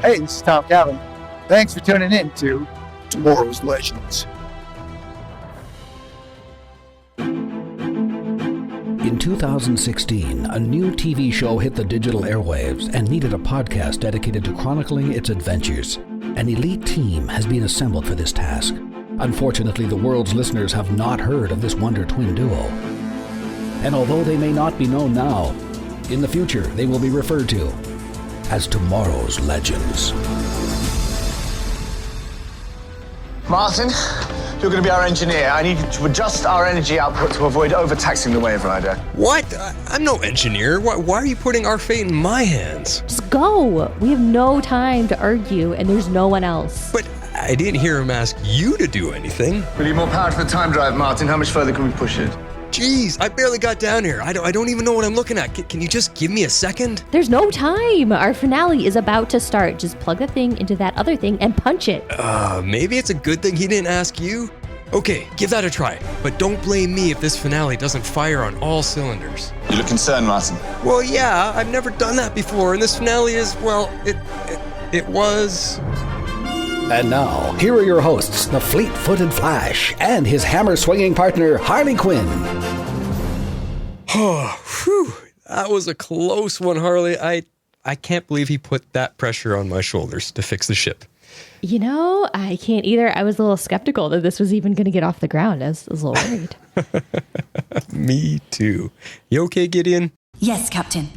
Hey, this is Tom Calvin. Thanks for tuning in to Tomorrow's Legends. In 2016, a new TV show hit the digital airwaves and needed a podcast dedicated to chronicling its adventures. An elite team has been assembled for this task. Unfortunately, the world's listeners have not heard of this Wonder Twin duo. And although they may not be known now, in the future they will be referred to as Tomorrow's Legends. Martin, you're going to be our engineer. I need you to adjust our energy output to avoid overtaxing the wave rider. What? I'm no engineer. Why are you putting our fate in my hands? Just go. We have no time to argue, and there's no one else. But I didn't hear him ask you to do anything. We need more power for the time drive, Martin. How much further can we push it? Jeez, I barely got down here. I don't even know what I'm looking at. Can you just give me a second? There's no time. Our finale is about to start. Just plug the thing into that other thing and punch it. Maybe it's a good thing he didn't ask you. Okay, give that a try. But don't blame me if this finale doesn't fire on all cylinders. You look concerned, Martin. Well, yeah, I've never done that before, and this finale is, well, it was... And now, here are your hosts, the fleet-footed Flash and his hammer-swinging partner, Harley Quinn. Oh, whew. That was a close one, Harley. I can't believe he put that pressure on my shoulders to fix the ship. You know, I can't either. I was a little skeptical that this was even going to get off the ground. I was a little worried. Me too. You okay, Gideon? Yes, Captain.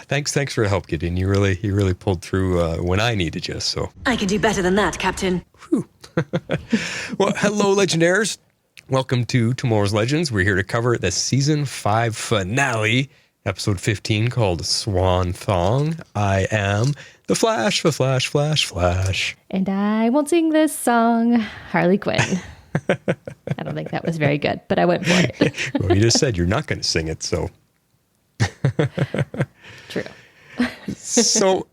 Thanks for your help, Gideon. You really pulled through when I needed you. So I can do better than that, Captain. Well, hello, Legendaires. Welcome to Tomorrow's Legends. We're here to cover the season 5 finale, episode 15, called Swan, Thong. I am the Flash. And I won't sing this song, Harley Quinn. I don't think that was very good, but I went for it. Well, you just said you're not going to sing it, so. True. So,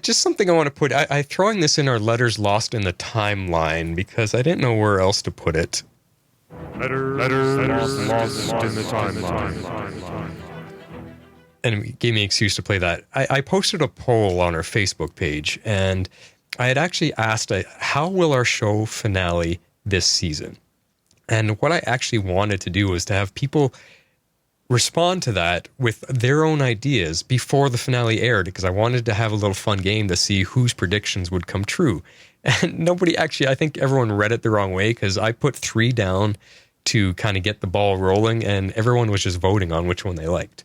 just something I want to put. I'm throwing this in our letters lost in the timeline because I didn't know where else to put it. Letters lost in the timeline. And it gave me an excuse to play that. I posted a poll on our Facebook page, and I had actually asked, how will our show finale this season? And what I actually wanted to do was to have people respond to that with their own ideas before the finale aired, because I wanted to have a little fun game to see whose predictions would come true. And nobody actually, I think everyone read it the wrong way, because I put 3 down to kind of get the ball rolling, and everyone was just voting on which one they liked.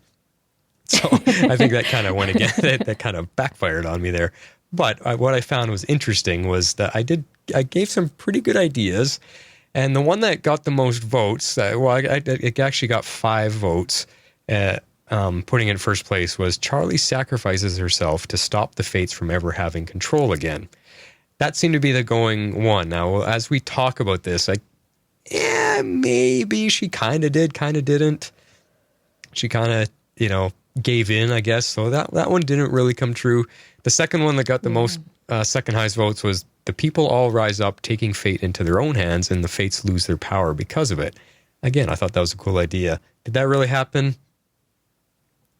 So I think that kind of went again, that kind of backfired on me there. But what I found was interesting was that I gave some pretty good ideas. And the one that got the most votes, it actually got 5 votes, putting it in first place, was Charlie sacrifices herself to stop the Fates from ever having control again. That seemed to be the going one. Now, as we talk about this, maybe she kind of did, kind of didn't. She kind of, gave in, I guess. So that one didn't really come true. The second one that got the most second highest votes was the people all rise up, taking fate into their own hands, and the Fates lose their power because of it. Again, I thought that was a cool idea. Did that really happen?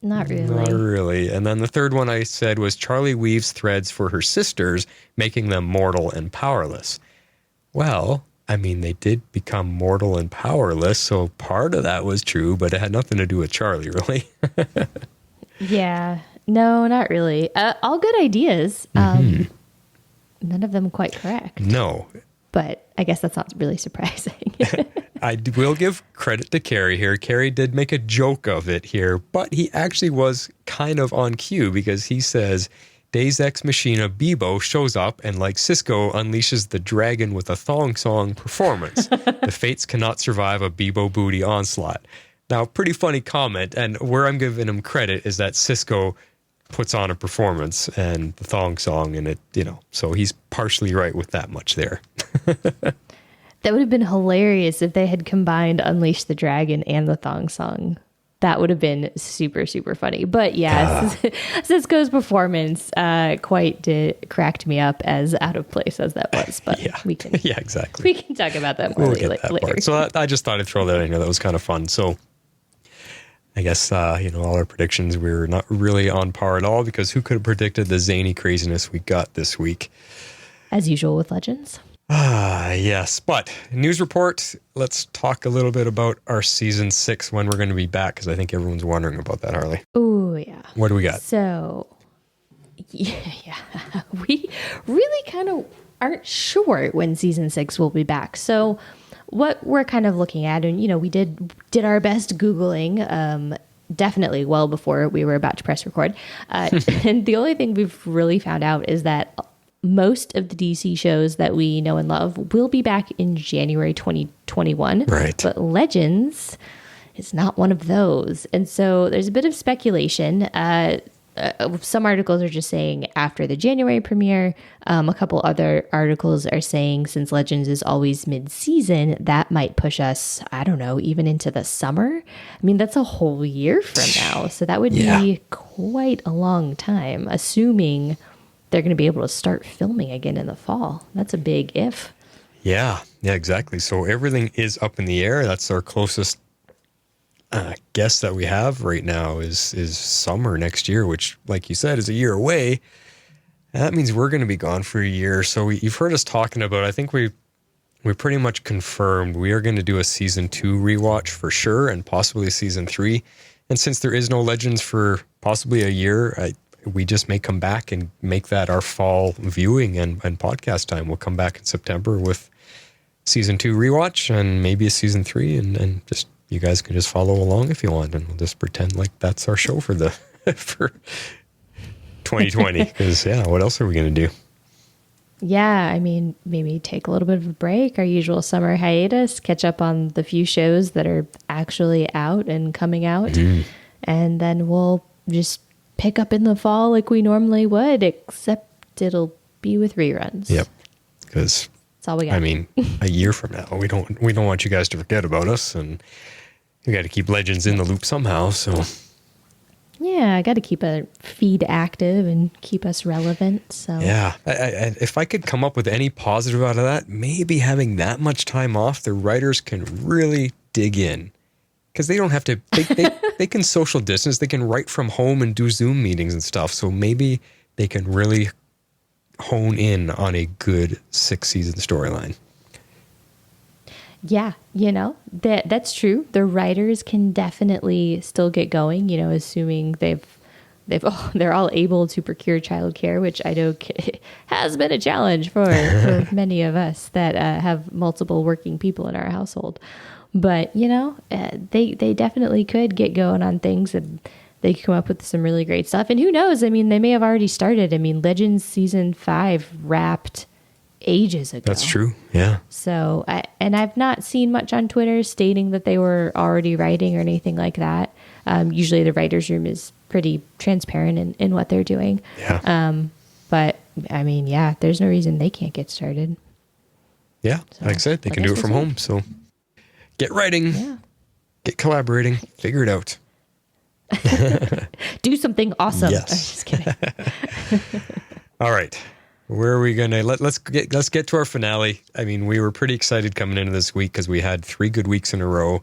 Not really. Not really. And then the third one I said was Charlie weaves threads for her sisters, making them mortal and powerless. Well, I mean, they did become mortal and powerless, so part of that was true, but it had nothing to do with Charlie, really. Yeah. No, not really. All good ideas. None of them quite correct. No. But I guess that's not really surprising. I will give credit to Carrie here. Carrie did make a joke of it here, but he actually was kind of on cue because he says, Deus Ex Machina Bebo shows up and, like Cisco, unleashes the dragon with a thong song performance. The Fates cannot survive a Bebo booty onslaught. Now, pretty funny comment, and where I'm giving him credit is that Cisco puts on a performance and the thong song, and it, so he's partially right with that much there. That would have been hilarious if they had combined Unleash the Dragon and the thong song. That would have been super, super funny. But yeah, Cisco's performance cracked me up, as out of place as that was. But we can exactly. We can talk about that more later. So I just thought I'd throw that in here. That was kind of fun. So I guess, all our predictions, we were not really on par at all, because who could have predicted the zany craziness we got this week? As usual with Legends. Yes. But news report, let's talk a little bit about our season 6, when we're going to be back, because I think everyone's wondering about that, Harley. Oh, yeah. What do we got? So, yeah, we really kind of aren't sure when season 6 will be back. So what we're kind of looking at, and, we did our best Googling, definitely well before we were about to press record. And the only thing we've really found out is that most of the DC shows that we know and love will be back in January 2021. Right. But Legends is not one of those. And so there's a bit of speculation. Some articles are just saying after the January premiere. A couple other articles are saying since Legends is always mid-season, that might push us, I don't know, even into the summer. I mean, that's a whole year from now. So that would be quite a long time, assuming they're going to be able to start filming again in the fall. That's a big if. Yeah, exactly. So everything is up in the air. That's our closest guess that we have right now is summer next year, which, like you said, is a year away. And that means we're going to be gone for a year. So you've heard us talking about, I think we pretty much confirmed we are going to do a season 2 rewatch for sure, and possibly a season 3. And since there is no Legends for possibly a year, we just may come back and make that our fall viewing and podcast time. We'll come back in September with season 2 rewatch and maybe a season 3, and just you guys can just follow along if you want, and we'll just pretend like that's our show for for 2020. Because what else are we going to do? Yeah, I mean, maybe take a little bit of a break, our usual summer hiatus, catch up on the few shows that are actually out and coming out, and then we'll just pick up in the fall like we normally would, except it'll be with reruns. Yep, because that's all we got. I mean, a year from now, we don't want you guys to forget about us, and we got to keep Legends in the loop somehow. So yeah, I got to keep a feed active and keep us relevant. So yeah, if I could come up with any positive out of that, maybe having that much time off, the writers can really dig in. Because they don't have to, they can social distance, they can write from home and do Zoom meetings and stuff. So maybe they can really hone in on a good 6-season storyline. Yeah, that's true. The writers can definitely still get going, assuming they're all able to procure childcare, which I know has been a challenge for many of us that have multiple working people in our household. But, they definitely could get going on things, and they could come up with some really great stuff. And who knows? I mean, they may have already started. I mean, Legends season 5 wrapped ages ago. That's true. Yeah. So, I've not seen much on Twitter stating that they were already writing or anything like that. Usually the writer's room is pretty transparent in what they're doing. Yeah. But, I mean, there's no reason they can't get started. Yeah. So, like I said, they can do it from home. So get writing, get collaborating, figure it out. Do something awesome. Yes. I'm just kidding. All right. Where are we gonna let's get to our finale. I mean, we were pretty excited coming into this week because we had 3 good weeks in a row.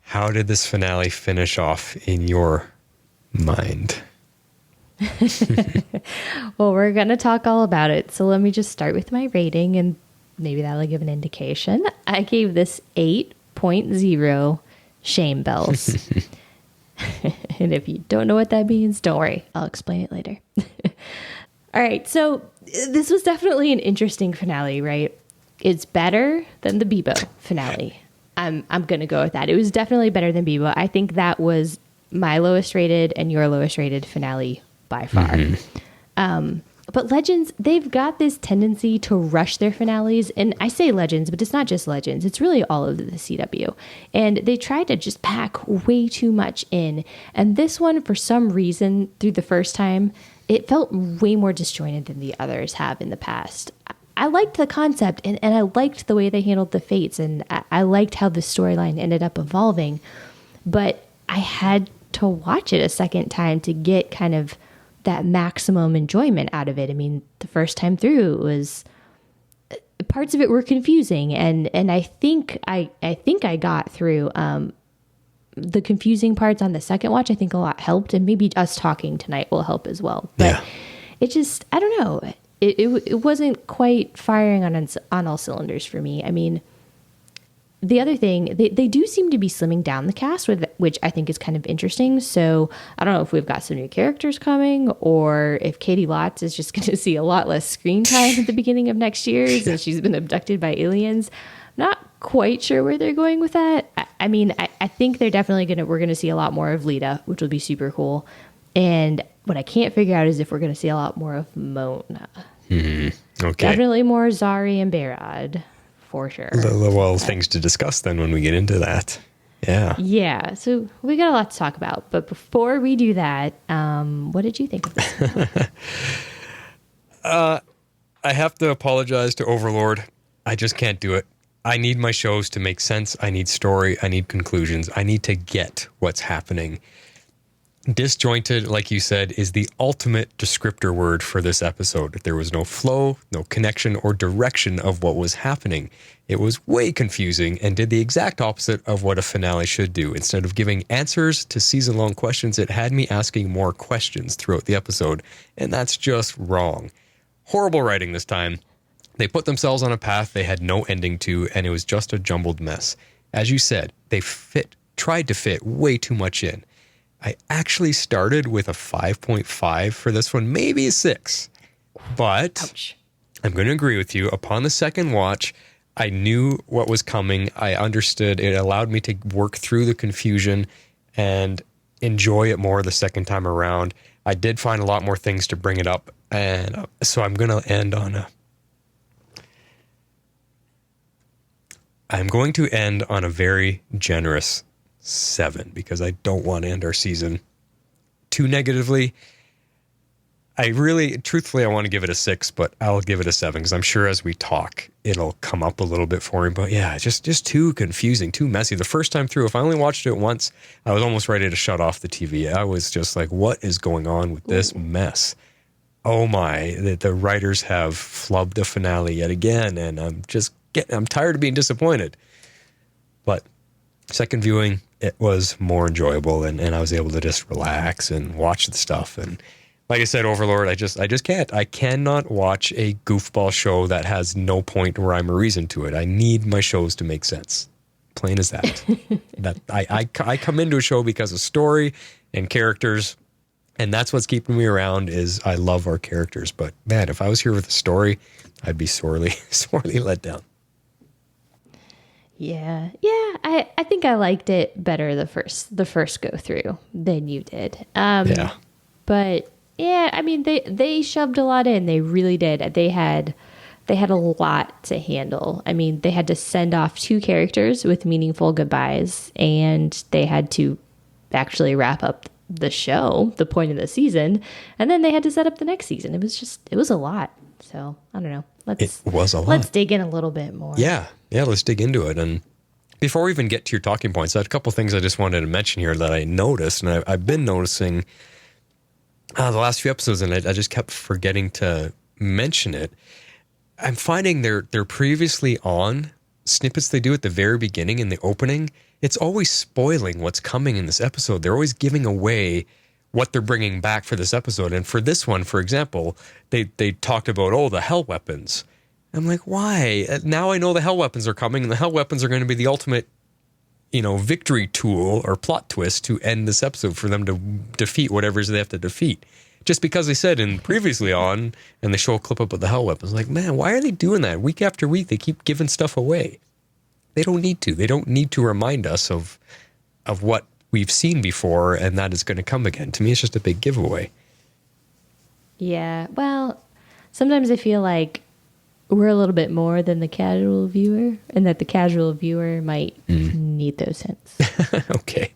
How did this finale finish off in your mind? Well, we're gonna talk all about it. So let me just start with my rating, and maybe that'll give an indication. I gave this 8.0 shame bells. And if you don't know what that means, don't worry. I'll explain it later. All right. So this was definitely an interesting finale, right? It's better than the Bebo finale. I'm going to go with that. It was definitely better than Bebo. I think that was my lowest rated and your lowest rated finale by far. But Legends, they've got this tendency to rush their finales. And I say Legends, but it's not just Legends. It's really all of the CW. And they try to just pack way too much in. And this one, for some reason, through the first time, it felt way more disjointed than the others have in the past. I liked the concept, and I liked the way they handled the fates, and I liked how the storyline ended up evolving. But I had to watch it a second time to get kind of that maximum enjoyment out of it. I mean, the first time through, it was parts of it were confusing, and I think I got through the confusing parts on the second watch, I think a lot helped, and maybe us talking tonight will help as well. But it just, I don't know. It wasn't quite firing on all cylinders for me. I mean, the other thing, they do seem to be slimming down the cast, which I think is kind of interesting. So I don't know if we've got some new characters coming, or if Katie Lotz is just going to see a lot less screen time at the beginning of next year since she's been abducted by aliens. Not quite sure where they're going with that. I mean, I think they're definitely we're going to see a lot more of Lita, which will be super cool. And what I can't figure out is if we're going to see a lot more of Mona. Mm-hmm. Okay. Definitely more Zari and Behrad. For sure. Well, things to discuss then when we get into that. Yeah. Yeah. So we got a lot to talk about. But before we do that, what did you think of this? I have to apologize to Overlord. I just can't do it. I need my shows to make sense. I need story. I need conclusions. I need to get what's happening. Disjointed, like you said, is the ultimate descriptor word for this episode. There was no flow, no connection, or direction of what was happening. It was way confusing and did the exact opposite of what a finale should do. Instead of giving answers to season-long questions, it had me asking more questions throughout the episode, and that's just wrong. Horrible writing this time. They put themselves on a path they had no ending to, and it was just a jumbled mess. As you said, they tried to fit way too much in. I actually started with a 5.5 for this one, maybe a 6. But ouch. I'm going to agree with you. Upon the second watch, I knew what was coming. I understood. It allowed me to work through the confusion and enjoy it more the second time around. I did find a lot more things to bring it up. And so I'm going to end on a very generous 7, because I don't want to end our season too negatively. Truthfully, I want to give it a 6, but I'll give it a 7 because I'm sure as we talk, it'll come up a little bit for me. But yeah, just too confusing, too messy. The first time through, if I only watched it once, I was almost ready to shut off the TV. I was just like, what is going on with this mess? Oh my, the writers have flubbed the finale yet again, and I'm tired of being disappointed. But second viewing, it was more enjoyable, and I was able to just relax and watch the stuff. And like I said, Overlord, I just can't. I cannot watch a goofball show that has no point, rhyme, or reason to it. I need my shows to make sense. Plain as that. I come into a show because of story and characters, and that's what's keeping me around. Is I love our characters, but man, if I was here with a story, I'd be sorely let down. Yeah. I think I liked it better the first go through than you did. Yeah. But yeah, I mean they shoved a lot in. They really did. They had a lot to handle. I mean, they had to send off 2 characters with meaningful goodbyes, and they had to actually wrap up the show, the point of the season, and then they had to set up the next season. It was a lot. So I don't know. It was a lot. Let's dig in a little bit more. Yeah, let's dig into it. And before we even get to your talking points, I had a couple things I just wanted to mention here that I noticed, and I've been noticing the last few episodes, and I just kept forgetting to mention it. I'm finding they're previously on snippets they do at the very beginning in the opening. It's always spoiling what's coming in this episode. They're always giving away what they're bringing back for this episode. And for this one, for example, they talked about, the hell weapons. I'm like, why? Now I know the hell weapons are coming, and the hell weapons are going to be the ultimate, victory tool or plot twist to end this episode for them to defeat whatever it is they have to defeat. Just because they said in previously on, and they show a clip up of the hell weapons, like, man, why are they doing that? Week after week, they keep giving stuff away. They don't need to. They don't need to remind us of what we've seen before, and that is going to come again. To me, it's just a big giveaway. Yeah, well, sometimes I feel like we're a little bit more than the casual viewer, and that the casual viewer might need those hints. Okay.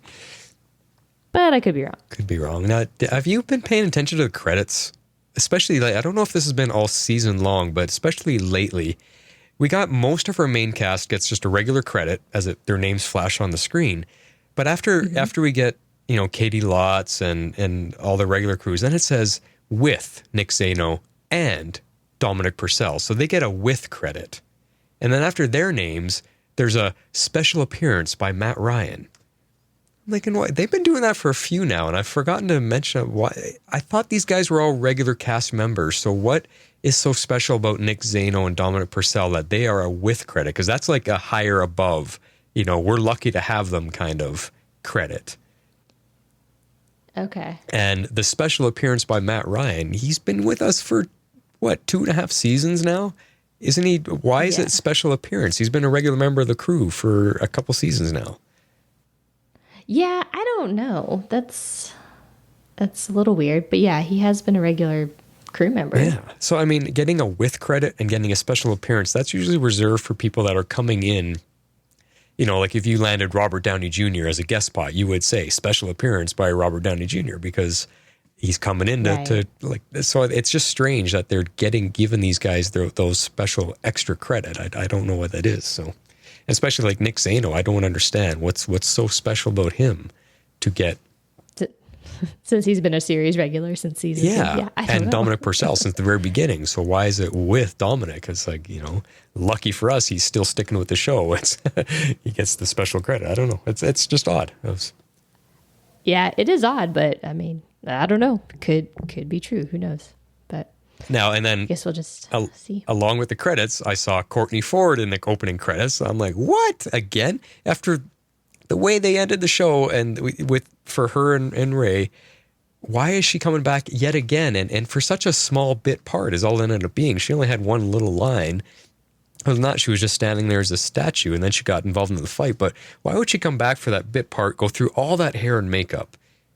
But I could be wrong. Could be wrong. Now, have you been paying attention to the credits? Especially, I don't know if this has been all season long, but especially lately, we got most of our main cast gets just a regular credit as their names flash on the screen. But after we get, Katie Lotz and all the regular crews, then it says with Nick Zano and Dominic Purcell. So they get a with credit. And then after their names, there's a special appearance by Matt Ryan. Like, and what? They've been doing that for a few now, and I've forgotten to mention why. I thought these guys were all regular cast members. So what is so special about Nick Zano and Dominic Purcell that they are a with credit? Because that's like a higher above, we're lucky to have them kind of credit. Okay. And the special appearance by Matt Ryan, he's been with us for, 2.5 seasons now? Isn't he? Why is it special appearance? He's been a regular member of the crew for a couple seasons now. Yeah, I don't know. That's a little weird. But yeah, he has been a regular crew member. Yeah. So, I mean, getting a with credit and getting a special appearance, that's usually reserved for people that are coming in. Like if you landed Robert Downey Jr. as a guest spot, you would say special appearance by Robert Downey Jr. because he's coming in to so it's just strange that they're given these guys those special extra credit. I don't know what that is. So, especially like Nick Zano, I don't understand what's so special about him to get. Since he's been a series regular since season 2. Yeah, I don't know. Dominic Purcell since the very beginning. So why is it with Dominic? It's like, lucky for us, he's still sticking with the show. He gets the special credit. I don't know. It's just odd. Yeah, it is odd, but I mean, I don't know. Could be true. Who knows? But now and then, I guess we'll just see. Along with the credits, I saw Courtney Ford in the opening credits. I'm like, what? Again? After the way they ended the show and for her and Ray, why is she coming back yet again? And for such a small bit part is all it ended up being. She only had one little line. Other than that, she was just standing there as a statue, and then she got involved in the fight. But why would she come back for that bit part, go through all that hair and makeup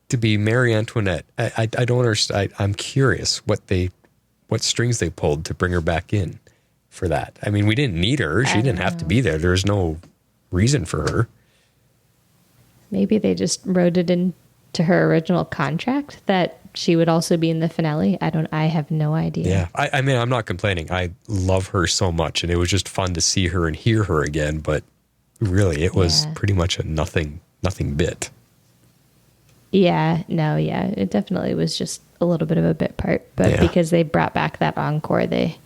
to be Marie Antoinette? I don't understand. I'm curious what strings they pulled to bring her back in for that. I mean, we didn't need her. She didn't have to be there. There's no reason for her. Maybe they just wrote it into her original contract that she would also be in the finale. I have no idea. Yeah. I mean, I'm not complaining. I love her so much, and it was just fun to see her and hear her again. But really, it was pretty much a nothing bit. Yeah. No, yeah. It definitely was just a little bit of a bit part. But because they brought back that encore, they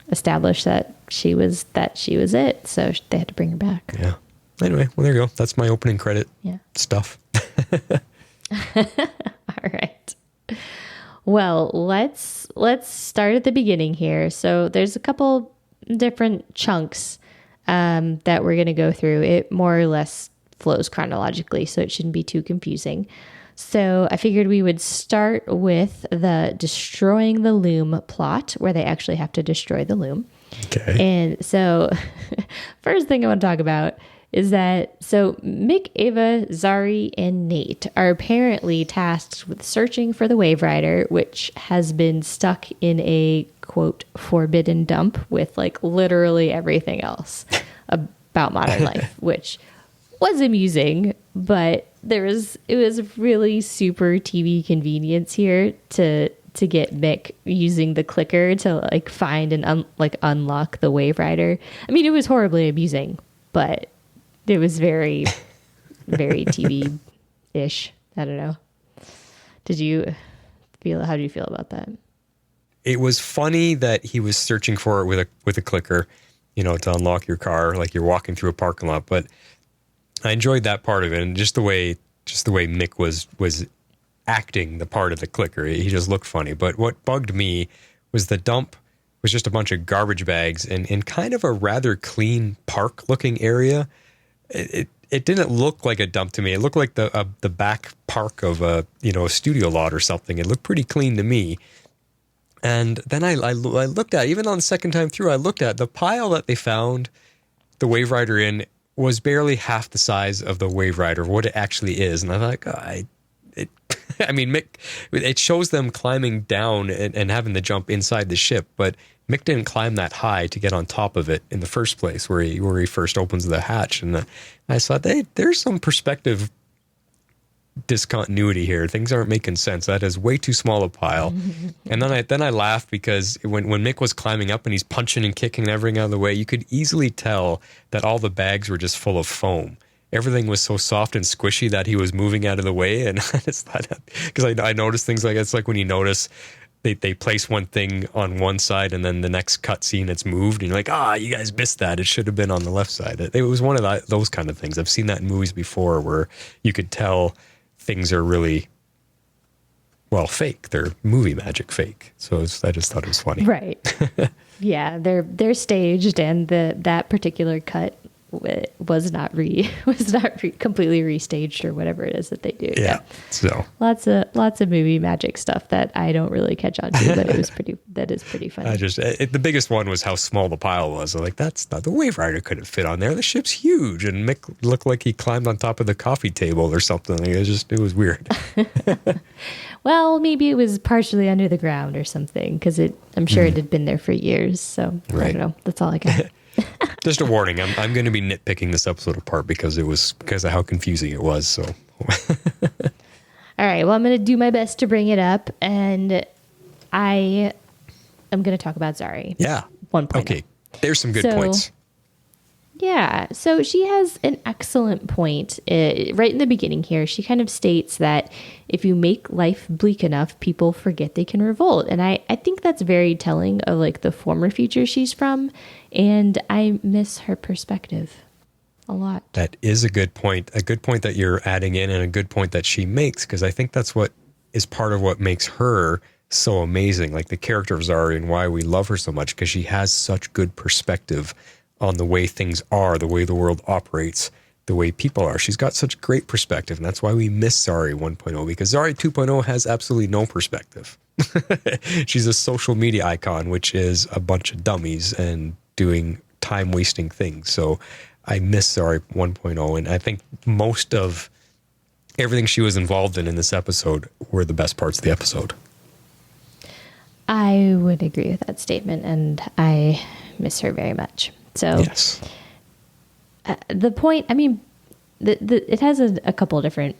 established that she was it. So they had to bring her back. Yeah. Anyway, well, there you go. That's my opening credit stuff. All right. Well, let's start at the beginning here. So there's a couple different chunks that we're going to go through. It more or less flows chronologically, so it shouldn't be too confusing. So I figured we would start with the destroying the loom plot, where they actually have to destroy the loom. Okay. And so first thing I want to talk about is that Mick, Ava, Zari, and Nate are apparently tasked with searching for the Wave Rider, which has been stuck in a, quote, forbidden dump with like literally everything else about modern life, which was amusing, but it was really super TV convenience here to get Mick using the clicker to like find and unlock the Wave Rider. I mean, it was horribly amusing, but it was very, very TV-ish. I don't know. How did you feel about that? It was funny that he was searching for it with a clicker, to unlock your car, like you're walking through a parking lot. But I enjoyed that part of it, and just the way Mick was acting the part of the clicker. He just looked funny. But what bugged me was the dump was just a bunch of garbage bags in kind of a rather clean park-looking area. It didn't look like a dump to me. It looked like the back park of a studio lot or something. It looked pretty clean to me. And then I looked at, even on the second time through, I looked at the pile that they found the Wave Rider in was barely half the size of the Wave Rider, what it actually is. And I thought, Mick, it shows them climbing down and having the jump inside the ship, but Mick didn't climb that high to get on top of it in the first place, where he first opens the hatch. And I thought, there's some perspective discontinuity here. Things aren't making sense. That is way too small a pile. And then I laughed because when Mick was climbing up and he's punching and kicking everything out of the way, you could easily tell that all the bags were just full of foam. Everything was so soft and squishy that he was moving out of the way. And I just thought, because I noticed things like, it's like when you notice they place one thing on one side and then the next cut scene it's moved and you're like, you guys missed that. It should have been on the left side. It was one of those kind of things. I've seen that in movies before where you could tell things are really, well, fake. They're movie magic fake. So I just thought it was funny. Right. Yeah, they're staged, and that particular cut was not completely restaged or whatever it is that they do. Yeah. So lots of movie magic stuff that I don't really catch on to, but that is pretty funny. The biggest one was how small the pile was. I'm like, that's not the Wave Rider couldn't fit on there. The ship's huge, and Mick looked like he climbed on top of the coffee table or something. Like, it was weird. Well, maybe it was partially under the ground or something, because I'm sure it had been there for years. So I don't know. That's all I got. Just a warning. I'm going to be nitpicking this episode apart because of how confusing it was. So, all right. Well, I'm going to do my best to bring it up, and I am going to talk about Zari. Yeah. 1.0. Okay. There's some good points. Yeah. So she has an excellent point right in the beginning here. She kind of states that if you make life bleak enough, people forget they can revolt. And I think that's very telling of like the former future she's from. And I miss her perspective a lot. That is a good point that you're adding in, and a good point that she makes, because I think that's what is part of what makes her so amazing. Like the character of Zari and why we love her so much, because she has such good perspective on the way things are, the way the world operates, the way people are. She's got such great perspective, and that's why we miss Zari 1.0, because Zari 2.0 has absolutely no perspective. She's a social media icon, which is a bunch of dummies and doing time-wasting things. So I miss Zari 1.0, and I think most of everything she was involved in this episode were the best parts of the episode. I would agree with that statement, and I miss her very much. So yes. The point, I mean, it has a couple of different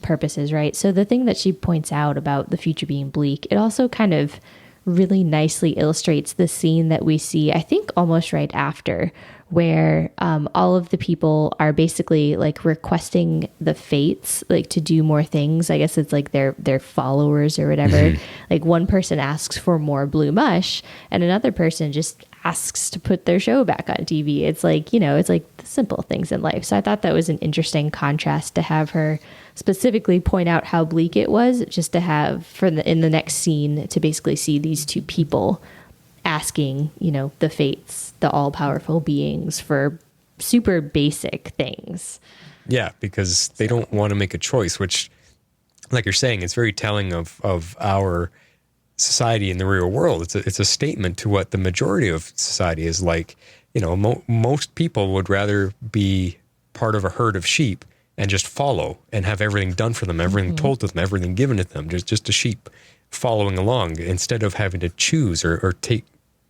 purposes, right? So the thing that she points out about the future being bleak, it also kind of really nicely illustrates the scene that we see, I think almost right after, where all of the people are basically like requesting the fates like to do more things. I guess it's like their followers or whatever. Mm-hmm. Like one person asks for more blue mush and another person just asks to put their show back on TV. It's like, it's like the simple things in life. So I thought that was an interesting contrast to have her specifically point out how bleak it was, just to have in the next scene to basically see these two people asking, the fates, the all-powerful beings, for super basic things. Yeah, because they don't want to make a choice, which, like you're saying, it's very telling of our society in the real world. It's a statement to what the majority of society is like. Most people would rather be part of a herd of sheep and just follow and have everything done for them, everything mm-hmm. told to them, everything given to them, just a sheep following along, instead of having to choose or take,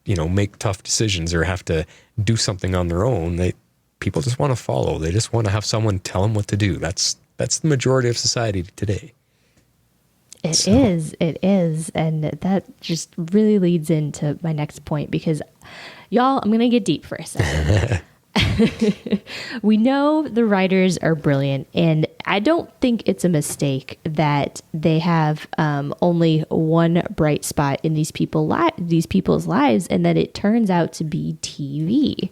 make tough decisions or have to do something on their own. People just want to follow. They just want to have someone tell them what to do. That's the majority of society today. It is. And that just really leads into my next point, because y'all, I'm going to get deep for a second. We know the writers are brilliant, and I don't think it's a mistake that they have only one bright spot in these people's lives, and that it turns out to be TV.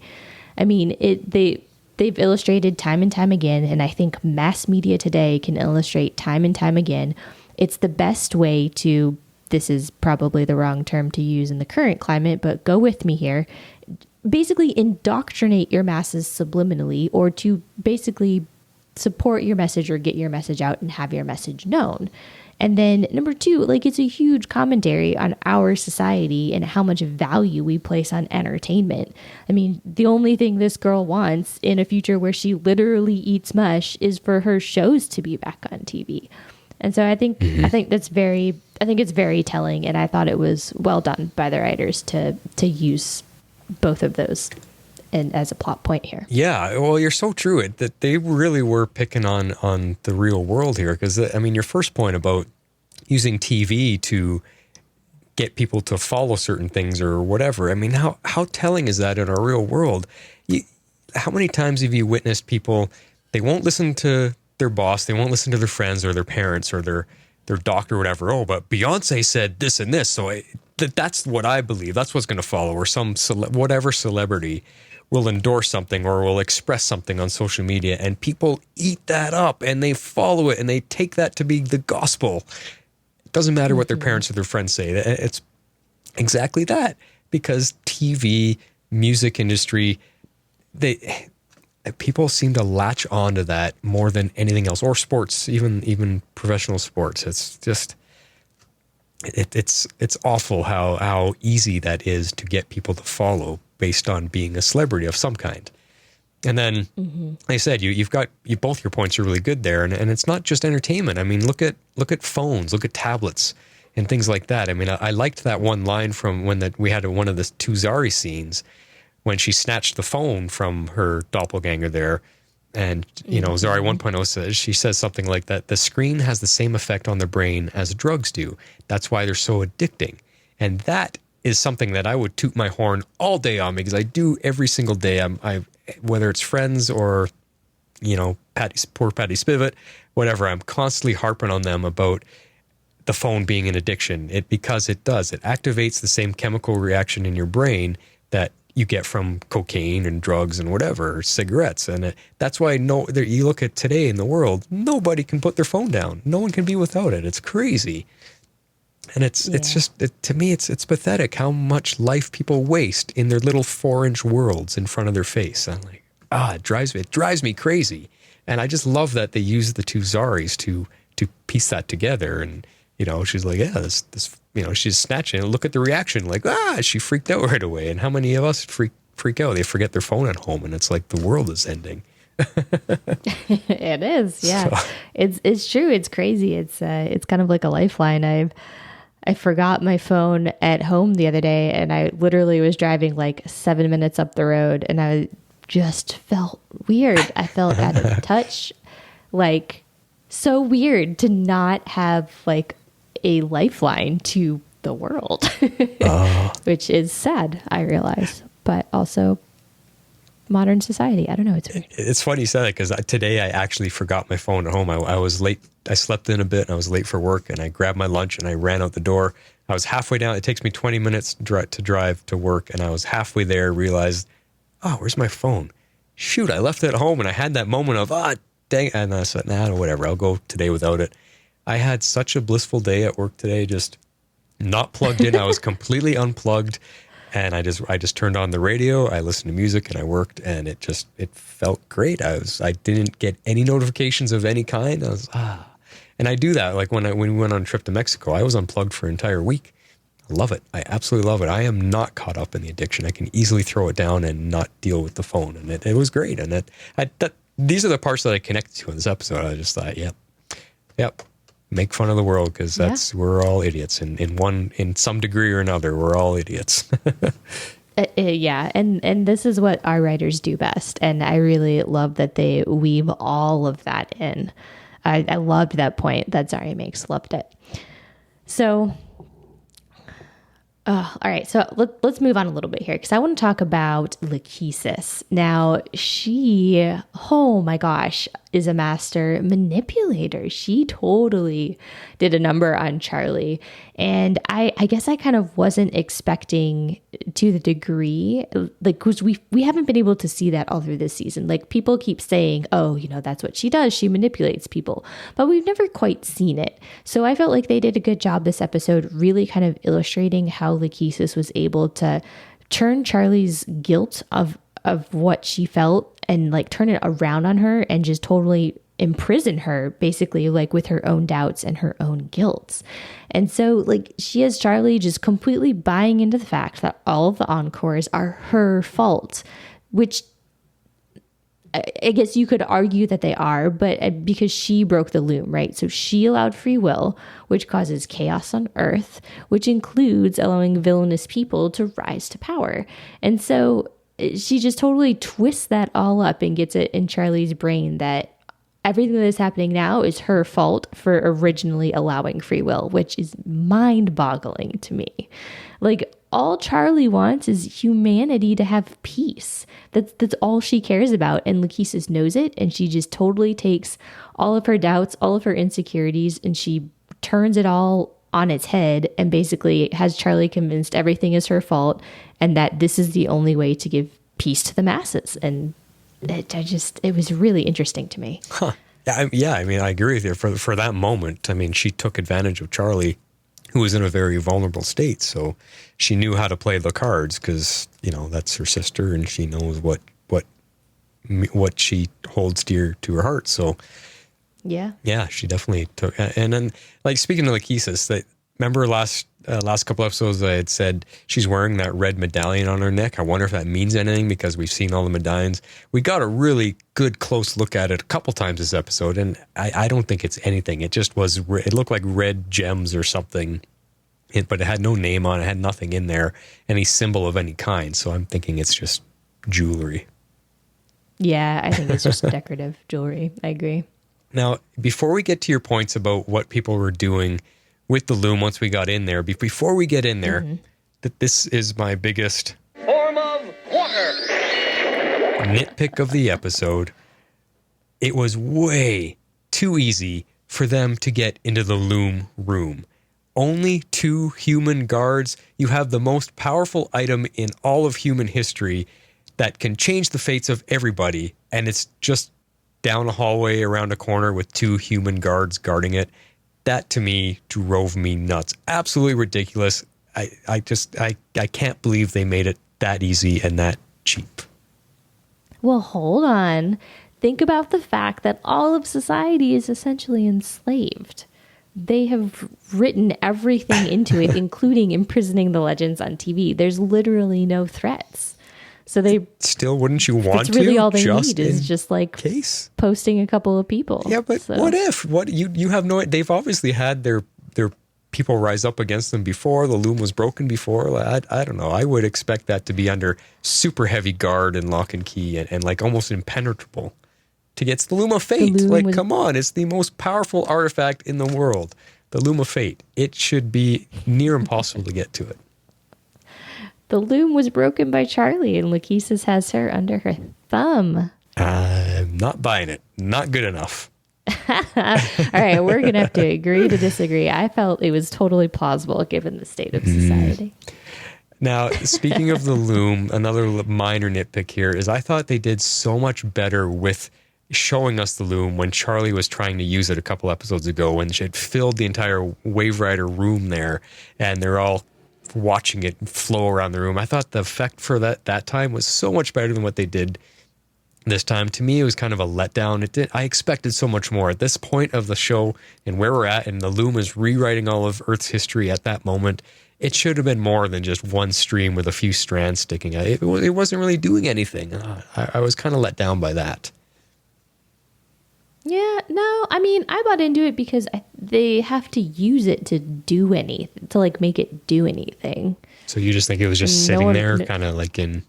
I mean, they've illustrated time and time again, and I think mass media today can illustrate time and time again. It's the best way to, this is probably the wrong term to use in the current climate, but go with me here, basically indoctrinate your masses subliminally, or to basically support your message or get your message out and have your message known. And then number two, like, it's a huge commentary on our society and how much value we place on entertainment. I mean, the only thing this girl wants in a future where she literally eats mush is for her shows to be back on TV. And so I think it's very telling, and I thought it was well done by the writers to use both of those and as a plot point here. Yeah, well, you're so true. That they really were picking on the real world here, because I mean, your first point about using TV to get people to follow certain things or whatever. I mean, how telling is that in our real world? How many times have you witnessed people, they won't listen to their boss, they won't listen to their friends or their parents or their their doctor or whatever. Oh, but Beyonce said this and this, so that's what I believe. That's what's going to follow. Or some whatever celebrity will endorse something or will express something on social media, and people eat that up and they follow it and they take that to be the gospel. It doesn't matter what their parents or their friends say. It's exactly that, because TV, music industry, people seem to latch onto that more than anything else, or sports, even professional sports. It's just, it's awful how easy that is to get people to follow based on being a celebrity of some kind. And then, like I said, both your points are really good there, and it's not just entertainment. I mean, look at phones, look at tablets, and things like that. I mean, I liked that one line from when we had one of the two Zari scenes when she snatched the phone from her doppelganger there. And, Zari 1.0 she says something like that. The screen has the same effect on the brain as drugs do. That's why they're so addicting. And that is something that I would toot my horn all day on, because I do every single day. Whether it's friends or, poor Patty Spivot, whatever, I'm constantly harping on them about the phone being an addiction. Because it does. It activates the same chemical reaction in your brain that you get from cocaine and drugs and whatever, cigarettes. And that's why you look at today in the world, nobody can put their phone down. No one can be without it. It's crazy. And it's just, to me, it's pathetic how much life people waste in their little 4-inch worlds in front of their face. I'm like, it drives me crazy. And I just love that they use the two Zaris to piece that together. And, she's like, yeah, this she's snatching it. Look at the reaction. Like, she freaked out right away. And how many of us freak out? They forget their phone at home and it's like the world is ending. It is. Yeah. So. It's true. It's crazy. It's kind of like a lifeline. I forgot my phone at home the other day, and I literally was driving like 7 minutes up the road, and I just felt weird. I felt out of touch, like so weird to not have like a lifeline to the world, which is sad, I realize, but also modern society. I don't know. It's weird. It's funny you said that, because today I actually forgot my phone at home. I was late. I slept in a bit and I was late for work, and I grabbed my lunch and I ran out the door. I was halfway down. It takes me 20 minutes to drive to work. And I was halfway there, realized, where's my phone? Shoot, I left it at home. And I had that moment of, dang. And I said, whatever. I'll go today without it. I had such a blissful day at work today, just not plugged in. I was completely unplugged. And I just turned on the radio, I listened to music, and I worked, and it felt great. I didn't get any notifications of any kind. I was, And I do that. Like when we went on a trip to Mexico, I was unplugged for an entire week. I love it. I absolutely love it. I am not caught up in the addiction. I can easily throw it down and not deal with the phone. And it was great. And these are the parts that I connected to in this episode. I just thought, yep. Make fun of the world, because we're all idiots. In some degree or another, we're all idiots. Yeah. And this is what our writers do best. And I really love that they weave all of that in. I loved that point that Zari makes. Loved it. So, all right. So let's move on a little bit here, because I want to talk about Lachesis. Now, she, oh my gosh, is a master manipulator. She totally did a number on Charlie. And I guess I kind of wasn't expecting to the degree, like, because we haven't been able to see that all through this season. Like, people keep saying, that's what she does. She manipulates people, but we've never quite seen it. So I felt like they did a good job this episode, really kind of illustrating how Lachesis was able to turn Charlie's guilt of what she felt and like turn it around on her and just totally imprison her, basically, like with her own doubts and her own guilt. And so like she has Charlie just completely buying into the fact that all of the Encores are her fault, which I guess you could argue that they are, but because she broke the loom, right? So she allowed free will, which causes chaos on Earth, which includes allowing villainous people to rise to power. And so she just totally twists that all up and gets it in Charlie's brain that everything that is happening now is her fault for originally allowing free will, which is mind-boggling to me. Like, all Charlie wants is humanity to have peace. That's all she cares about, and Lachesis knows it, and she just totally takes all of her doubts, all of her insecurities, and she turns it all on its head and basically has Charlie convinced everything is her fault and that this is the only way to give peace to the masses. And it was really interesting to me. Huh. Yeah, I mean, I agree with you. For that moment, I mean, she took advantage of Charlie, who was in a very vulnerable state. So she knew how to play the cards because, you know, that's her sister and she knows what she holds dear to her heart. So yeah, she definitely took. And then, like, speaking of Lakesis, that remember last couple episodes I had said she's wearing that red medallion on her neck. I wonder if that means anything because we've seen all the medallions. We got a really good close look at it a couple times this episode, and I don't think it's anything. It just was. It looked like red gems or something, but it had no name on it. It had nothing in there, any symbol of any kind. So I'm thinking it's just jewelry. Yeah, I think it's just decorative jewelry. I agree. Now, before we get to your points about what people were doing with the loom once we got in there, before we get in there, that this is my biggest Form of water. nitpick of the episode. It was way too easy for them to get into the loom room. Only 2 human guards. You have the most powerful item in all of human history that can change the fates of everybody, and it's just down a hallway around a corner with 2 human guards guarding it. That to me drove me nuts. Absolutely ridiculous. I can't believe they made it that easy and that cheap. Well, hold on. Think about the fact that all of society is essentially enslaved. They have written everything into it, including imprisoning the legends on TV. There's literally no threats. So they still, wouldn't you want to? It's really all they need is just like case posting a couple of people. Yeah, but what if? What you have no? They've obviously had their people rise up against them before. The loom was broken before. I don't know. I would expect that to be under super heavy guard and lock and key and like almost impenetrable. To get the loom of fate. Like, come on, it's the most powerful artifact in the world. The loom of fate. It should be near impossible to get to it. The loom was broken by Charlie, and Lakesis has her under her thumb. I'm not buying it. Not good enough. All right, we're going to have to agree to disagree. I felt it was totally plausible given the state of society. Now, speaking of the loom, another minor nitpick here is I thought they did so much better with showing us the loom when Charlie was trying to use it a couple episodes ago when she had filled the entire Wave Rider room there, and they're all watching it flow around the room. I thought the effect for that time was so much better than what they did this time. To me, it was kind of a letdown. I expected so much more at this point of the show and where we're at, and the loom is rewriting all of Earth's history at that moment. It should have been more than just one stream with a few strands sticking out. It wasn't really doing anything. I was kind of let down by that. Yeah, no, I mean, I bought into it because they have to use it to do anything, to like make it do anything. So you just think it was just sitting there, kind of like in...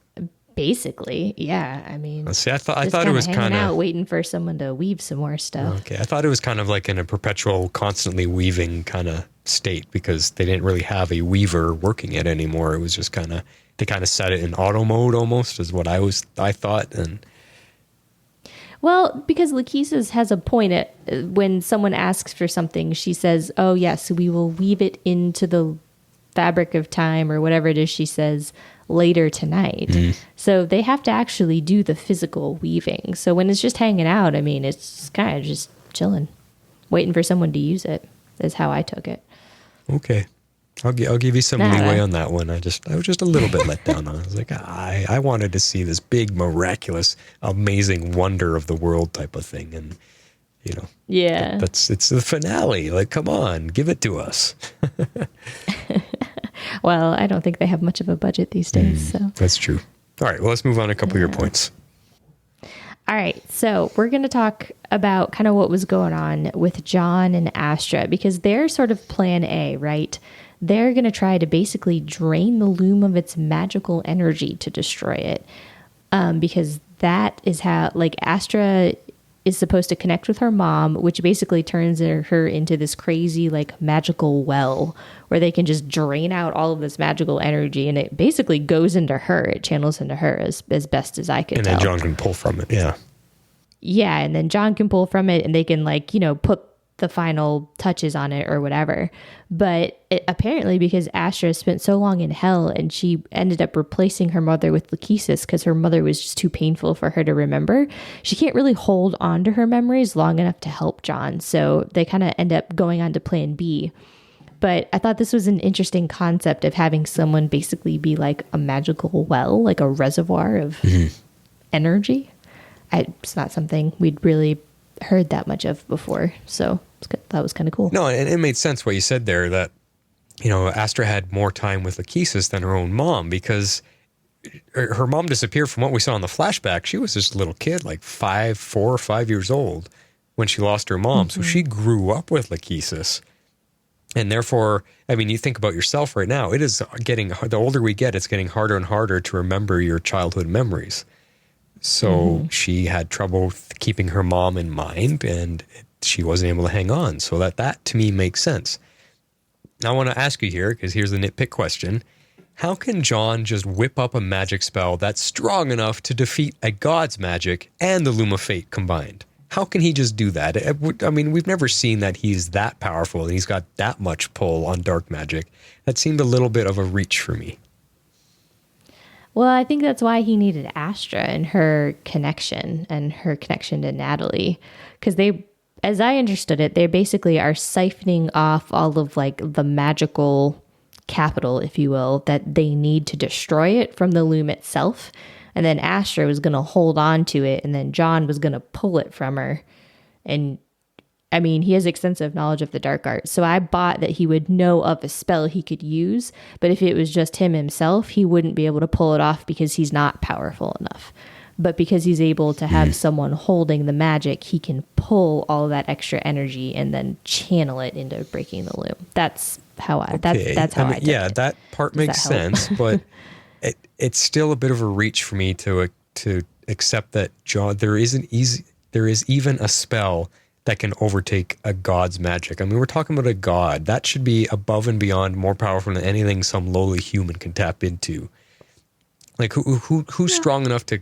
Basically, yeah. I mean, see, I thought it was kind of out waiting for someone to weave some more stuff. Okay, I thought it was kind of like in a perpetual, constantly weaving kind of state because they didn't really have a weaver working it anymore. It was just they kind of set it in auto mode almost, is what I thought. And well, because Lakesis has a point when someone asks for something, she says, "Oh yes, we will weave it into the fabric of time," or whatever it is she says, later tonight. So they have to actually do the physical weaving. So when it's just hanging out, I mean, it's kind of just chilling, waiting for someone to use it, is how I took it. Okay. I'll give you some leeway on that one. I was just a little bit let down on it. I was like, I wanted to see this big, miraculous, amazing wonder of the world type of thing. And, you know, yeah, it's the finale. Like, come on, give it to us. Well, I don't think they have much of a budget these days. So that's true. All right. Well, let's move on to a couple of your points. All right. So we're going to talk about kind of what was going on with John and Astra, because they're sort of plan A, right? They're going to try to basically drain the loom of its magical energy to destroy it. Because that is how, like, Astra is supposed to connect with her mom, which basically turns her into this crazy, like, magical well where they can just drain out all of this magical energy, and it basically goes into her. It channels into her as best as I could tell. And then John can pull from it. Yeah. Yeah. And then John can pull from it, and they can, like, you know, put the final touches on it or whatever. But apparently because Astra spent so long in hell and she ended up replacing her mother with Lachesis because her mother was just too painful for her to remember, she can't really hold on to her memories long enough to help John. So they kind of end up going on to plan B. But I thought this was an interesting concept of having someone basically be like a magical well, like a reservoir of energy. It's not something we'd really heard that much of before. So that was kind of cool. No, and it made sense what you said there, that, you know, Astra had more time with Lachesis than her own mom, because her mom disappeared from what we saw in the flashback. She was just a little kid, like 4 or 5 years old when she lost her mom. So she grew up with Lachesis. And therefore, I mean, you think about yourself right now, it is getting, the older we get, it's getting harder and harder to remember your childhood memories. So she had trouble keeping her mom in mind, and she wasn't able to hang on. So that to me makes sense. Now I want to ask you here, because here's the nitpick question. How can John just whip up a magic spell that's strong enough to defeat a god's magic and the Loom of Fate combined? How can he just do that? I mean, we've never seen that he's that powerful and he's got that much pull on dark magic. That seemed a little bit of a reach for me. Well, I think that's why he needed Astra and her connection to Natalie. Because they, as I understood it, they basically are siphoning off all of like the magical capital, if you will, that they need to destroy it from the loom itself. And then Astra was going to hold on to it, and then John was going to pull it from her. And I mean, he has extensive knowledge of the dark arts, so I bought that he would know of a spell he could use, but if it was just him himself, he wouldn't be able to pull it off because he's not powerful enough. But because he's able to have someone holding the magic, he can pull all of that extra energy and then channel it into breaking the loom. That's how I took it. That part makes sense, but it's still a bit of a reach for me to accept that John, there is even a spell that can overtake a god's magic. I mean, we're talking about a god. That should be above and beyond more powerful than anything some lowly human can tap into. Like who's strong enough to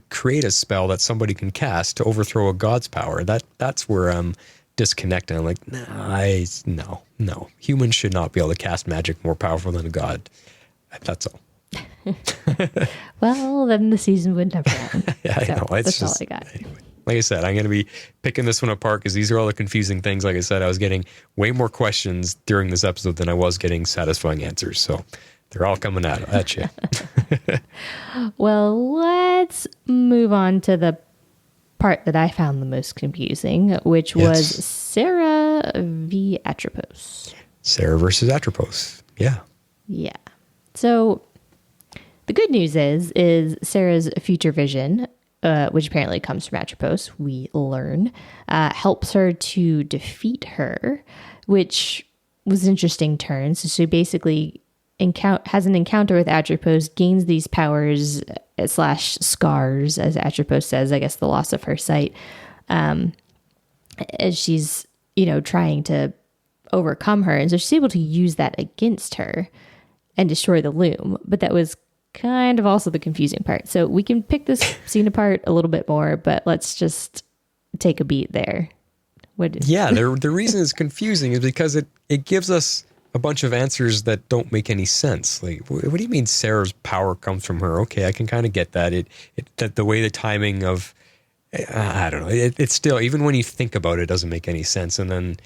create a spell that somebody can cast to overthrow a god's power? That's where I'm disconnected. I'm like, no. Humans should not be able to cast magic more powerful than a god. That's all. Well, then the season would never end. Yeah, I know. That's all I got. Anyway. Like I said, I'm going to be picking this one apart because these are all the confusing things. Like I said, I was getting way more questions during this episode than I was getting satisfying answers. So they're all coming at you. Well, let's move on to the part that I found the most confusing, which was Sara v. Atropos. Sara versus Atropos. Yeah. Yeah. So the good news is Sarah's future vision, which apparently comes from Atropos, we learn, helps her to defeat her, which was an interesting turn. So she basically has an encounter with Atropos, gains these powers / scars, as Atropos says, I guess the loss of her sight, as she's, trying to overcome her. And so she's able to use that against her and destroy the loom. But that was kind of also the confusing part. So we can pick this scene apart a little bit more, but let's just take a beat there. The reason it's confusing is because it gives us a bunch of answers that don't make any sense. Like, what do you mean Sarah's power comes from her? Okay, I can kind of get that. That the way the timing of, I don't know. It's still, even when you think about it, it doesn't make any sense. And then,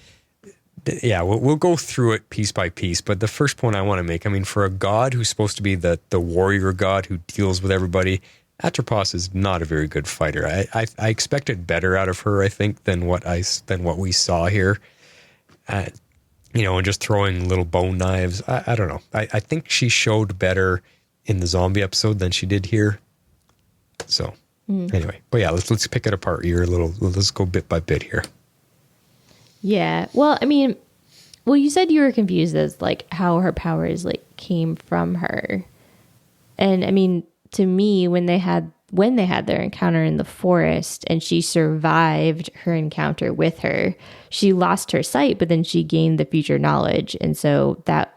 we'll go through it piece by piece. But the first point I want to make, I mean, for a god who's supposed to be the warrior god who deals with everybody, Atropos is not a very good fighter. I expected better out of her, I think, than what we saw here. And just throwing little bone knives. I don't know. I think she showed better in the zombie episode than she did here. So anyway, but let's pick it apart here a little. Let's go bit by bit here. Yeah. Well, I mean, you said you were confused as like how her powers like came from her. And I mean, to me, when they had when they had their encounter in the forest and she survived her encounter with her, she lost her sight, but then she gained the future knowledge. And so that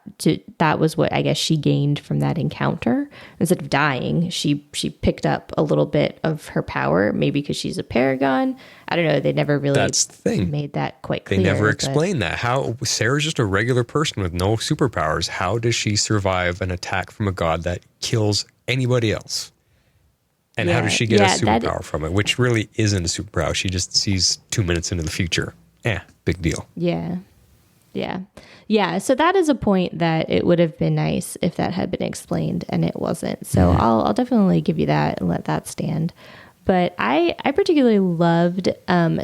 was what I guess she gained from that encounter. Instead of dying, she picked up a little bit of her power, maybe because she's a paragon. I don't know. They never really That's the thing. made that quite clear. They never explained that. How Sarah's just a regular person with no superpowers. How does she survive an attack from a god that kills anybody else? And how does she get a superpower from it? Which really isn't a superpower. She just sees 2 minutes into the future. Big deal. Yeah. So that is a point that it would have been nice if that had been explained, and it wasn't. So I'll definitely give you that and let that stand. But I particularly loved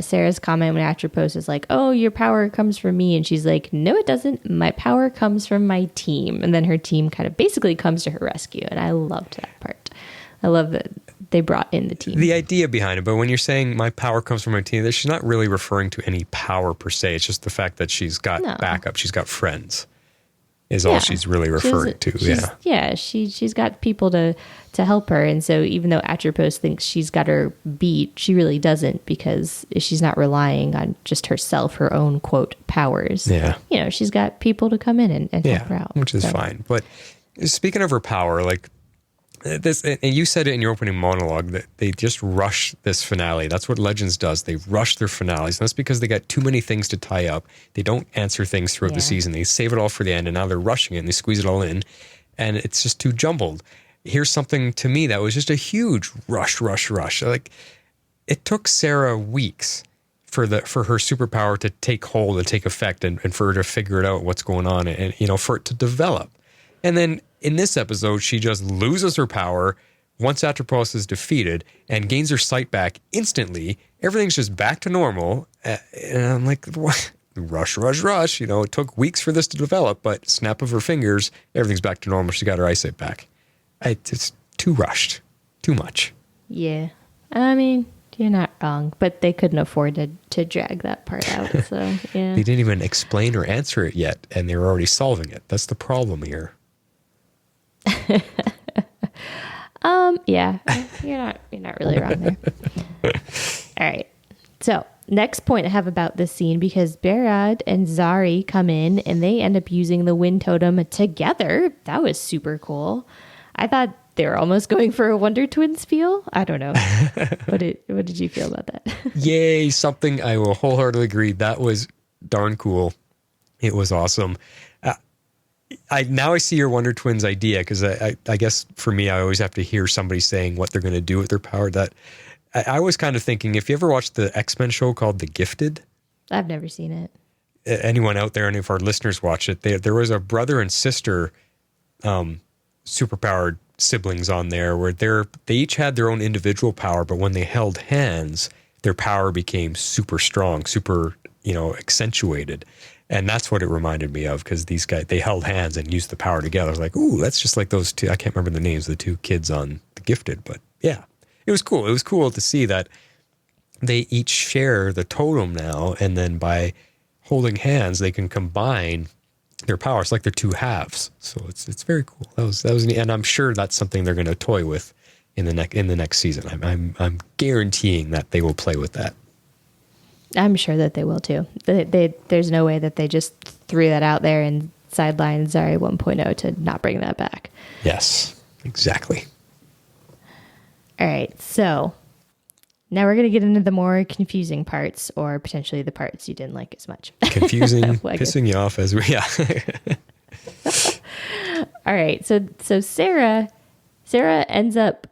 Sarah's comment when Atropos is like, "Oh, your power comes from me," and she's like, "No, it doesn't. My power comes from my team." And then her team kind of basically comes to her rescue, and I loved that part. I love that they brought in the team. The idea behind it, but when you're saying my power comes from my team, she's not really referring to any power per se. It's just the fact that she's got backup. She's got friends is all she's really referring to. She's got people to help her. And so even though Atropos thinks she's got her beat, she really doesn't, because she's not relying on just herself, her own, quote, powers. Yeah. She's got people to come in and help her out. Which is fine. But speaking of her power, like, this, and you said it in your opening monologue, that they just rush this finale. That's what Legends does. They rush their finales. And that's because they got too many things to tie up. They don't answer things throughout the season. They save it all for the end, and now they're rushing it and they squeeze it all in, and it's just too jumbled. Here's something to me that was just a huge rush. Like, it took Sara weeks for her superpower to take hold and take effect, and for her to figure it out what's going on, and for it to develop. And then in this episode, she just loses her power once Atropos is defeated and gains her sight back instantly. Everything's just back to normal. And I'm like, what? Rush. It took weeks for this to develop, but snap of her fingers, everything's back to normal. She got her eyesight back. It's too rushed. Too much. Yeah. I mean, you're not wrong, but they couldn't afford to drag that part out. So, yeah. They didn't even explain or answer it yet, and they were already solving it. That's the problem here. Yeah, you're not really wrong there. All right. So next point I have about this scene, because Behrad and Zari come in and they end up using the wind totem together. That was super cool. I thought they were almost going for a Wonder Twins feel. I don't know. What did you feel about that? Yay, something I will wholeheartedly agree. That was darn cool. It was awesome. I see your Wonder Twins idea, because I guess for me, I always have to hear somebody saying what they're going to do with their power. That I was kind of thinking, if you ever watched the X-Men show called The Gifted. I've never seen it. Anyone out there, any of our listeners watch it, there was a brother and sister superpowered siblings on there, where they each had their own individual power, but when they held hands, their power became super strong, super, accentuated. And that's what it reminded me of, because these guys, they held hands and used the power together. I was like, ooh, that's just like those two. I can't remember the names of the two kids on The Gifted, but yeah, it was cool. It was cool to see that they each share the totem now, and then by holding hands, they can combine their powers like they're two halves. So it's very cool. That was neat. And I'm sure that's something they're going to toy with in the next season. I'm guaranteeing that they will play with that. I'm sure that they will too. There's no way that they just threw that out there and sidelined Zari 1.0 to not bring that back. Yes, exactly. All right, so now we're going to get into the more confusing parts, or potentially the parts you didn't like as much. Confusing, pissing you off All right, so Sara ends up,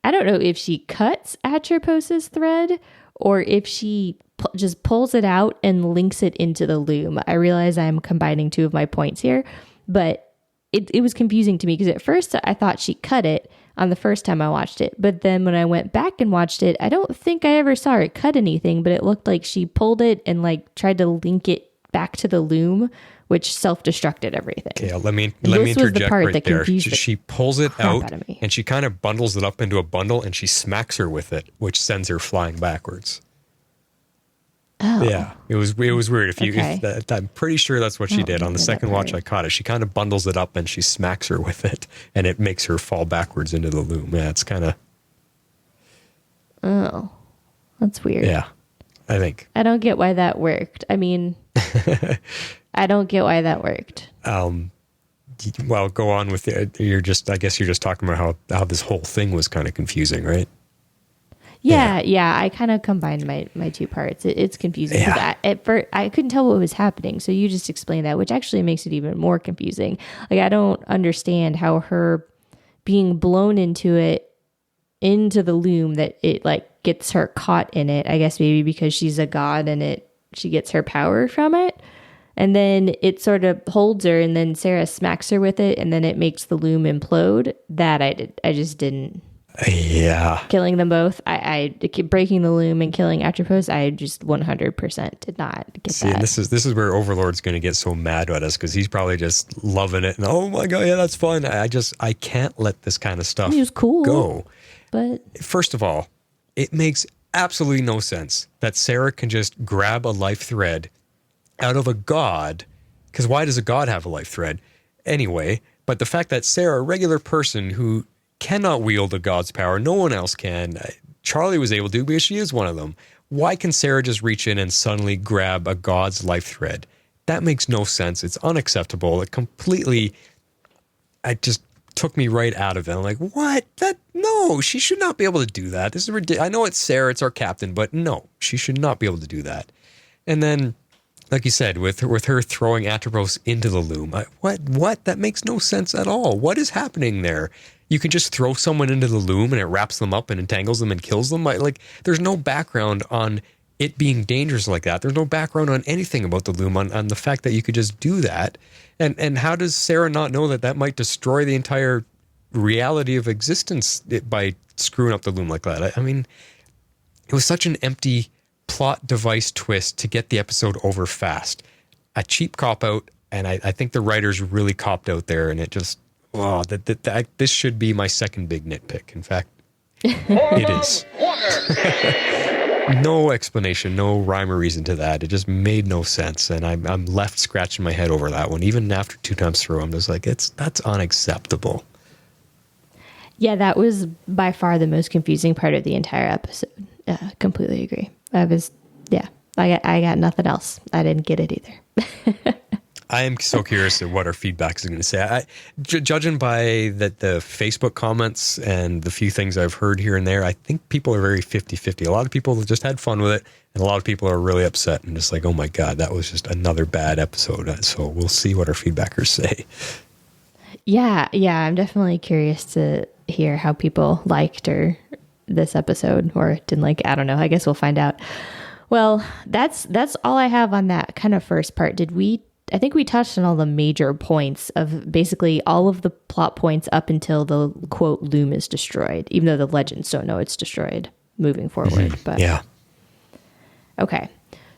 I don't know if she cuts Atropos's thread or if she just pulls it out and links it into the loom. I realize I'm combining two of my points here, but it was confusing to me, because at first I thought she cut it on the first time I watched it. But then when I went back and watched it, I don't think I ever saw her cut anything, but it looked like she pulled it and tried to link it back to the loom, which self-destructed everything. Okay, let me interject right there. She pulls it out and she kind of bundles it up into a bundle, and she smacks her with it, which sends her flying backwards. Oh. Yeah, it was weird. I'm pretty sure that's what she did. On the second watch, I caught it. She kind of bundles it up and she smacks her with it, and it makes her fall backwards into the loom. Yeah, it's kind of Oh, that's weird. Yeah, I think. I don't get why that worked. I mean, I don't get why that worked. Well, go on with it. I guess you're just talking about how this whole thing was kind of confusing, right? Yeah. I kind of combined my two parts. It's confusing. Yeah. At first, I couldn't tell what was happening. So you just explained that, which actually makes it even more confusing. Like, I don't understand how her being blown into the loom, that it like gets her caught in it. I guess maybe because she's a god and she gets her power from it. And then it sort of holds her, and then Sara smacks her with it, and then it makes the loom implode. That I just didn't. Yeah. Killing them both. I breaking the loom and killing Atropos. I just 100% did not get that. And this is where Overlord's going to get so mad at us, because he's probably just loving it. And oh my God, yeah, that's fun. I can't let this kind of stuff It was cool, go. But first of all, it makes absolutely no sense that Sara can just grab a life thread out of a god, because why does a god have a life thread anyway? But the fact that Sara, a regular person who cannot wield a god's power, no one else can. Charlie was able to because she is one of them. Why can Sara just reach in and suddenly grab a god's life thread? That makes no sense. It's unacceptable. It just took me right out of it. I'm like, what? No, she should not be able to do that. This is ridiculous. I know it's Sara, it's our captain, but no, she should not be able to do that. And then, like you said, with her throwing Atropos into the loom, what? That makes no sense at all. What is happening there? You can just throw someone into the loom and it wraps them up and entangles them and kills them. Like, there's no background on it being dangerous like that. There's no background on anything about the loom, on the fact that you could just do that. And how does Sara not know that might destroy the entire reality of existence by screwing up the loom like that? I mean, it was such an empty plot device twist to get the episode over fast. A cheap cop-out, and I think the writers really copped out there, and it just... Oh, this should be my second big nitpick. In fact, it is. No explanation, no rhyme or reason to that. It just made no sense, and I'm left scratching my head over that one. Even after 2 times through, I'm just like, that's unacceptable. yeah, that was by far the most confusing part of the entire episode. Completely agree. I got nothing else. I didn't get it either. I am so curious at what our feedback is going to say. Judging by the Facebook comments and the few things I've heard here and there, I think people are very 50-50. A lot of people just had fun with it, and a lot of people are really upset and just like, oh my God, that was just another bad episode. So we'll see what our feedbackers say. Yeah, I'm definitely curious to hear how people liked this episode or didn't like it. I don't know. I guess we'll find out. Well, that's all I have on that kind of first part. I think we touched on all the major points of basically all of the plot points up until the quote loom is destroyed, even though the legends don't know it's destroyed moving forward. But yeah. Okay.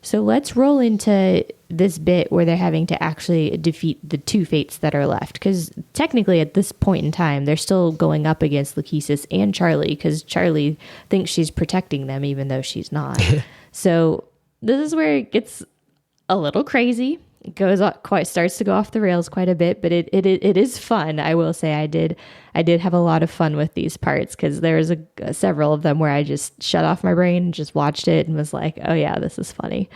So let's roll into this bit where they're having to actually defeat the 2 fates that are left. Because technically at this point in time, they're still going up against Lachesis and Charlie, because Charlie thinks she's protecting them, even though she's not. So this is where it gets a little crazy. It starts to go off the rails quite a bit, but it is fun. I will say I did have a lot of fun with these parts, because there was several of them where I just shut off my brain and just watched it and was like, oh yeah, this is funny.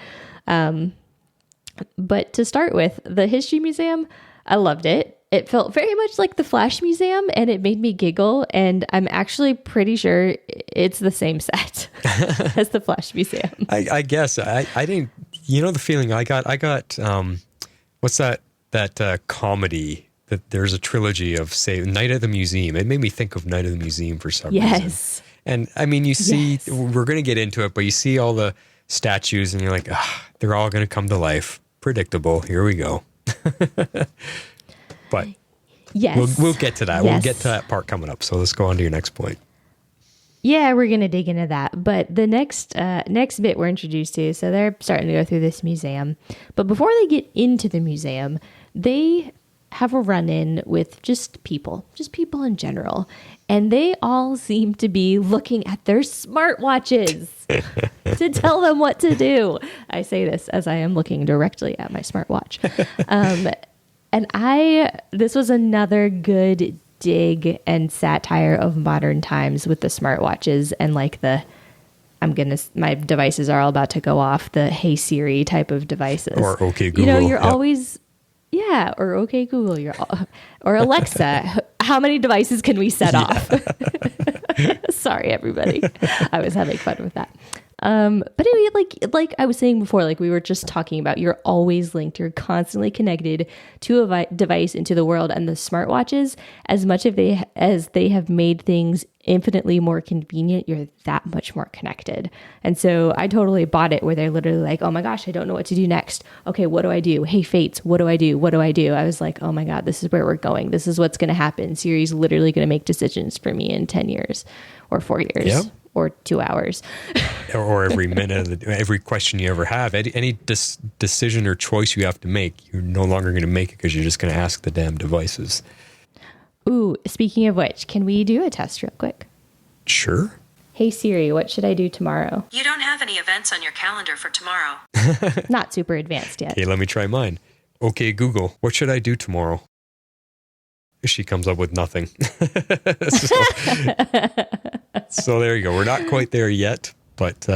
But to start with, the History Museum, I loved it. It felt very much like the Flash Museum, and it made me giggle. And I'm actually pretty sure it's the same set as the Flash Museum. I guess I didn't. You know the feeling I got. What's that comedy that there's a trilogy of, say, Night at the Museum. It made me think of Night at the Museum for some reason. And I mean, you see, we're going to get into it, but you see all the statues, and you're like, they're all going to come to life. Predictable. Here we go. But we'll get to that. We'll get to that part coming up. So let's go on to your next point. Yeah, we're going to dig into that. But the next bit we're introduced to, so they're starting to go through this museum. But before they get into the museum, they have a run-in with just people in general. And they all seem to be looking at their smartwatches to tell them what to do. I say this as I am looking directly at my smartwatch. And this was another good dig and satire of modern times with the smartwatches and like the my devices are all about to go off, the Hey Siri type of devices. Or OK Google. You know, you're always, or OK Google, or Alexa. How many devices can we set off? Sorry, everybody. I was having fun with that. But anyway, like I was saying before, like we were just talking about, you're always linked. You're constantly connected to a device into the world, and the smartwatches, as much as they have made things infinitely more convenient, you're that much more connected. And so I totally bought it, where they're literally like, oh my gosh, I don't know what to do next. Okay, what do I do? Hey, Fates, what do I do? What do I do? I was like, oh my God, this is where we're going. This is what's going to happen. Siri's literally going to make decisions for me in 10 years or 4 years. Yep. Or 2 hours. or every minute, every question you ever have, any decision or choice you have to make, you're no longer going to make it because you're just going to ask the damn devices. Ooh, speaking of which, can we do a test real quick? Sure. Hey Siri, what should I do tomorrow? You don't have any events on your calendar for tomorrow. Not super advanced yet. Okay, let me try mine. Okay, Google, what should I do tomorrow? She comes up with nothing. So there you go. We're not quite there yet, but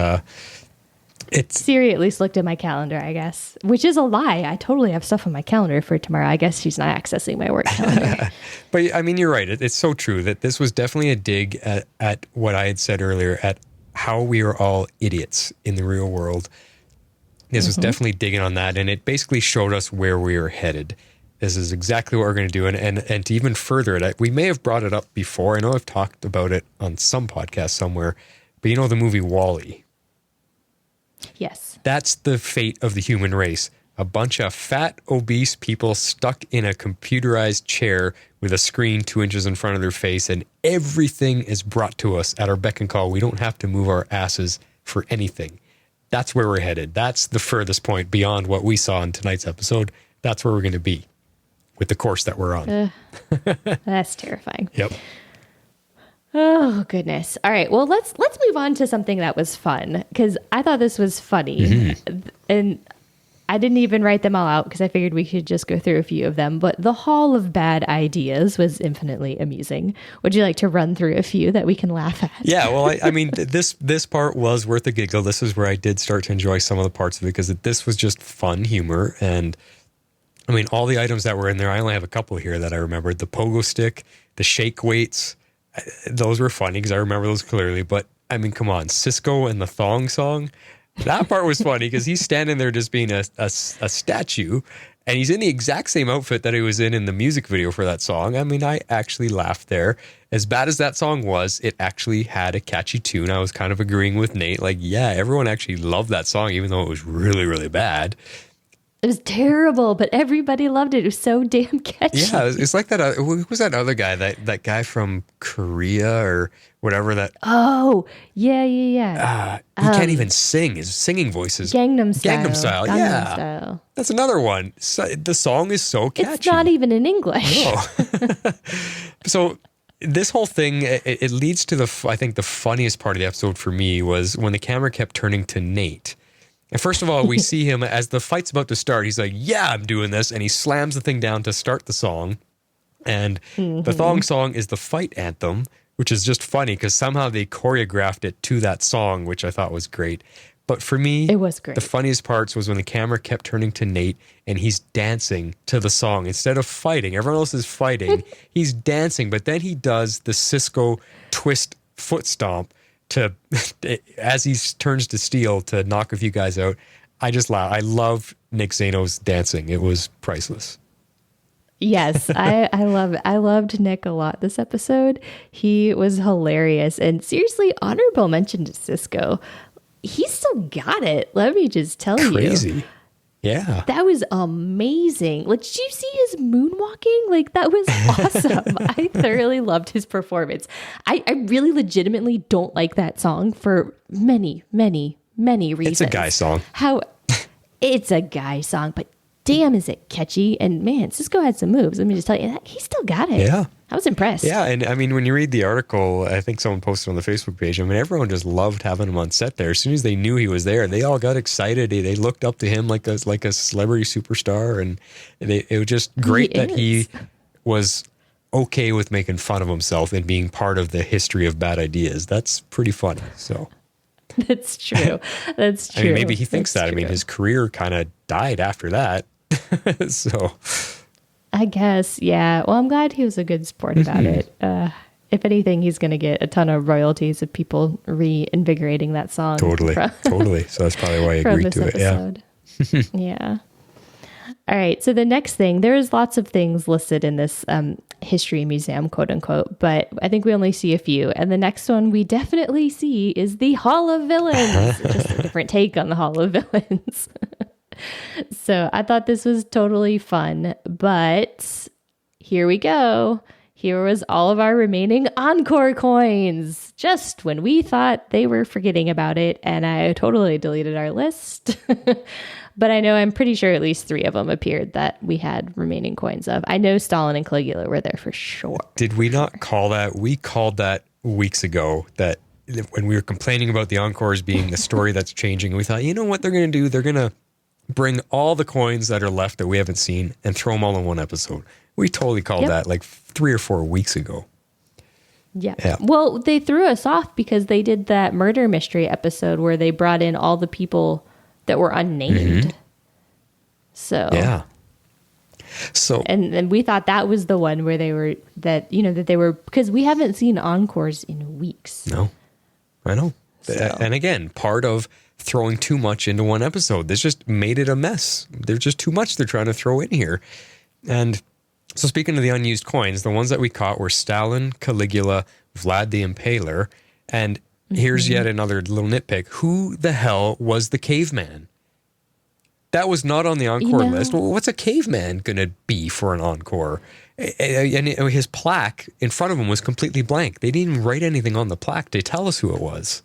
it's... Siri at least looked at my calendar, I guess, which is a lie. I totally have stuff on my calendar for tomorrow. I guess she's not accessing my work calendar. But I mean, you're right. It's so true that this was definitely a dig at what I had said earlier, at how we are all idiots in the real world. This was definitely digging on that, and it basically showed us where we were headed. This is exactly what we're going to do. And to even further it, we may have brought it up before. I know I've talked about it on some podcast somewhere, but you know the movie WALL-E? Yes. That's the fate of the human race. A bunch of fat, obese people stuck in a computerized chair with a screen 2 inches in front of their face, and everything is brought to us at our beck and call. We don't have to move our asses for anything. That's where we're headed. That's the furthest point beyond what we saw in tonight's episode. That's where we're going to be with the course that we're on. That's terrifying. Yep. Oh, goodness. All right. Well, let's move on to something that was fun, because I thought this was funny. And I didn't even write them all out because I figured we could just go through a few of them. But the Hall of Bad Ideas was infinitely amusing. Would you like to run through a few that we can laugh at? Yeah, well, I mean, this part was worth a giggle. This is where I did start to enjoy some of the parts of it, because this was just fun humor. And I mean, all the items that were in there, I only have a couple here that I remembered. The pogo stick, the shake weights, those were funny because I remember those clearly. But I mean, come on, Cisco and the Thong song, that part was funny because he's standing there just being a statue, and he's in the exact same outfit that he was in the music video for that song. I mean, I actually laughed there. As bad as that song was, it actually had a catchy tune. I was kind of agreeing with Nate. Like, yeah, everyone actually loved that song, even though it was really, really bad. It was terrible, but everybody loved it. It was so damn catchy. Yeah, it's like that. Who was that other guy? That guy from Korea or whatever. That. Oh, yeah. He can't even sing. His singing voice is Gangnam Style. Gangnam Style. Gangnam Style. That's another one. So, the song is so catchy. It's not even in English. No. So this whole thing, it leads to I think the funniest part of the episode for me was when the camera kept turning to Nate. And first of all, we see him as the fight's about to start. He's like, yeah, I'm doing this. And he slams the thing down to start the song. And the Thong song is the fight anthem, which is just funny because somehow they choreographed it to that song, which I thought was great. But for me, it was great. The funniest parts was when the camera kept turning to Nate and he's dancing to the song. Instead of fighting, everyone else is fighting. He's dancing, but then he does the Cisco twist foot stomp as he turns to steal to knock a few guys out. I just laugh. I love Nick Zano's dancing. It was priceless. Yes, I loved Nick a lot this episode. He was hilarious. And seriously, honorable mention to Cisco. He still got it. Let me just tell you. Crazy. Yeah. That was amazing. Like, did you see his moonwalking? Like, that was awesome. I thoroughly loved his performance. I really legitimately don't like that song for many, many, many reasons. It's a guy song. It's a guy song, but damn, is it catchy. And man, Cisco had some moves. Let me just tell you, he still got it. Yeah. I was impressed. Yeah, and I mean, when you read the article, I think someone posted on the Facebook page, I mean, everyone just loved having him on set there. As soon as they knew he was there, they all got excited. They looked up to him like a celebrity superstar, and it was just great that he was okay with making fun of himself and being part of the history of bad ideas. That's pretty funny. So That's true. That's true. I mean, maybe he thinks That's that. I mean, true. his career kind of died after that. So I guess, yeah. Well, I'm glad he was a good sport about it. If anything, he's going to get a ton of royalties of people reinvigorating that song. totally. So that's probably why I from agreed this to it. episode. Yeah. All right. So the next thing, there's lots of things listed in this history museum, quote unquote, but I think we only see a few. And the next one we definitely see is the Hall of Villains, just a different take on the Hall of Villains. So I thought this was totally fun, but here we go. Here was all of our remaining Encore coins, just when we thought they were forgetting about it, and I totally deleted our list. But I'm pretty sure at least 3 of them appeared that we had remaining coins of. I know Stalin and Caligula were there for sure. Did we not call that? We called that weeks ago, that when we were complaining about the Encores being the story that's changing, we thought, you know what they're going to do? They're going to bring all the coins that are left that we haven't seen and throw them all in one episode. We totally called that like 3 or 4 weeks ago. Yeah. Well, they threw us off because they did that murder mystery episode where they brought in all the people that were unnamed. So yeah. So and we thought that was the one where they were that they were, because we haven't seen Encores in weeks. No, I know. So. And again, part of throwing too much into one episode, this just made it a mess. There's just too much they're trying to throw in here. And so speaking of the unused coins, the ones that we caught were Stalin, Caligula, Vlad the Impaler, and here's yet another little nitpick. Who the hell was the caveman? That was not on the Encore list. Well, what's a caveman going to be for an Encore? And his plaque in front of him was completely blank. They didn't even write anything on the plaque to tell us who it was.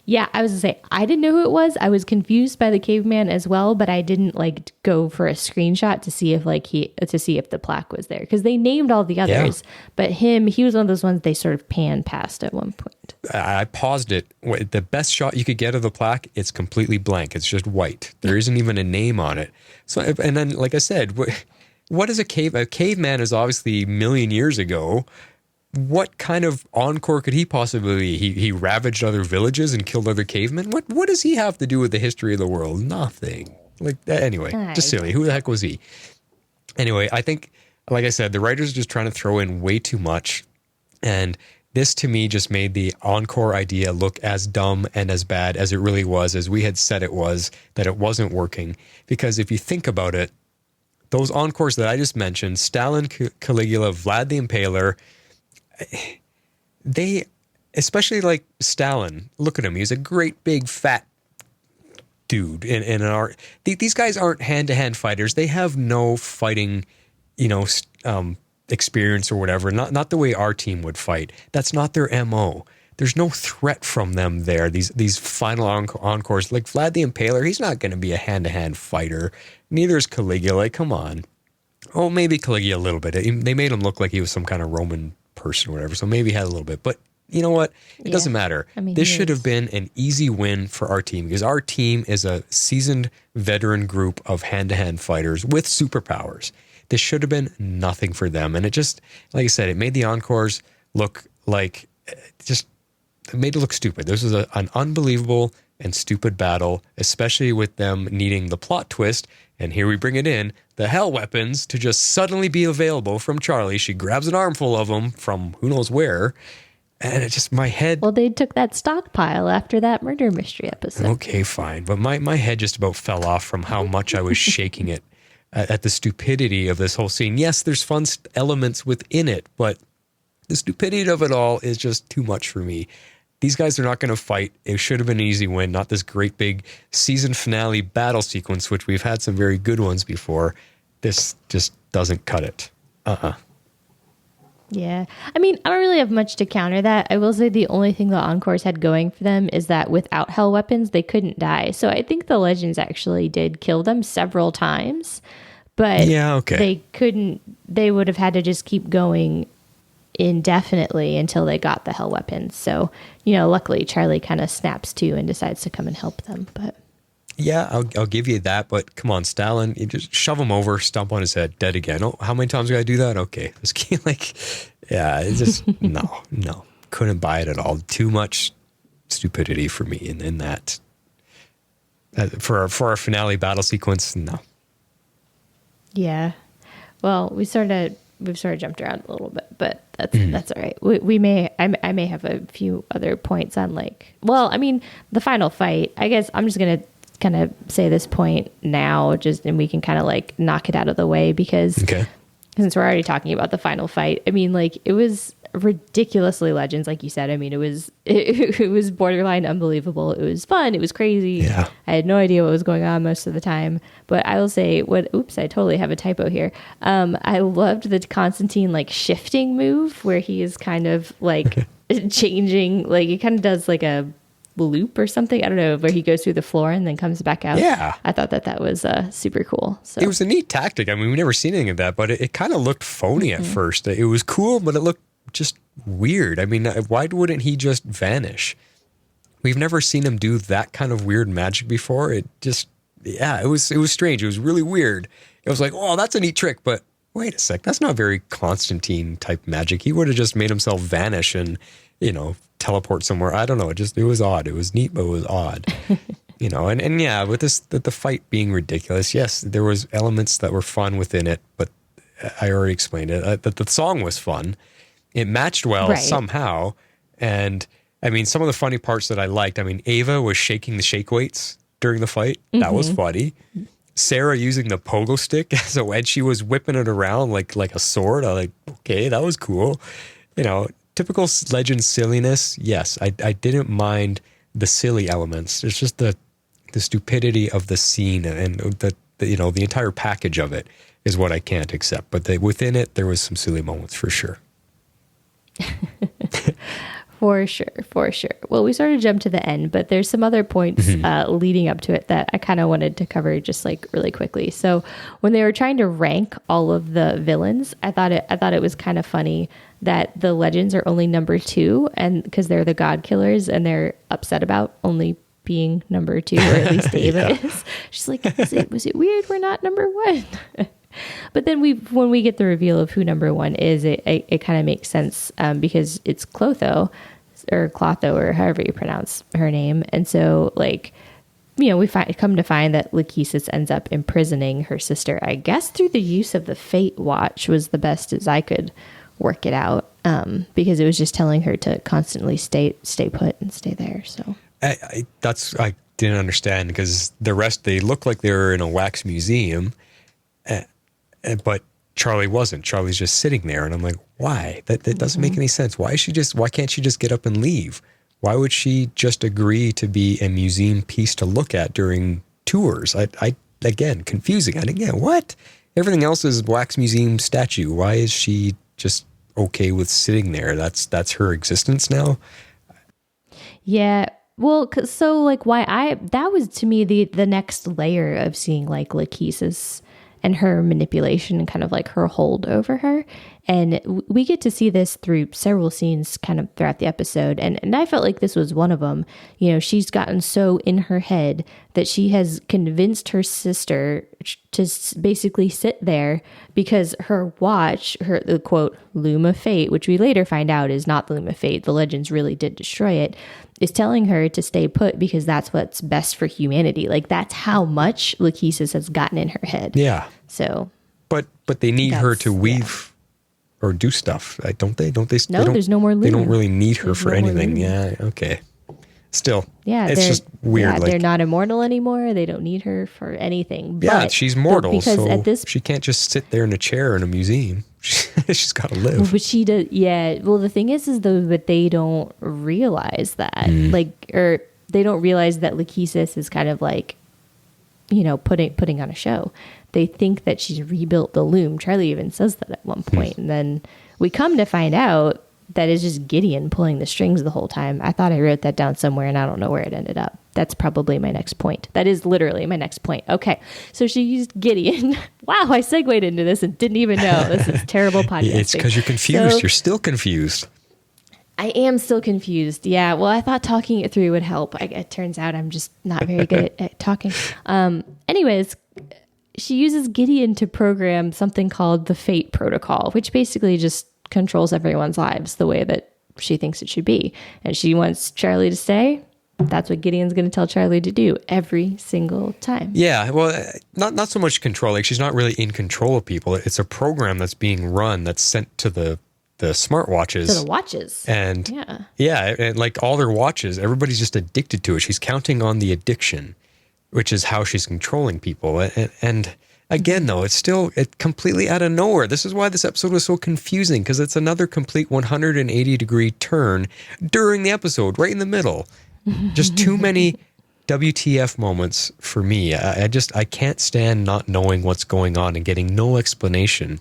Yeah, I was going to say, I didn't know who it was. I was confused by the caveman as well, but I didn't go for a screenshot to see if if the plaque was there, because they named all the others, but he was one of those ones they sort of panned past at one point. I paused it. The best shot you could get of the plaque, it's completely blank. It's just white. There isn't even a name on it. So, and then, like I said, what is a caveman is obviously a million years ago. What kind of Encore could he possibly be? He ravaged other villages and killed other cavemen? What does he have to do with the history of the world? Nothing. Anyway, just silly. Who the heck was he? Anyway, I think, like I said, the writers are just trying to throw in way too much. And this, to me, just made the Encore idea look as dumb and as bad as it really was, as we had said it was, that it wasn't working. Because if you think about it, those Encores that I just mentioned, Stalin, Caligula, Vlad the Impaler, they, especially like Stalin, look at him. He's a great big fat dude in an art. These guys aren't hand-to-hand fighters. They have no fighting, experience or whatever. Not the way our team would fight. That's not their MO. There's no threat from them there. These final Encores, like Vlad the Impaler, he's not going to be a hand-to-hand fighter. Neither is Caligula. Come on. Oh, maybe Caligula a little bit. They made him look like he was some kind of Roman person or whatever, so maybe he had a little bit. But you know what? It doesn't matter. I mean, this should have been an easy win for our team, because our team is a seasoned veteran group of hand-to-hand fighters with superpowers. This should have been nothing for them. And it just, like I said, it made the Encores look like, it made it look stupid. This was an unbelievable and stupid battle, especially with them needing the plot twist. And here we bring it in, the hell weapons to just suddenly be available from Charlie. She grabs an armful of them from who knows where. And it just, my head. Well, they took that stockpile after that murder mystery episode. Okay, fine. But my head just about fell off from how much I was shaking it at the stupidity of this whole scene. Yes, there's fun elements within it, but the stupidity of it all is just too much for me. These guys are not going to fight. It should have been an easy win, not this great big season finale battle sequence, which we've had some very good ones before. This just doesn't cut it. Yeah. I mean, I don't really have much to counter that. I will say the only thing the Encores had going for them is that without hell weapons, they couldn't die. So I think the Legends actually did kill them several times. But they would have had to just keep going indefinitely until they got the hell weapons. So, luckily Charlie kind of snaps to and decides to come and help them. But yeah, I'll give you that. But come on, Stalin, you just shove him over, stomp on his head, dead again. Oh, how many times do I do that? Okay. It's just, no, couldn't buy it at all. Too much stupidity for me in that. For our finale battle sequence, no. Yeah. Well, we've sort of jumped around a little bit, but that's all right. I may have a few other points on the final fight. I guess I'm just gonna kind of say this point now, and we can kind of knock it out of the way because since we're already talking about the final fight, I mean, it was ridiculously Legends, like you said. I mean, it was borderline unbelievable. It was fun. It was crazy. Yeah. I had no idea what was going on most of the time. But I will say, oops, I totally have a typo here. I loved the Constantine shifting move where he is kind of changing, he kind of does a loop or something. I don't know, where he goes through the floor and then comes back out. Yeah. I thought that was super cool. So it was a neat tactic. I mean, we've never seen anything of that, but it kind of looked phony at first. It was cool, but it looked just weird. I mean, why wouldn't he just vanish? We've never seen him do that kind of weird magic before. It was strange. It was really weird. It was like, oh, that's a neat trick, but wait a sec, that's not very Constantine type magic. He would have just made himself vanish and, teleport somewhere. I don't know. It was odd. It was neat, but it was odd. And yeah, with the fight being ridiculous, yes, there was elements that were fun within it, but I already explained it. That the song was fun. It matched well somehow. And I mean, some of the funny parts that I liked, I mean, Ava was shaking the shake weights during the fight. That was funny. Sara using the pogo stick as a wedge, she was whipping it around like a sword. I okay, that was cool. Typical Legend silliness. Yes, I didn't mind the silly elements. It's just the stupidity of the scene and the entire package of it is what I can't accept. But within it, there was some silly moments for sure. For sure. Well, we sort of jumped to the end, but there's some other points leading up to it that I kind of wanted to cover just really quickly. So when they were trying to rank all of the villains, I thought it was kind of funny that the Legends are only number 2, and because they're the God Killers, and they're upset about only being number 2, or at least Ava is. She's like, was it weird we're not number 1? But then when we get the reveal of who number 1 is, it kind of makes sense because it's Clotho, or however you pronounce her name. And so we come to find that Lachesis ends up imprisoning her sister, I guess through the use of the Fate Watch was the best as I could work it out, because it was just telling her to constantly stay put and stay there. So I didn't understand, because the rest, they look like they were in a wax museum, but Charlie wasn't. Charlie's just sitting there, and I'm like, why? That doesn't make any sense. Why can't she just get up and leave? Why would she just agree to be a museum piece to look at during tours? I again, confusing. I didn't get what? Everything else is wax museum statue. Why is she just okay with sitting there? That's her existence now. Yeah. Well, why that was to me the next layer of seeing Lachesis and her manipulation and kind of her hold over her. And we get to see this through several scenes kind of throughout the episode. And I felt like this was one of them. She's gotten so in her head that she has convinced her sister to basically sit there because her watch, the quote, Loom of Fate, which we later find out is not the Loom of Fate, the Legends really did destroy it, is telling her to stay put because that's what's best for humanity. That's how much Lachesis has gotten in her head. Yeah. So, but they need her to weave or do stuff, don't they? No, there's no more Loom. They don't really need her for anything. Yeah. Okay. Still. Yeah. It's just weird. Yeah, they're not immortal anymore. They don't need her for anything. Yeah, she's mortal, because so she can't just sit there in a chair in a museum. She's got to live. But she does. Yeah. Well, the thing is though, that they don't realize that, or they don't realize that Lachesis is kind of putting on a show. They think that she's rebuilt the loom. Charlie even says that at one point. And then we come to find out that it's just Gideon pulling the strings the whole time. I thought I wrote that down somewhere and I don't know where it ended up. That's probably my next point. That is literally my next point. Okay. So she used Gideon. Wow, I segued into this and didn't even know. This is terrible podcasting. It's because you're confused. You're still confused. I am still confused. Yeah. Well, I thought talking it through would help. It turns out I'm just not very good at talking. Anyways, she uses Gideon to program something called the Fate Protocol, which basically just controls everyone's lives the way that she thinks it should be. And she wants Charlie to stay. That's what Gideon's going to tell Charlie to do every single time. Yeah, well, not so much control. Like, she's not really in control of people. It's a program that's being run that's sent to the smartwatches. To the watches. And and like all their watches, everybody's just addicted to it. She's counting on the addiction, which is how she's controlling people. And again, though, it's completely out of nowhere. This is why this episode was so confusing, because it's another complete 180-degree turn during the episode, right in the middle. Just too many WTF moments for me. I can't stand not knowing what's going on and getting no explanation.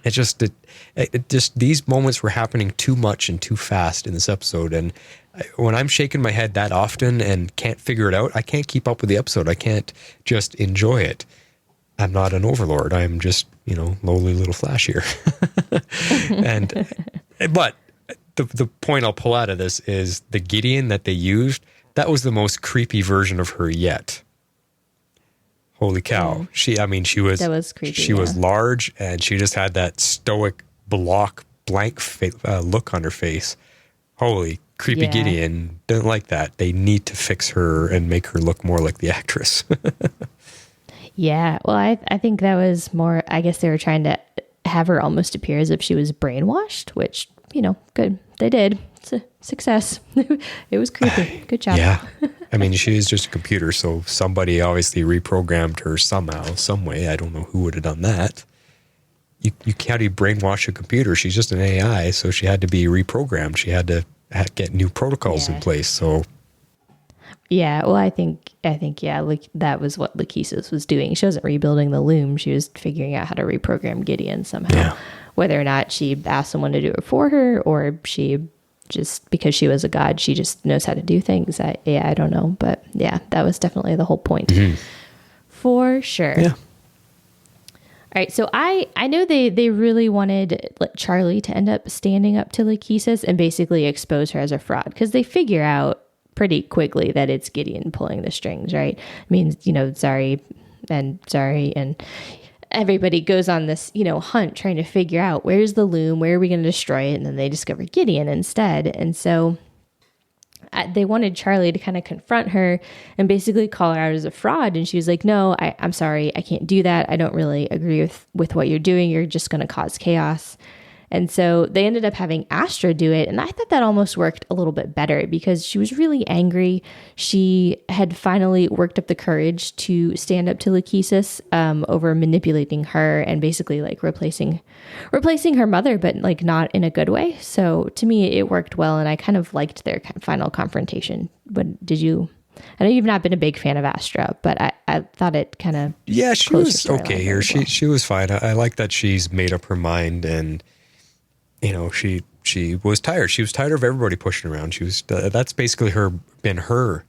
It just these moments were happening too much and too fast in this episode. And when I'm shaking my head that often and can't figure it out, I can't keep up with the episode. I can't just enjoy it. I'm not an overlord. I'm just, lowly little Flash here. But the point I'll pull out of this is the Gideon that they used. That was the most creepy version of her yet. Holy cow. That was creepy. She was large, and she just had that stoic blank look on her face. Holy creepy Gideon. Don't like that. They need to fix her and make her look more like the actress. Yeah. Well, I think that was more, I guess they were trying to have her almost appear as if she was brainwashed, which, good. They did. It's a success. It was creepy. Good job. Yeah. She is just a computer, so somebody obviously reprogrammed her somehow, some way. I don't know who would have done that. You can't brainwash a computer. She's just an AI, so she had to be reprogrammed. She had to get new protocols in place. So, yeah. Well, I think, that was what Lakeisha was doing. She wasn't rebuilding the loom. She was figuring out how to reprogram Gideon somehow. Yeah. Whether or not she asked someone to do it for her, or she just, because she was a god, she just knows how to do things. I don't know. But yeah, that was definitely the whole point. Mm-hmm. For sure. Yeah. All right. So I know they really wanted Charlie to end up standing up to Lakeisha and basically expose her as a fraud, because they figure out pretty quickly that it's Gideon pulling the strings, right? Zari and everybody goes on this, hunt trying to figure out where's the loom, where are we going to destroy it? And then they discover Gideon instead. And so they wanted Charlie to kind of confront her and basically call her out as a fraud. And she was like, no, I'm sorry, I can't do that. I don't really agree with what you're doing. You're just going to cause chaos. And so they ended up having Astra do it. And I thought that almost worked a little bit better, because she was really angry. She had finally worked up the courage to stand up to Lakeisha over manipulating her and basically replacing her mother, but not in a good way. So to me, it worked well. And I kind of liked their final confrontation. But did you? I know you've not been a big fan of Astra, but I thought it kind of... Yeah, she was okay here. Well. She was fine. I like that she's made up her mind, and she was tired. She was tired of everybody pushing around. That's basically been her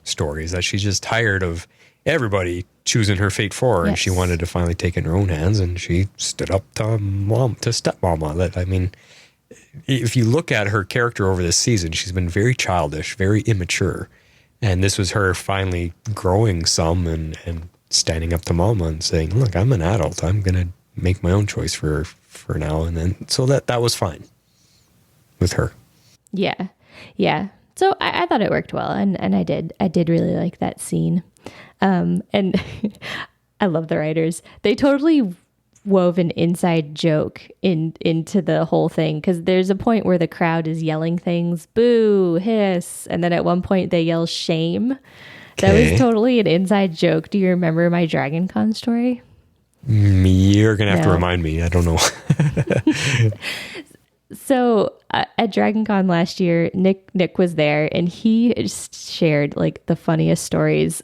story, is that she's just tired of everybody choosing her fate for her. Yes. And she wanted to finally take it in her own hands, and she stood up to stepmama. If you look at her character over this season, she's been very childish, very immature. And this was her finally growing some and standing up to mama and saying, look, I'm an adult. I'm going to make my own choice for now. And then, so that was fine with her. Yeah. Yeah. So I thought it worked well. And I did really like that scene. And I love the writers. They totally wove an inside joke into the whole thing, because there's a point where the crowd is yelling things, boo, hiss. And then at one point they yell shame. That was totally an inside joke. Do you remember my Dragon Con story? You're going to have to remind me. I don't know. So at Dragon Con last year, Nick was there, and he just shared the funniest stories.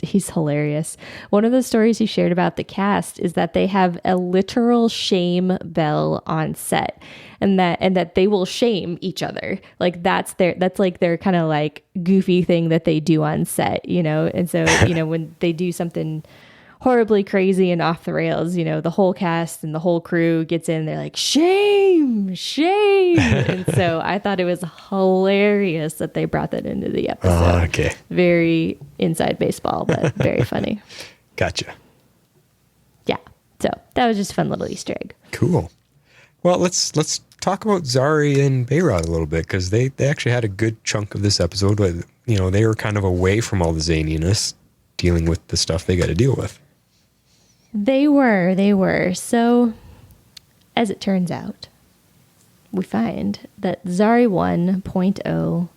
He's hilarious. One of the stories he shared about the cast is that they have a literal shame bell on set, and that they will shame each other. That's their kind of goofy thing that they do on set, And so, when they do something horribly crazy and off the rails, the whole cast and the whole crew gets in, they're like, shame. And so I thought it was hilarious that they brought that into the episode. Okay. Very inside baseball, but very funny. Gotcha. Yeah. So that was just a fun little Easter egg. Cool. Well, let's talk about Zari and Behrad a little bit, because they actually had a good chunk of this episode. But, they were kind of away from all the zaniness, dealing with the stuff they got to deal with. They were. So, as it turns out, we find that Zari 1.0,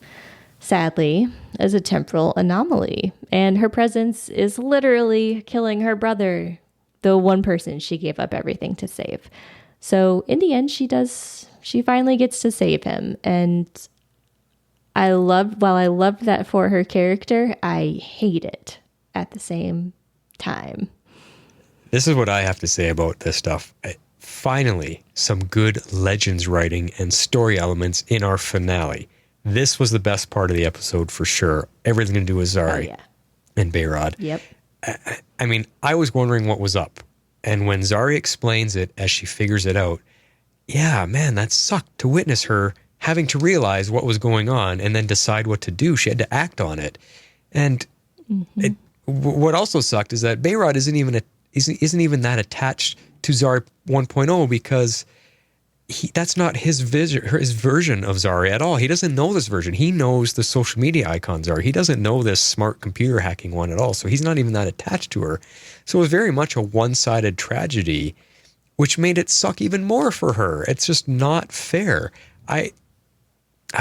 sadly, is a temporal anomaly, and her presence is literally killing her brother, the one person she gave up everything to save. So in the end, she finally gets to save him. And while I loved that for her character, I hate it at the same time. This is what I have to say about this stuff. Finally, some good Legends writing and story elements in our finale. This was the best part of the episode for sure. Everything to do with Zari and Behrad. Yep. I mean, I was wondering what was up. And when Zari explains it as she figures it out, yeah, man, that sucked to witness her having to realize what was going on and then decide what to do. She had to act on it. And what also sucked is that Behrad isn't even that attached to Zari 1.0, because that's not his version of Zari at all. He doesn't know this version. He knows the social media icon Zari. He doesn't know this smart computer hacking one at all. So he's not even that attached to her. So it was very much a one-sided tragedy, which made it suck even more for her. It's just not fair. I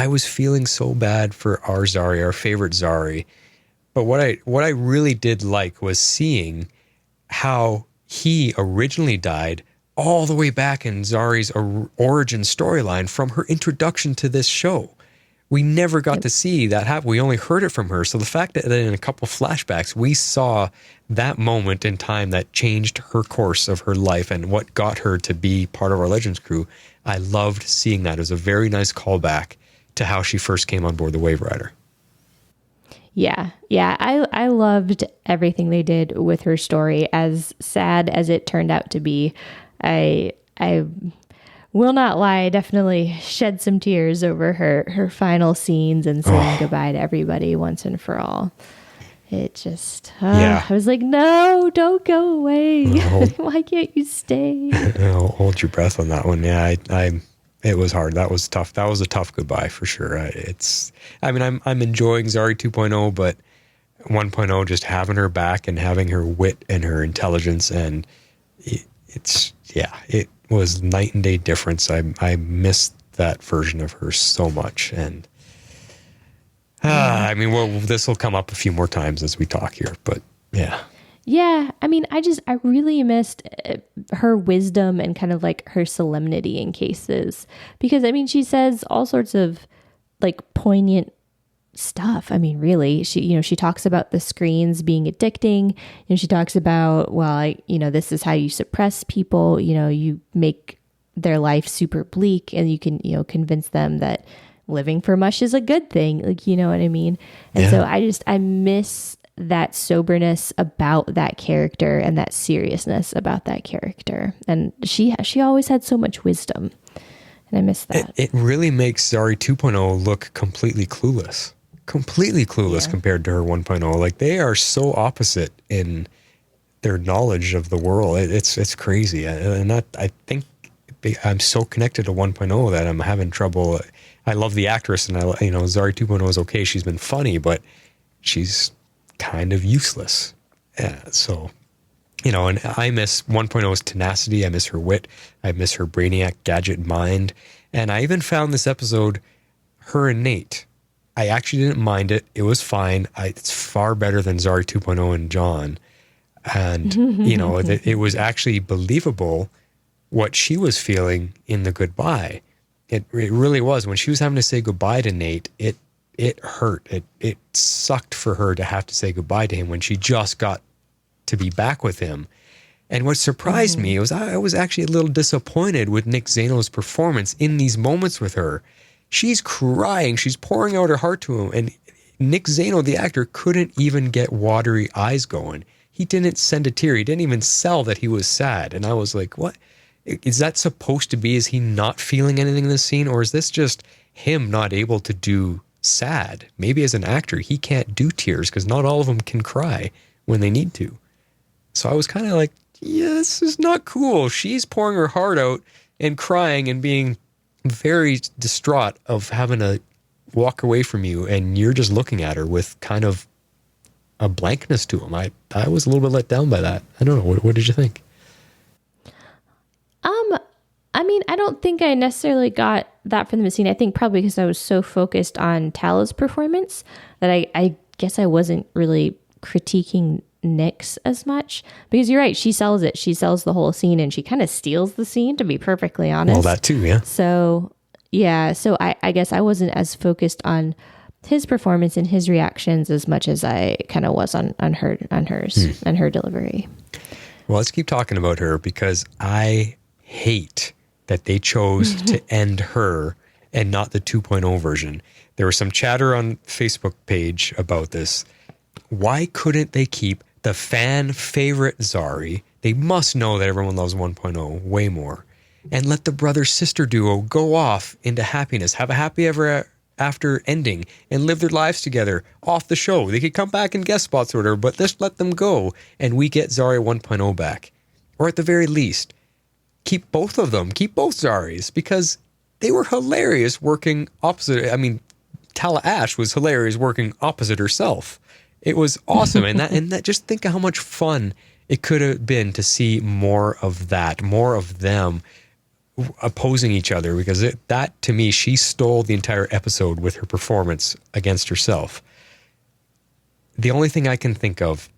was feeling so bad for our Zari, our favorite Zari. But what I really did like was seeing how he originally died all the way back in Zari's origin storyline from her introduction to this show. We never got to see that happen. We only heard it from her. So the fact that in a couple flashbacks, we saw that moment in time that changed her course of her life and what got her to be part of our Legends crew, I loved seeing that. It was a very nice callback to how she first came on board the Wave Rider. Yeah. I loved everything they did with her story, as sad as it turned out to be. I will not lie, I definitely shed some tears over her final scenes and saying goodbye to everybody once and for all. It just, I was like, no, don't go away. Why can't you stay? Hold your breath on that one. Yeah, it was hard. That was tough. That was a tough goodbye for sure. I'm enjoying Zari 2.0, but 1.0, just having her back and having her wit and her intelligence, and it was night and day difference. I missed that version of her so much. And this will come up a few more times as we talk here, but yeah. Yeah. I mean, I really missed her wisdom and kind of like her solemnity in cases, because I mean, she says all sorts of like poignant stuff. I mean, really, she talks about the screens being addicting, and she talks about, this is how you suppress people. You make their life super bleak, and you can, convince them that living for mush is a good thing. Like, you know what I mean? And so I miss that soberness about that character and that seriousness about that character. And she always had so much wisdom, and I miss that. It really makes Zari 2.0 look completely clueless compared to her 1.0. Like, they are so opposite in their knowledge of the world. It's crazy. And I think I'm so connected to 1.0 that I'm having trouble. I love the actress, and Zari 2.0 is okay. She's been funny, but she's kind of useless. So, and I miss 1.0's tenacity. I miss her wit. I miss her brainiac gadget mind. And I even found this episode, her and Nate, I actually didn't mind it. It was fine. It's far better than Zari 2.0 and John. And, it was actually believable what she was feeling in the goodbye. It really was. When she was having to say goodbye to Nate, it hurt. It sucked for her to have to say goodbye to him when she just got to be back with him. And what surprised me was I was actually a little disappointed with Nick Zano's performance in these moments with her. She's crying. She's pouring out her heart to him. And Nick Zano, the actor, couldn't even get watery eyes going. He didn't send a tear. He didn't even sell that he was sad. And I was like, what? Is that supposed to be? Is he not feeling anything in this scene? Or is this just him not able to do sad? Maybe as an actor, he can't do tears because not all of them can cry when they need to. So I was kind of like, yeah, this is not cool. She's pouring her heart out and crying and being very distraught of having to walk away from you, and you're just looking at her with kind of a blankness to him. I was a little bit let down by that. I don't know. What did you think? I mean, I don't think I necessarily got that from the scene. I think probably because I was so focused on Tala's performance that I guess I wasn't really critiquing Nick's as much, because you're right. She sells it. She sells the whole scene, and she kind of steals the scene, to be perfectly honest. Well, that too, yeah. So, yeah. So I guess I wasn't as focused on his performance and his reactions as much as I kind of was on hers and her delivery. Well, let's keep talking about her, because I hate that they chose to end her and not the 2.0 version. There was some chatter on Facebook page about this. Why couldn't they keep the fan favorite Zari? They must know that everyone loves 1.0 way more. And let the brother-sister duo go off into happiness, have a happy ever after ending, and live their lives together off the show. They could come back in guest spots or whatever, but just let them go, and we get Zari 1.0 back. Or at the very least, keep both of them. Keep both Zaris, because they were hilarious working opposite. I mean, Tala Ash was hilarious working opposite herself. It was awesome. and that just think of how much fun it could have been to see more of that, more of them opposing each other, because that to me, she stole the entire episode with her performance against herself. The only thing I can think of,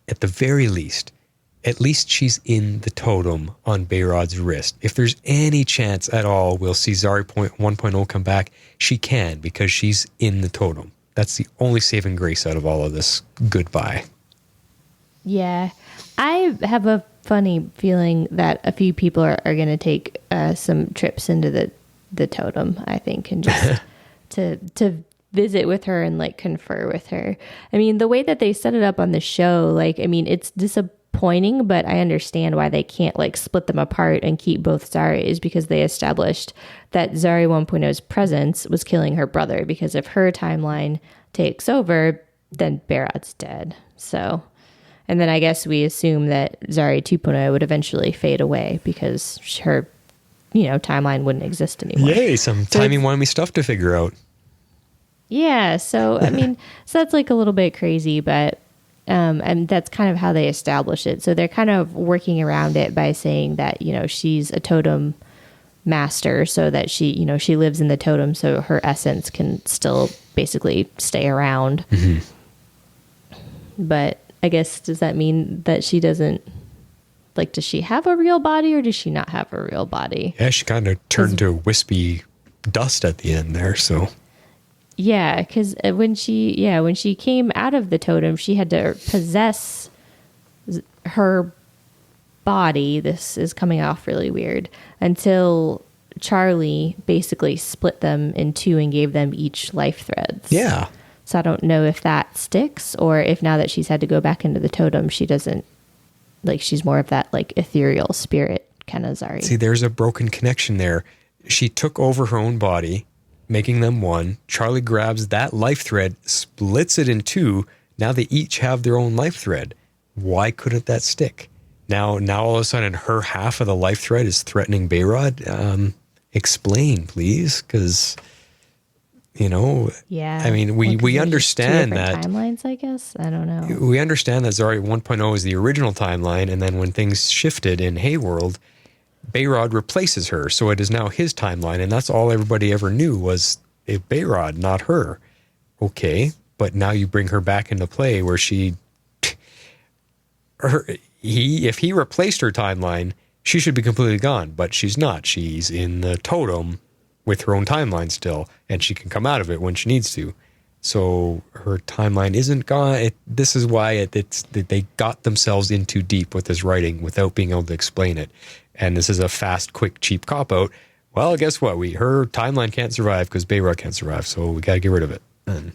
at the very least, at least she's in the totem on Bayrod's wrist. If there's any chance at all we'll see Zari 1.0 come back, she can, because she's in the totem. That's the only saving grace out of all of this goodbye. Yeah. I have a funny feeling that a few people are going to take some trips into the totem, I think, and just to visit with her and like confer with her. I mean, the way that they set it up on the show, like, I mean, it's disappointing, but I understand why they can't like split them apart and keep both Zaris, because they established that Zari 1.0's presence was killing her brother, because if her timeline takes over, then Bayrod's dead. So, and then I guess we assume that Zari 2.0 would eventually fade away because her, timeline wouldn't exist anymore. Yay, some timey-wimey stuff to figure out. Yeah, so, I mean, so that's like a little bit crazy, but and that's kind of how they establish it. So they're kind of working around it by saying that, she's a totem master, so that she lives in the totem, so her essence can still basically stay around. Mm-hmm. But I guess, does that mean that she doesn't, like, does she have a real body, or does she not have a real body? Yeah, she kind of turned to wispy dust at the end there, so. Yeah, because when she came out of the totem, she had to possess her body. This is coming off really weird, until Charlie basically split them in two and gave them each life threads. Yeah. So I don't know if that sticks, or if now that she's had to go back into the totem, she doesn't, like, she's more of that like ethereal spirit kind of Zari. See, there's a broken connection there. She took over her own body, making them one. Charlie grabs that life thread, splits it in two. Now they each have their own life thread. Why couldn't that stick? Now all of a sudden her half of the life thread is threatening Bayrod. Explain, please, because, yeah. I mean, we understand that timelines, I guess. I don't know. We understand that Zari 1.0 is the original timeline, and then when things shifted in Hayworld, Bayrod replaces her, so it is now his timeline, and that's all everybody ever knew was Bayrod, not her. Okay, but now you bring her back into play where if he replaced her timeline, she should be completely gone, but she's not. She's in the totem with her own timeline still, and she can come out of it when she needs to. So her timeline isn't gone. This is why they got themselves in too deep with this writing without being able to explain it. And this is a fast, quick, cheap cop-out. Well, guess what? Her timeline can't survive because Bayrod can't survive, so we got to get rid of it. And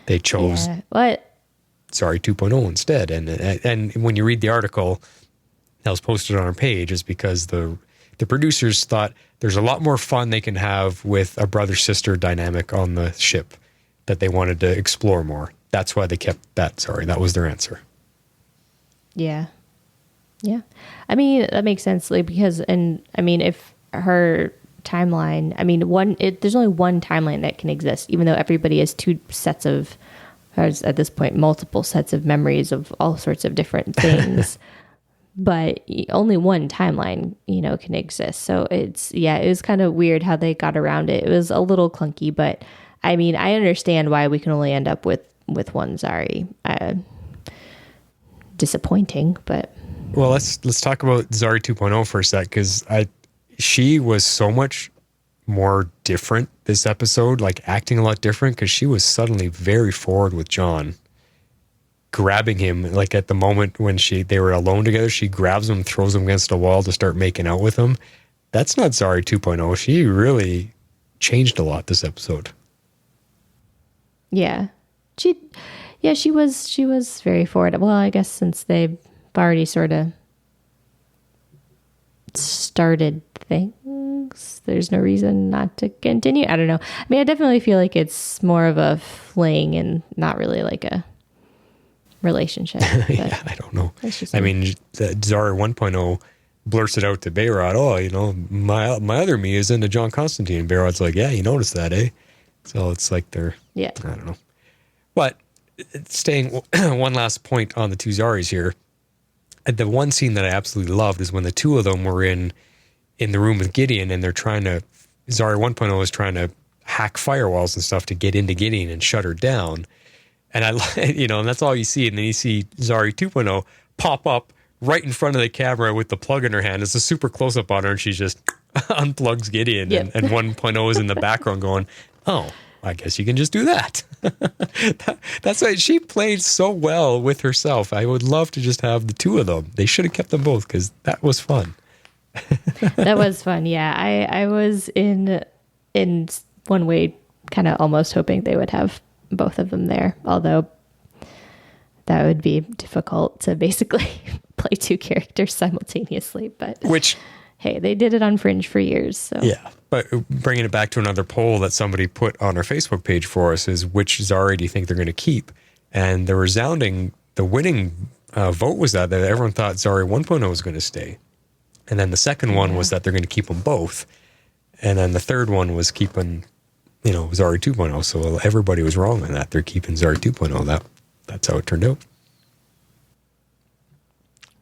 they chose Zari 2.0 instead. And when you read the article that was posted on our page, is because the producers thought there's a lot more fun they can have with a brother-sister dynamic on the ship that they wanted to explore more. That's why they kept that. Sorry, that was their answer. Yeah. Yeah. I mean, that makes sense, like, because, and I mean, if her timeline. I mean, there's only one timeline that can exist, even though everybody has two sets of, at this point, multiple sets of memories of all sorts of different things. But only one timeline, can exist. So it was kind of weird how they got around it. It was a little clunky, but I mean, I understand why we can only end up with one Zari. Disappointing, but. Well, let's talk about Zari 2.0 for a sec, because she was so much more different this episode, like acting a lot different, because she was suddenly very forward with John, grabbing him, like at the moment when they were alone together, she grabs him, throws him against a wall to start making out with him. That's not Zari 2.0. She really changed a lot this episode. Yeah. She was very forward. Well, I guess since they've already sort of started things, there's no reason not to continue. I don't know. I mean, I definitely feel like it's more of a fling and not really like a relationship. Yeah, I don't know. I mean, Zari 1.0 blurts it out to Behrad, my other me is into John Constantine. And Behrad's like, yeah, you noticed that, eh? So it's like they're, I don't know. But staying one last point on the two Zaris here, the one scene that I absolutely loved is when the two of them were in the room with Gideon, and Zari 1.0 is trying to hack firewalls and stuff to get into Gideon and shut her down. And and that's all you see. And then you see Zari 2.0 pop up right in front of the camera with the plug in her hand. It's a super close up on her, and she just unplugs Gideon. Yep. And 1.0 is in the background going, oh, I guess you can just do that. That's why she played so well with herself. I would love to just have the two of them. They should have kept them both, because that was fun. That was fun. Yeah. I was in one way kind of almost hoping they would have both of them there, although that would be difficult to basically play two characters simultaneously. But hey, they did it on Fringe for years. So yeah, but bringing it back to another poll that somebody put on our Facebook page for us is, which Zari do you think they're going to keep? And the winning vote was that everyone thought Zari 1.0 was going to stay, and then the second one was that they're going to keep them both, and then the third one was keeping Zari 2.0. So everybody was wrong on that. They're keeping Zari 2.0. That's how it turned out.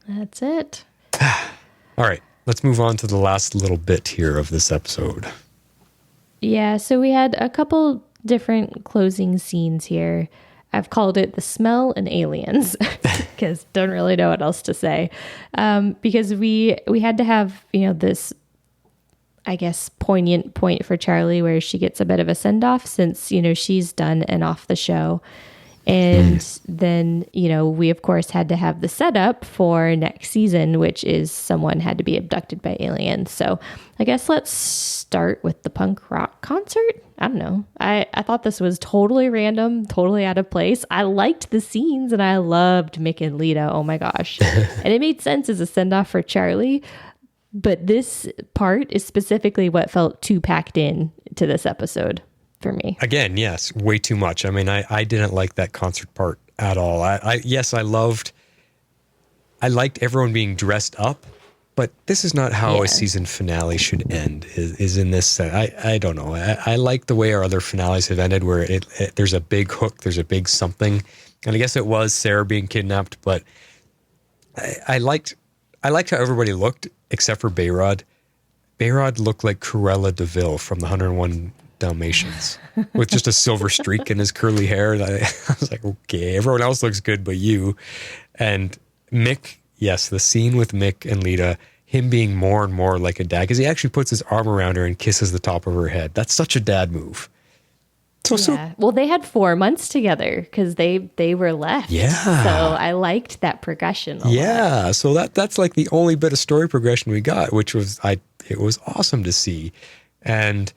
That's it. All right. Let's move on to the last little bit here of this episode. Yeah. So we had a couple different closing scenes here. I've called it the smell and aliens because don't really know what else to say. Because we had to have, this, I guess, poignant point for Charlie where she gets a bit of a send off since, she's done and off the show. And then, we of course had to have the setup for next season, which is someone had to be abducted by aliens. So I guess let's start with the punk rock concert. I don't know. I thought this was totally random, totally out of place. I liked the scenes and I loved Mick and Lita. Oh my gosh. And it made sense as a send off for Charlie. But this part is specifically what felt too packed in to this episode for me. Again, yes, way too much. I mean, I didn't like that concert part at all. I liked everyone being dressed up, but this is not how a season finale should end, is in this. I don't know. I like the way our other finales have ended where there's a big hook, there's a big something. And I guess it was Sara being kidnapped, but I liked how everybody looked except for Behrad. Behrad looked like Cruella de Vil from the 101 Dalmatians with just a silver streak in his curly hair. I was like, okay, everyone else looks good but you. And Mick, yes, the scene with Mick and Lita, him being more and more like a dad, because he actually puts his arm around her and kisses the top of her head. That's such a dad move. Well, they had 4 months together because they were left. Yeah. So I liked that progression a lot. So that's like the only bit of story progression we got, which was it was awesome to see. And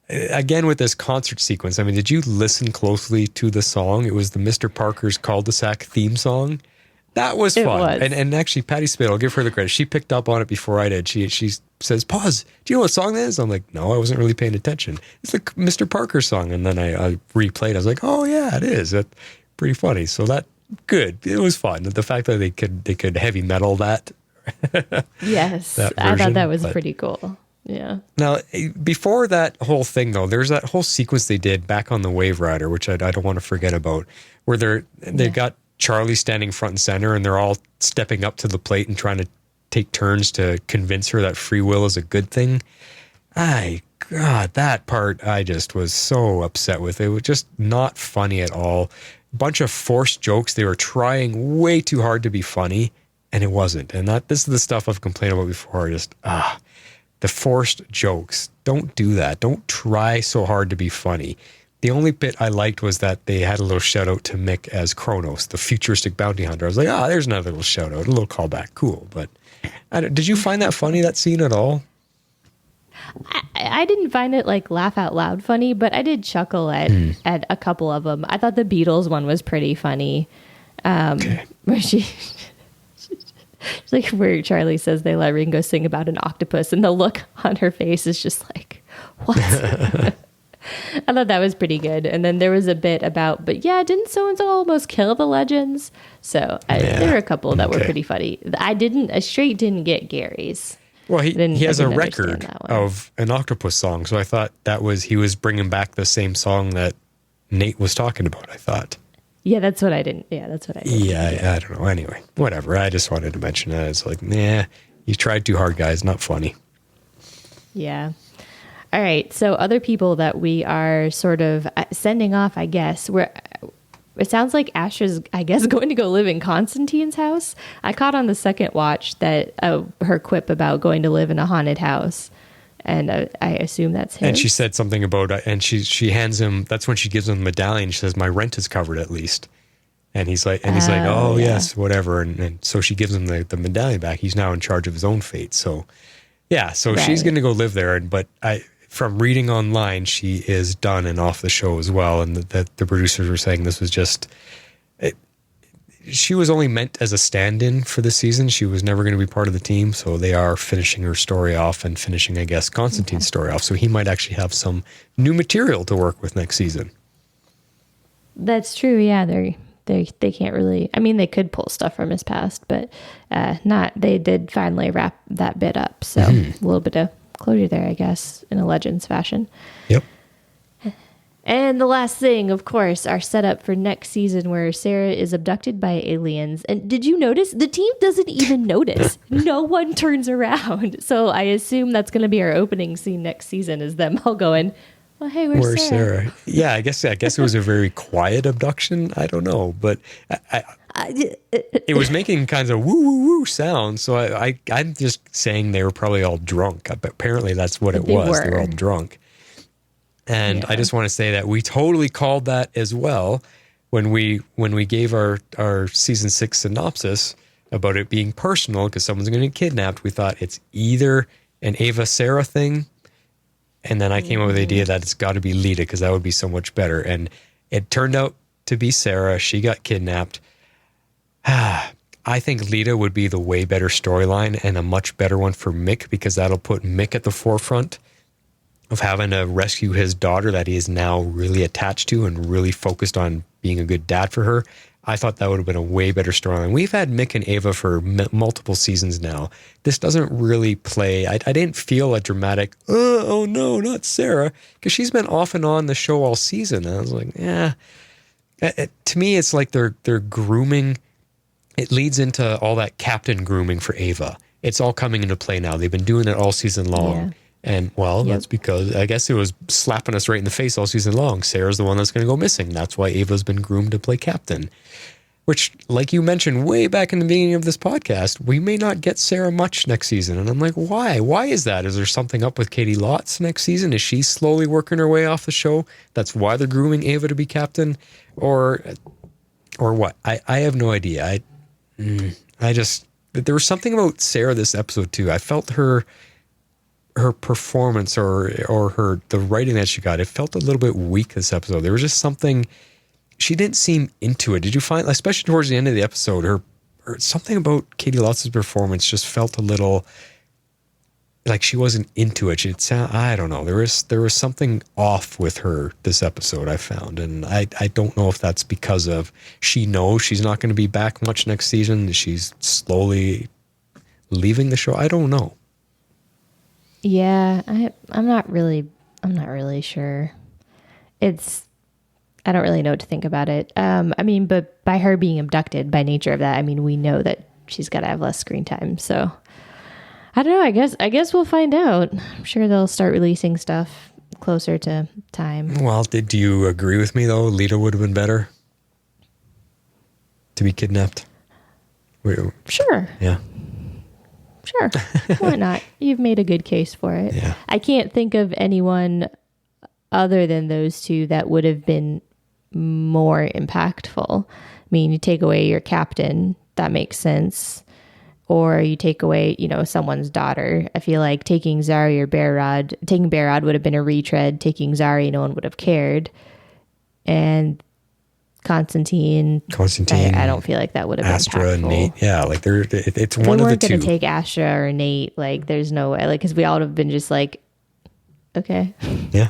again, with this concert sequence, I mean, did you listen closely to the song? It was the Mr. Parker's Cul-de-sac theme song. That was fun. And actually, Patty Spade, I'll give her the credit. She picked up on it before I did. She says, pause. Do you know what song that is? I'm like, no, I wasn't really paying attention. It's the Mr. Parker song. And then I replayed. I was like, oh, yeah, it is. That's pretty funny. So good. It was fun. The fact that they could heavy metal that. Yes. that I thought version, that was pretty cool. Yeah. Now, before that whole thing, though, there's that whole sequence they did back on the Wave Rider, which I don't want to forget about, where they've got Charlie standing front and center, and they're all stepping up to the plate and trying to take turns to convince her that free will is a good thing. God, that part I just was so upset with. It was just not funny at all. Bunch of forced jokes. They were trying way too hard to be funny, and it wasn't. And this is the stuff I've complained about before. Just, the forced jokes. Don't do that. Don't try so hard to be funny. The only bit I liked was that they had a little shout out to Mick as Kronos, the futuristic bounty hunter. I was like, there's another little shout out, a little callback. Cool. But did you find that funny, that scene at all? I didn't find it like laugh out loud funny, but I did chuckle at a couple of them. I thought the Beatles one was pretty funny. Where like where Charlie says they let Ringo sing about an octopus, and the look on her face is just like, what? I thought that was pretty good. And then there was a bit about, but yeah, didn't so-and-so almost kill the legends? So there were a couple that were pretty funny. I straight didn't get Gary's. Well, he has a record of an octopus song, so I thought he was bringing back the same song that Nate was talking about, I thought. Yeah, that's what I didn't. Yeah, that's what I didn't. Yeah, I don't know. Anyway, whatever. I just wanted to mention that. It's like, you tried too hard, guys. Not funny. Yeah. All right. So other people that we are sort of sending off, I guess, it sounds like Asher's, I guess, going to go live in Constantine's house. I caught on the second watch that her quip about going to live in a haunted house. And I assume that's him. And she said something about, and she hands him, that's when she gives him the medallion. She says, my rent is covered at least. And he's like, yes, whatever. And so she gives him the medallion back. He's now in charge of his own fate. So, yeah, so she's going to go live there. But from reading online, she is done and off the show as well. And the producers were saying this was just, she was only meant as a stand-in for this season. She was never going to be part of the team. So they are finishing her story off and finishing, I guess, Constantine's story off. So he might actually have some new material to work with next season. That's true. Yeah, they can't really, I mean, they could pull stuff from his past, but they did finally wrap that bit up. So a little bit of closure there, I guess, in a Legends fashion. Yep. And the last thing, of course, our setup for next season where Sara is abducted by aliens. And did you notice? The team doesn't even notice. No one turns around. So I assume that's going to be our opening scene next season is them all going, well, hey, where's Sara? Yeah, I guess it was a very quiet abduction. I don't know. But it was making kinds of woo, woo, woo sounds. So I'm just saying they were probably all drunk. Apparently that's what it was. They were all drunk. And I just want to say that we totally called that as well when we gave our season 6 synopsis about it being personal because someone's going to get kidnapped. We thought it's either an Ava Sara thing, and then I came up with the idea that it's got to be Lita because that would be so much better. And it turned out to be Sara. She got kidnapped. I think Lita would be the way better storyline and a much better one for Mick because that'll put Mick at the forefront of having to rescue his daughter that he is now really attached to and really focused on being a good dad for her. I thought that would have been a way better storyline. We've had Mick and Ava for multiple seasons now. This doesn't really play. I didn't feel a dramatic, oh no, not Sara, because she's been off and on the show all season. And I was like, to me, it's like they're grooming. It leads into all that captain grooming for Ava. It's all coming into play now. They've been doing it all season long. Yeah. And, that's because I guess it was slapping us right in the face all season long. Sarah's the one that's going to go missing. That's why Ava's been groomed to play captain. Which, like you mentioned way back in the beginning of this podcast, we may not get Sara much next season. And I'm like, why? Why is that? Is there something up with Katie Lotz next season? Is she slowly working her way off the show? That's why they're grooming Ava to be captain? Or what? I have no idea. There was something about Sara this episode too. I felt her performance or the writing that she got, it felt a little bit weak this episode. There was just something, she didn't seem into it. Did you find, especially towards the end of the episode, her something about Katie Lotz's performance just felt a little like she wasn't into it. I don't know. There was something off with her this episode, I found. And I don't know if that's because of she knows she's not going to be back much next season. She's slowly leaving the show. I don't know. Yeah, I'm not really sure. I don't really know what to think about it. I mean, but by her being abducted, by nature of that, I mean, we know that she's got to have less screen time. So I don't know. I guess we'll find out. I'm sure they'll start releasing stuff closer to time. Well, do you agree with me though? Lita would have been better to be kidnapped. Sure. Yeah. Sure. Why not? You've made a good case for it. Yeah. I can't think of anyone other than those two that would have been more impactful. I mean, you take away your captain, that makes sense. Or you take away, someone's daughter. I feel like taking Zari or Behrad, taking Behrad would have been a retread. Taking Zari, no one would have cared. And Constantine, I don't feel like that would have been Astra and impactful. Nate. Yeah, like it's They one of the weren't two. going to take Astra or Nate. Like, there's no way. Like, because we all would have been just like, okay. Yeah.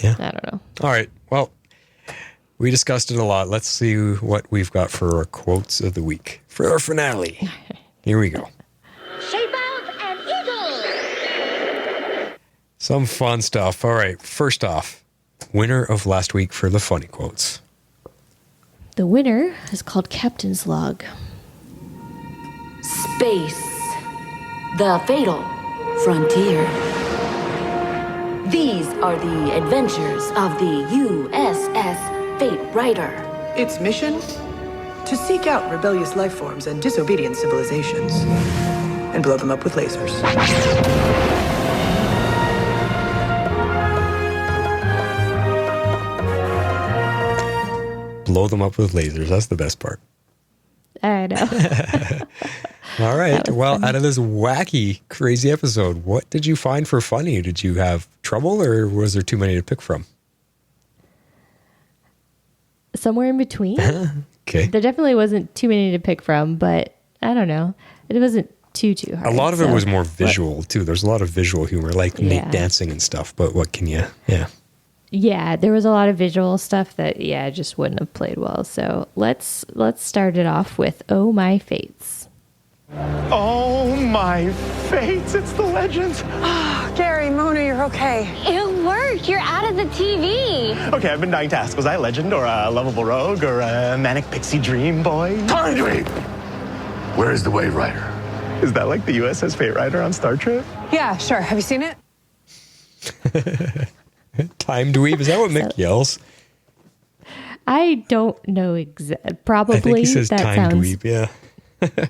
Yeah. I don't know. All right. Well, we discussed it a lot. Let's see what we've got for our quotes of the week for our finale. Here we go. Shape out an eagle. Some fun stuff. All right. First off, winner of last week for the funny quotes. The winner is called Captain's Log. Space. The fatal frontier. These are the adventures of the USS Fate Rider. Its mission? To seek out rebellious life forms and disobedient civilizations. And blow them up with lasers. Blow them up with lasers. That's the best part. I know. All right. Well, funny. out of this wacky, crazy episode, what did you find for funny? Did you have trouble or was there too many to pick from? Somewhere in between. Okay. There definitely wasn't too many to pick from, but I don't know. It wasn't too hard. A lot of it so- was more visual, too. There's a lot of visual humor, like Nate Yeah. dancing and stuff. But what can you... Yeah. Yeah, there was a lot of visual stuff that just wouldn't have played well. So let's start it off with "Oh My Fates." Oh, my fates, it's the legends. Gary, Mona, you're okay. It worked. You're out of the TV. Okay, I've been dying to ask, was I a legend or a lovable rogue or a manic pixie dream boy? Time Dream! Where is the Wave Rider? Is that like the USS Fate Rider on Star Trek? Yeah, sure. Have you seen it? Time dweeb. Is that what Mick yells? I don't know probably I think he says that time sounds dweeb. Yeah.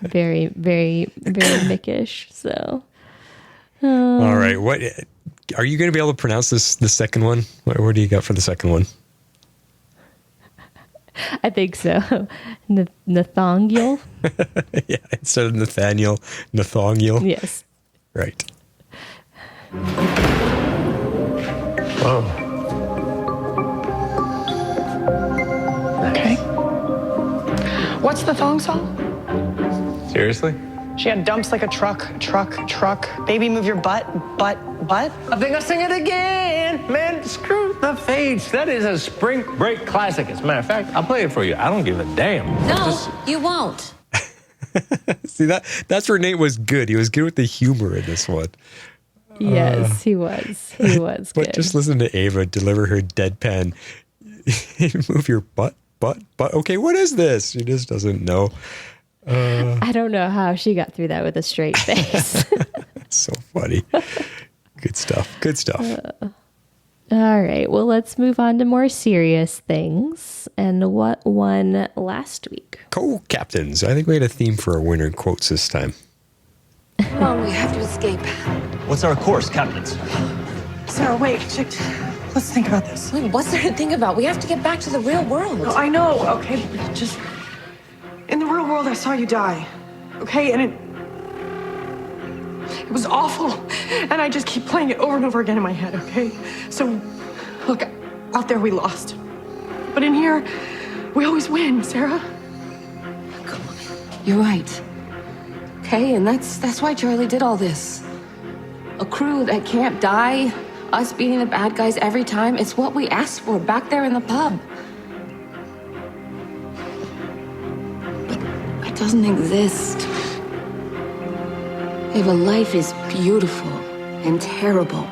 very, very, very Mickish. So All right. What are you going to be able to pronounce this? The second one. What do you got for the second one? I think so. Nathaniel. Yeah. Instead of Nathaniel, Nathaniel. Yes. Right. Whoa. Okay. What's the Thong song? Seriously? She had dumps like a truck. Baby, move your butt. I think I'll sing it again. Man, screw the Fates. That is a spring break classic. As a matter of fact, I'll play it for you. I don't give a damn. No, you won't. See, that's where Nate was good. He was good with the humor in this one. Yes, he was. He was But good. just listen to Ava deliver her deadpan. Move your butt. Okay, what is this? She just doesn't know. I don't know how she got through that with a straight face. It's so funny. Good stuff. All right. Well, let's move on to more serious things. And what won last week? Co-captains. I think we had a theme for our winner quotes this time. Come on, we have to escape. What's our course, captains? Sarah, wait. Let's think about this. Wait, what's there to think about? We have to get back to the real world. No, I know, okay? Just... In the real world, I saw you die. Okay? And it was awful. And I just keep playing it over and over again in my head, okay? So, look, out there we lost. But in here, we always win, Sarah. You're right. Okay, and that's why Charlie did all this. A crew that can't die, us beating the bad guys every time, it's what we asked for back there in the pub. But it doesn't exist. Ava, life is beautiful. and terrible,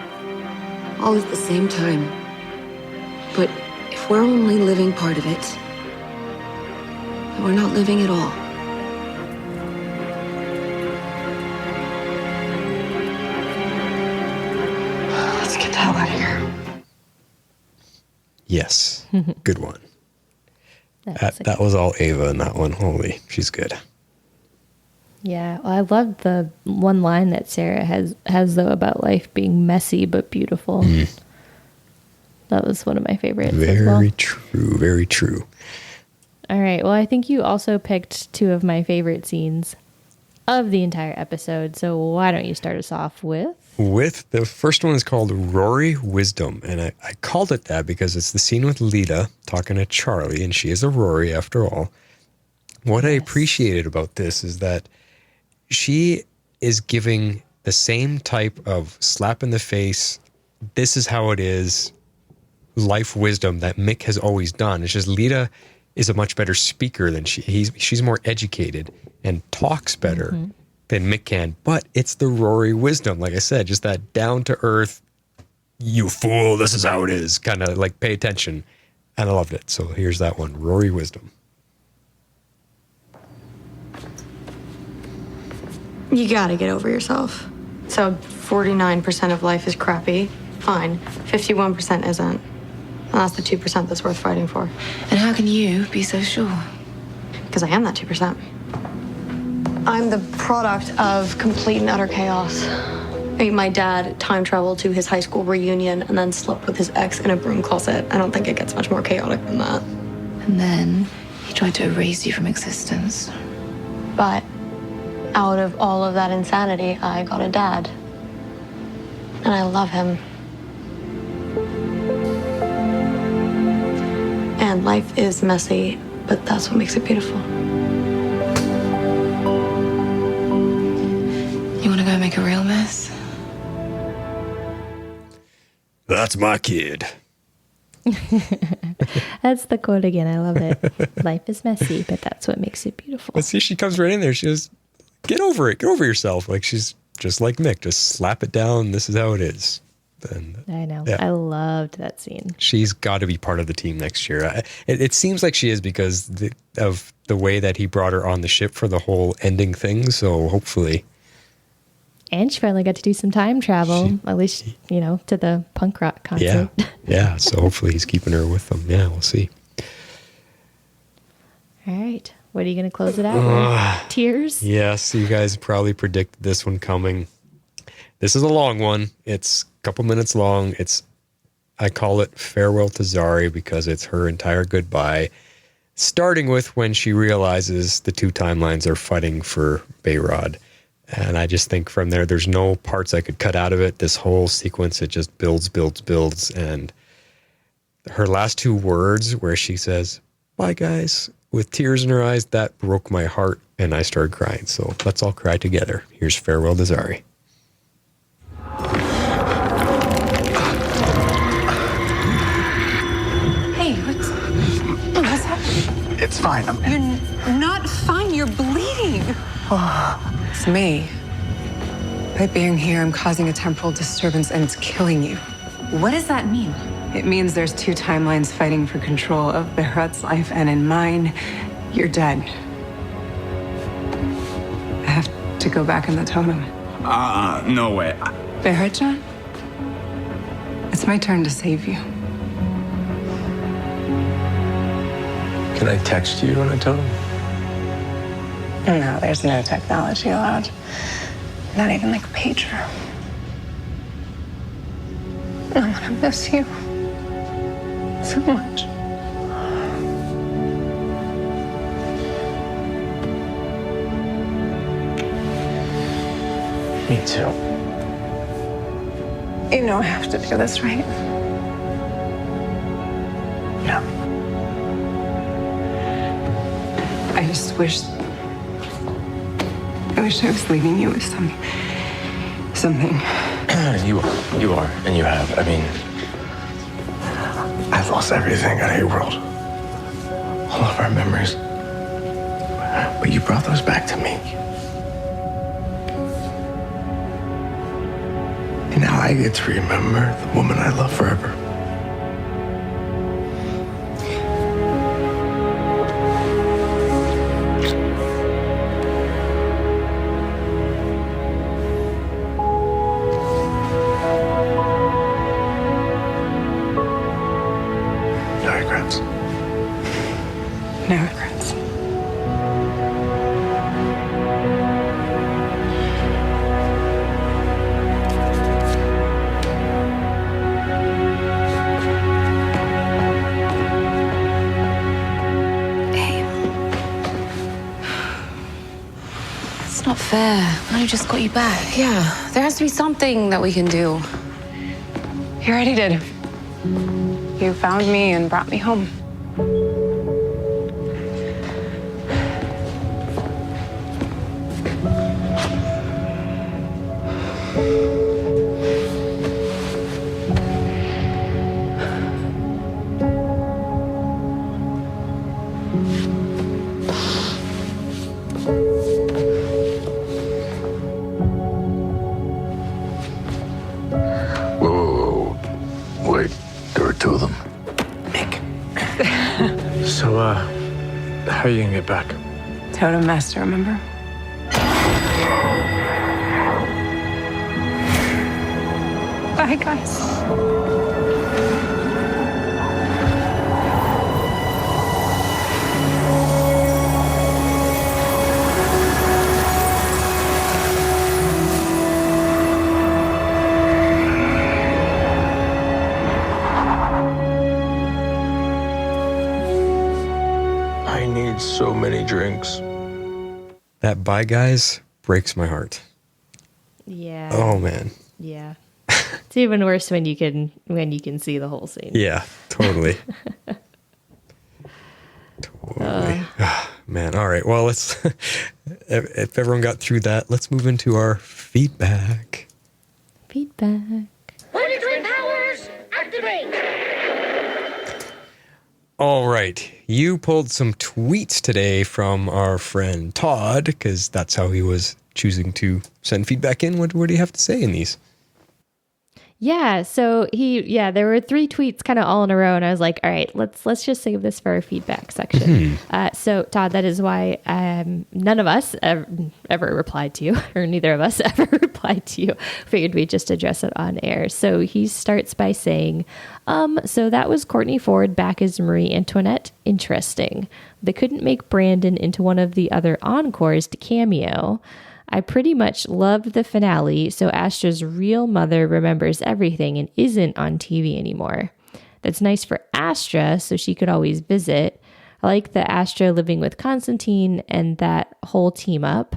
all at the same time. But if we're only living part of it, then we're not living at all. Let's get the hell out of here. Yes. Good one. That was all Ava in that one. Holy, she's good. Yeah, well, I love the one line that Sara has though about life being messy but beautiful. That was one of my favorites. Very true. Very true. All right. Well, I think you also picked two of my favorite scenes of the entire episode. So why don't you start us off with? The first one is called Rory Wisdom. And I called it that because it's the scene with Lita talking to Charlie, and she is a Rory after all. What I appreciated about this is that she is giving the same type of slap in the face, this is how it is, life wisdom that Mick has always done. It's just Lita is a much better speaker than she's more educated and talks better than Mick can. But it's the Rory wisdom, like I said, just that down to earth, you fool, this is how it is, kind of like pay attention. And I loved it. So here's that one, Rory wisdom. You gotta get over yourself. So 49% of life is crappy. Fine. 51% isn't. And that's the 2% that's worth fighting for. And how can you be so sure? Because I am that 2%. I'm the product of complete and utter chaos. My dad time traveled to his high school reunion and then slept with his ex in a broom closet. I don't think it gets much more chaotic than that. And then he tried to erase you from existence. But out of all of that insanity, I got a dad. And I love him. And life is messy, but that's what makes it beautiful. You want to go make a real mess? That's my kid. That's the quote again. I love it. Life is messy, but that's what makes it beautiful. But see, she comes right in there. She goes, get over it. Get over yourself. Like she's just like Mick. Just slap it down. This is how it is. And, I know. Yeah. I loved that scene. She's got to be part of the team next year. It seems like she is because of the way that he brought her on the ship for the whole ending thing. So hopefully. And she finally got to do some time travel, at least, to the punk rock concert. Yeah. Yeah. So hopefully he's keeping her with him. Yeah, we'll see. All right. What are you going to close it out with? Tears? Yes. You guys probably predicted this one coming. This is a long one. It's a couple minutes long. I call it Farewell to Zari because it's her entire goodbye, starting with when she realizes the two timelines are fighting for Bayrod. And I just think from there's no parts I could cut out of it. This whole sequence, it just builds. And her last two words where she says, bye guys, with tears in her eyes, that broke my heart and I started crying. So let's all cry together. Here's Farewell to Zari. Hey, what's happening? It's fine. You're not fine. You're bleeding. It's me. By being here, I'm causing a temporal disturbance and it's killing you. What does that mean? It means there's two timelines fighting for control of Behrat's life, and in mine, you're dead. I have to go back in the totem. No way. Behrat, John? It's my turn to save you. Can I text you on a totem? No, there's no technology allowed. Not even like a pager. I'm gonna miss you so much. Me too. You know I have to do this, right? Yeah. I just wish I was leaving you with something. You are, and you have. I mean, I've lost everything out of your world. All of our memories. But you brought those back to me. And now I get to remember the woman I love forever. No regrets. No regrets. It's not fair. I only just got you back. Yeah, there has to be something that we can do. You already did. You found me and brought me home. Whoa. Wait, there were two of them. So, how are you gonna get back? Totem Master, remember? Bye, guys. I need so many drinks. That Bye Guys breaks my heart. Yeah. Oh man. Yeah. It's even worse when you can see the whole scene. Yeah, totally. Totally. Man, all right. Well, let's if everyone got through that, let's move into our feedback. Feedback. Monitoring powers, activate! All right. You pulled some tweets today from our friend Todd, because that's how he was choosing to send feedback in. What do you have to say in these? Yeah, so there were 3 tweets kind of all in a row, and I was like, all right, let's just save this for our feedback section. So Todd, that is why none of us ever replied to you, or neither of us ever replied to you. Figured we'd just address it on air. So he starts by saying, so that was Courtney Ford back as Marie Antoinette. Interesting. They couldn't make Brandon into one of the other Encores to cameo. I pretty much loved the finale, so Astra's real mother remembers everything and isn't on TV anymore. That's nice for Astra, so she could always visit. I like the Astra living with Constantine and that whole team up.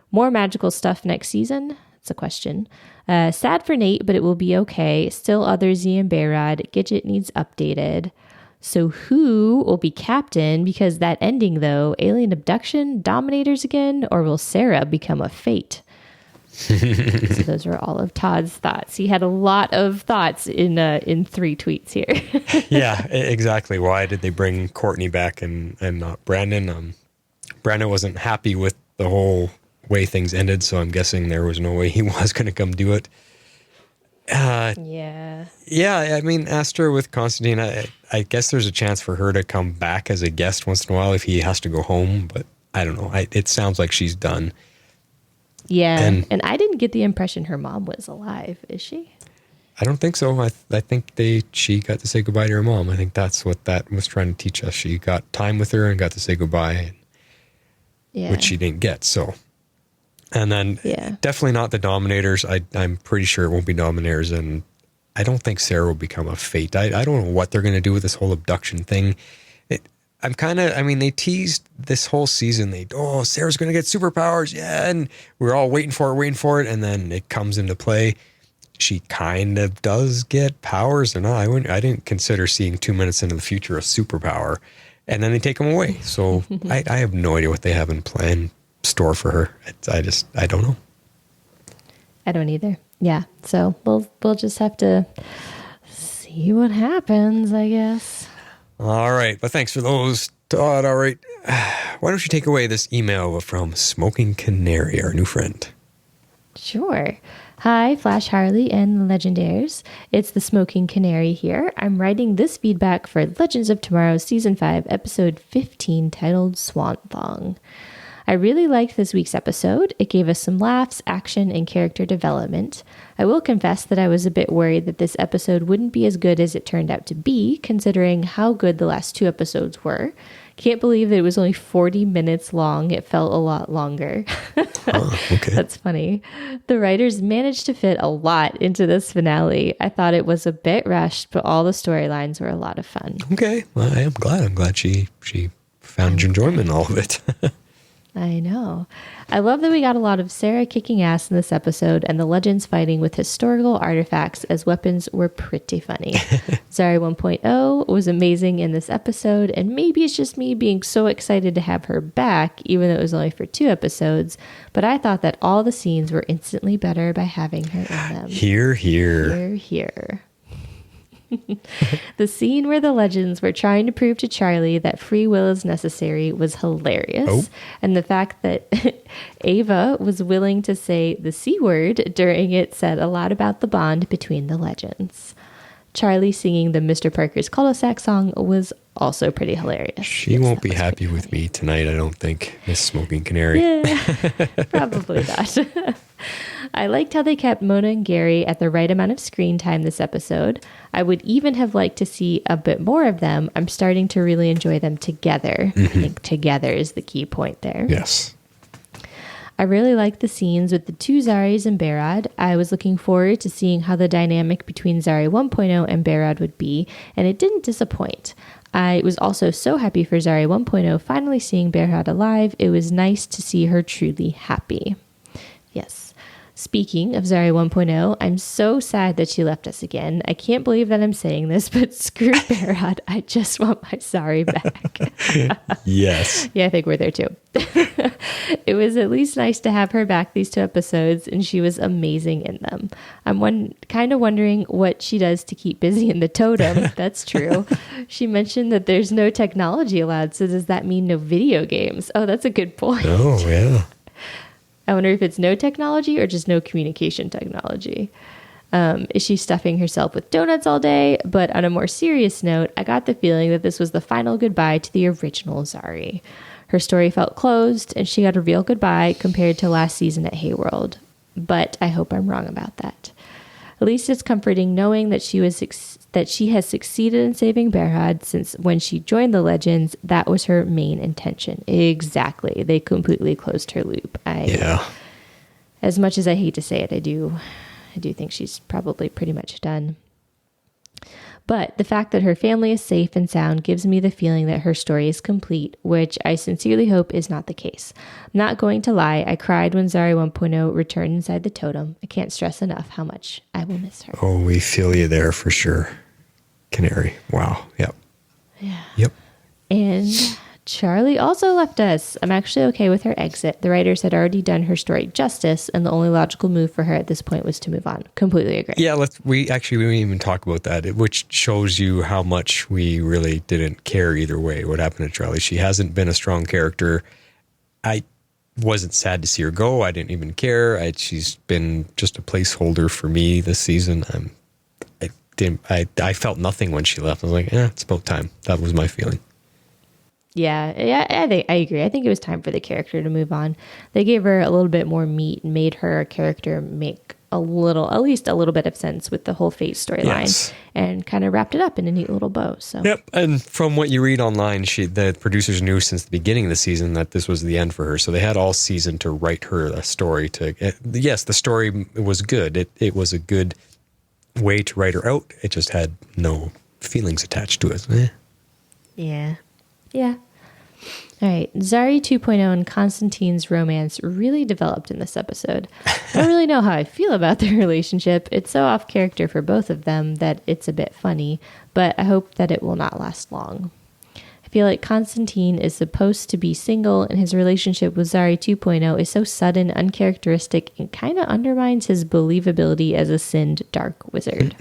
More magical stuff next season? It's a question. Sad for Nate, but it will be okay. Still other Z and Behrad. Gidget needs updated. So who will be captain? Because that ending, though, alien abduction, dominators again, or will Sara become a fate? So those are all of Todd's thoughts. He had a lot of thoughts in 3 tweets here. Yeah, exactly. Why did they bring Courtney back and not Brandon? Brandon wasn't happy with the whole way things ended, so I'm guessing there was no way he was going to come do it. Yeah, I mean, Astra with Constantine, I guess there's a chance for her to come back as a guest once in a while if he has to go home, but I don't know. It sounds like she's done. Yeah, and I didn't get the impression her mom was alive, is she? I don't think so. I think she got to say goodbye to her mom. I think that's what that was trying to teach us. She got time with her and got to say goodbye, which she didn't get, so... And then definitely not the Dominators. I'm pretty sure it won't be Dominators. And I don't think Sara will become a fate. I don't know what they're going to do with this whole abduction thing. They teased this whole season. Sarah's going to get superpowers. Yeah. And we're all waiting for it. And then it comes into play. She kind of does get powers or not. I didn't consider seeing 2 minutes into the future a superpower. And then they take them away. So I have no idea what they have in plan. Store for her. I don't know. I don't either. Yeah. So we'll just have to see what happens, I guess. All right. But thanks for those, Todd. All right. Why don't you take away this email from Smoking Canary, our new friend? Sure. Hi, Flash Harley and Legendaires. It's the Smoking Canary here. I'm writing this feedback for Legends of Tomorrow Season 5, Episode 15, titled Swan Thong. I really liked this week's episode. It gave us some laughs, action, and character development. I will confess that I was a bit worried that this episode wouldn't be as good as it turned out to be, considering how good the last 2 episodes were. Can't believe that it was only 40 minutes long. It felt a lot longer. Okay. That's funny. The writers managed to fit a lot into this finale. I thought it was a bit rushed, but all the storylines were a lot of fun. Okay. Well, I am glad. I'm glad she found enjoyment in all of it. I know. I love that we got a lot of Sara kicking ass in this episode, and the legends fighting with historical artifacts as weapons were pretty funny. Zari 1.0 was amazing in this episode, and maybe it's just me being so excited to have her back, even though it was only for 2 episodes, but I thought that all the scenes were instantly better by having her in them. Hear, hear. Hear, hear. The scene where the legends were trying to prove to Charlie that free will is necessary was hilarious. Oh. And the fact that Ava was willing to say the C word during it said a lot about the bond between the legends. Charlie singing the Mr. Parker's cul-de-sac song was also pretty hilarious. She won't be happy with me tonight, I don't think, Miss Smoking Canary. Yeah, probably not. I liked how they kept Mona and Gary at the right amount of screen time this episode. I would even have liked to see a bit more of them. I'm starting to really enjoy them together. I think together is the key point there. Yes. I really liked the scenes with the 2 Zaris and Barad. I was looking forward to seeing how the dynamic between Zari 1.0 and Barad would be, and it didn't disappoint. I was also so happy for Zari 1.0 finally seeing Barad alive. It was nice to see her truly happy. Yes. Speaking of Zari 1.0, I'm so sad that she left us again. I can't believe that I'm saying this, but screw Barad. I just want my Zari back. Yes. Yeah, I think we're there too. It was at least nice to have her back these 2 episodes, and she was amazing in them. I'm kind of wondering what she does to keep busy in the totem. That's true. She mentioned that there's no technology allowed, so does that mean no video games? Oh, that's a good point. Oh, yeah. I wonder if it's no technology or just no communication technology. Is she stuffing herself with donuts all day? But on a more serious note, I got the feeling that this was the final goodbye to the original Zari. Her story felt closed, and she got a real goodbye compared to last season at Hayworld. But I hope I'm wrong about that. At least it's comforting knowing that she has succeeded in saving Barad, since when she joined the Legends, that was her main intention. Exactly. They completely closed her loop. Yeah. As much as I hate to say it, I do think she's probably pretty much done. But the fact that her family is safe and sound gives me the feeling that her story is complete, which I sincerely hope is not the case. I'm not going to lie, I cried when Zari 1.0 returned inside the totem. I can't stress enough how much I will miss her. Oh, we feel you there for sure. Canary. Wow. Yep. Yeah. Yep. And Charlie also left us. I'm actually okay with her exit. The writers had already done her story justice, and the only logical move for her at this point was to move on. Completely agree. Yeah, we didn't even talk about that, which shows you how much we really didn't care either way what happened to Charlie. She hasn't been a strong character. I wasn't sad to see her go. I didn't even care. She's been just a placeholder for me this season. I felt nothing when she left. I was like, it's about time. That was my feeling. Yeah, I agree. I think it was time for the character to move on. They gave her a little bit more meat and made her character make at least a little bit of sense with the whole Fate storyline, and kind of wrapped it up in a neat little bow. So yep. And from what you read online, the producers knew since the beginning of the season that this was the end for her. So they had all season to write her a story. Yes, the story was good. It was a good way to write her out. It just had no feelings attached to it. Yeah. All right. Zari 2.0 and Constantine's romance really developed in this episode. I don't really know how I feel about their relationship. It's so off character for both of them that it's a bit funny, but I hope that it will not last long. I feel like Constantine is supposed to be single, and his relationship with Zari 2.0 is so sudden, uncharacteristic, and kind of undermines his believability as a sinned dark wizard.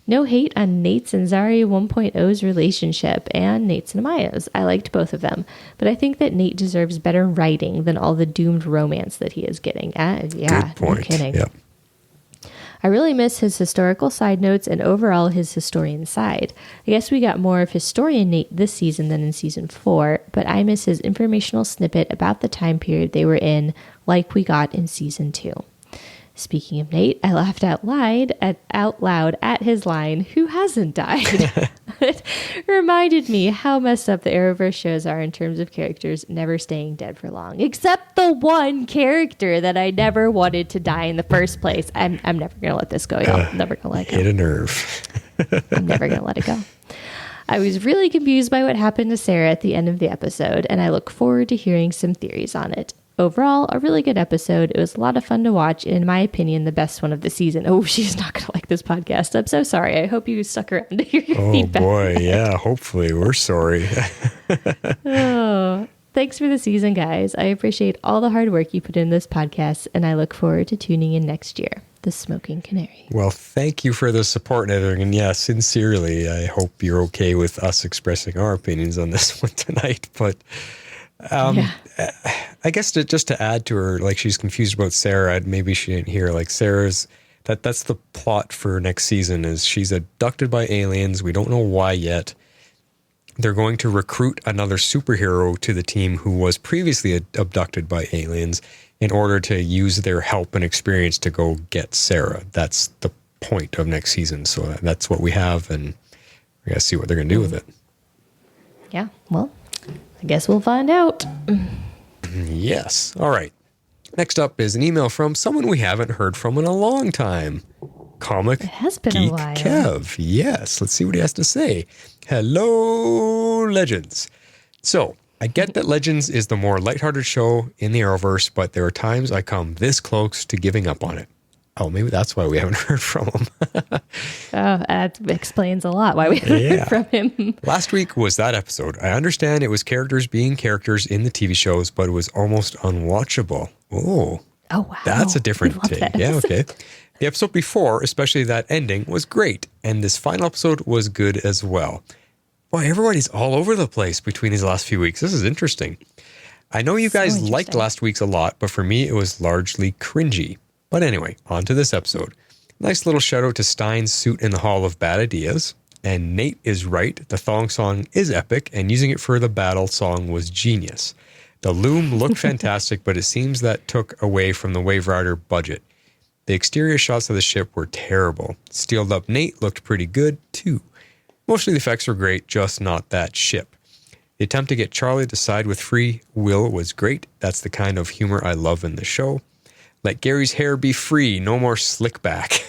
No hate on Nate's and Zari 1.0's relationship and Nate's and Amaya's. I liked both of them, but I think that Nate deserves better writing than all the doomed romance that he is getting. Yeah, Good point. No kidding. Yep. I really miss his historical side notes and overall his historian side. I guess we got more of historian Nate this season than in season 4, but I miss his informational snippet about the time period they were in like we got in season 2. Speaking of Nate, I laughed out loud at his line, "Who hasn't died?" It reminded me how messed up the Arrowverse shows are in terms of characters never staying dead for long. Except the one character that I never wanted to die in the first place. I'm never going to let this go, y'all. I'm never going to let it go. Hit a nerve. I'm never going to let it go. I was really confused by what happened to Sara at the end of the episode, and I look forward to hearing some theories on it. Overall, a really good episode. It was a lot of fun to watch, and in my opinion, the best one of the season. Oh, she's not going to like this podcast. I'm so sorry. I hope you stuck around to hear your feedback. Oh, boy. Yeah, hopefully. We're sorry. Oh, thanks for the season, guys. I appreciate all the hard work you put in this podcast, and I look forward to tuning in next year. The Smoking Canary. Well, thank you for the support and everything. And yeah, sincerely, I hope you're okay with us expressing our opinions on this one tonight. But I guess just to add to her, like she's confused about Sara. Maybe she didn't hear like Sarah's that's the plot for next season is she's abducted by aliens. We don't know why yet. They're going to recruit another superhero to the team who was previously abducted by aliens in order to use their help and experience to go get Sara. That's the point of next season. So that's what we have, and we got to see what they're going to do with it. Yeah, well, I guess we'll find out. Yes. All right. Next up is an email from someone we haven't heard from in a long time. Comic It has been Geek a while. Kev. Yes. Let's see what he has to say. Hello, Legends. So, I get that Legends is the more lighthearted show in the Arrowverse, but there are times I come this close to giving up on it. Oh, maybe that's why we haven't heard from him. That explains a lot why we haven't heard from him. Last week was that episode. I understand it was characters being characters in the TV shows, but it was almost unwatchable. Oh, wow. That's a different I love take. this. Yeah, okay. The episode before, especially that ending, was great, and this final episode was good as well. Boy, everybody's all over the place between these last few weeks. This is interesting. I know you guys liked last week's a lot, but for me, it was largely cringy. But anyway, on to this episode. Nice little shout out to Stein's suit in the Hall of Bad Ideas. And Nate is right. The Thong song is epic, and using it for the battle song was genius. The loom looked fantastic, but it seems that took away from the Wave Rider budget. The exterior shots of the ship were terrible. Steeled up Nate looked pretty good, too. Mostly the effects were great, just not that ship. The attempt to get Charlie to side with free will was great. That's the kind of humor I love in the show. Let Gary's hair be free, no more slick back.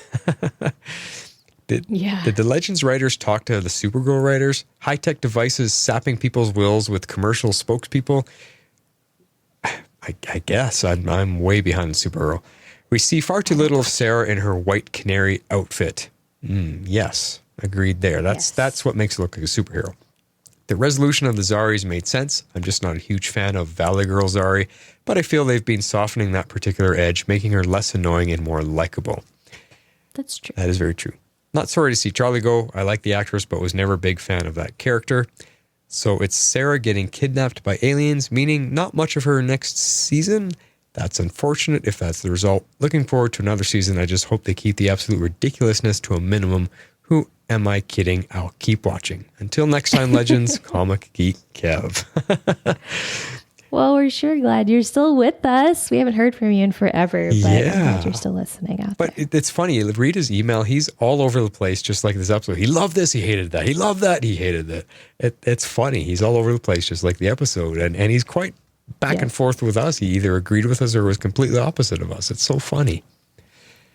Did the Legends writers talk to the Supergirl writers? High-tech devices sapping people's wills with commercial spokespeople? I guess. I'm way behind Supergirl. We see far too little of Sara in her white canary outfit. Yes, agreed there. That's what makes her look like a superhero. The resolution of the Zaris made sense. I'm just not a huge fan of Valley Girl Zari, but I feel they've been softening that particular edge, making her less annoying and more likable. That's true. That is very true. Not sorry to see Charlie go. I like the actress, but was never a big fan of that character. So it's Sara getting kidnapped by aliens, meaning not much of her next season. That's unfortunate if that's the result. Looking forward to another season. I just hope they keep the absolute ridiculousness to a minimum. Who am I kidding? I'll keep watching. Until next time, Legends, Comic Geek Kev. Well, we're sure glad you're still with us. We haven't heard from you in forever, but I'm glad you're still listening out there. But it's funny. Read his email. He's all over the place, just like this episode. He loved this. He hated that. He loved that. He hated that. It's funny. He's all over the place, just like the episode. And he's quite back and forth with us. He either agreed with us or was completely opposite of us. It's so funny.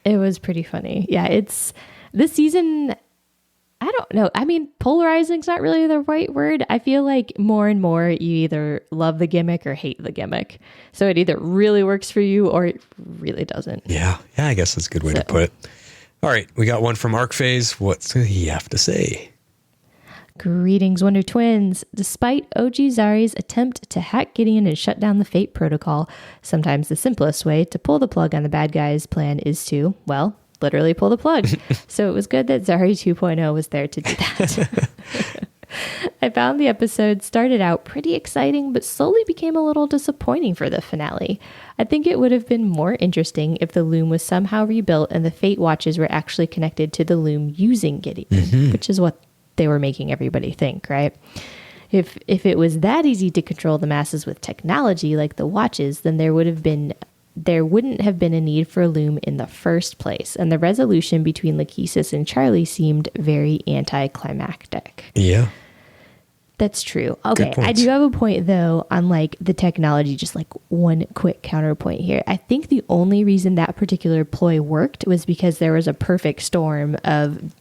It was pretty funny. Yeah, it's this season. I don't know. I mean, polarizing is not really the right word. I feel like more and more you either love the gimmick or hate the gimmick. So it either really works for you or it really doesn't. Yeah, I guess that's a good way to put it. All right, we got one from Arc Phase. What's he have to say? Greetings, Wonder Twins. Despite OG Zari's attempt to hack Gideon and shut down the Fate Protocol, sometimes the simplest way to pull the plug on the bad guy's plan is to, well, literally pull the plug. So it was good that Zari 2.0 was there to do that. I found the episode started out pretty exciting, but slowly became a little disappointing for the finale. I think it would have been more interesting if the loom was somehow rebuilt and the Fate Watches were actually connected to the loom using Gideon, which is what they were making everybody think, right? If it was that easy to control the masses with technology like the watches, then there wouldn't have been a need for a loom in the first place, and the resolution between Lachesis and Charlie seemed very anticlimactic. Yeah. That's true. Okay, I do have a point though on like the technology, just like one quick counterpoint here. I think the only reason that particular ploy worked was because there was a perfect storm of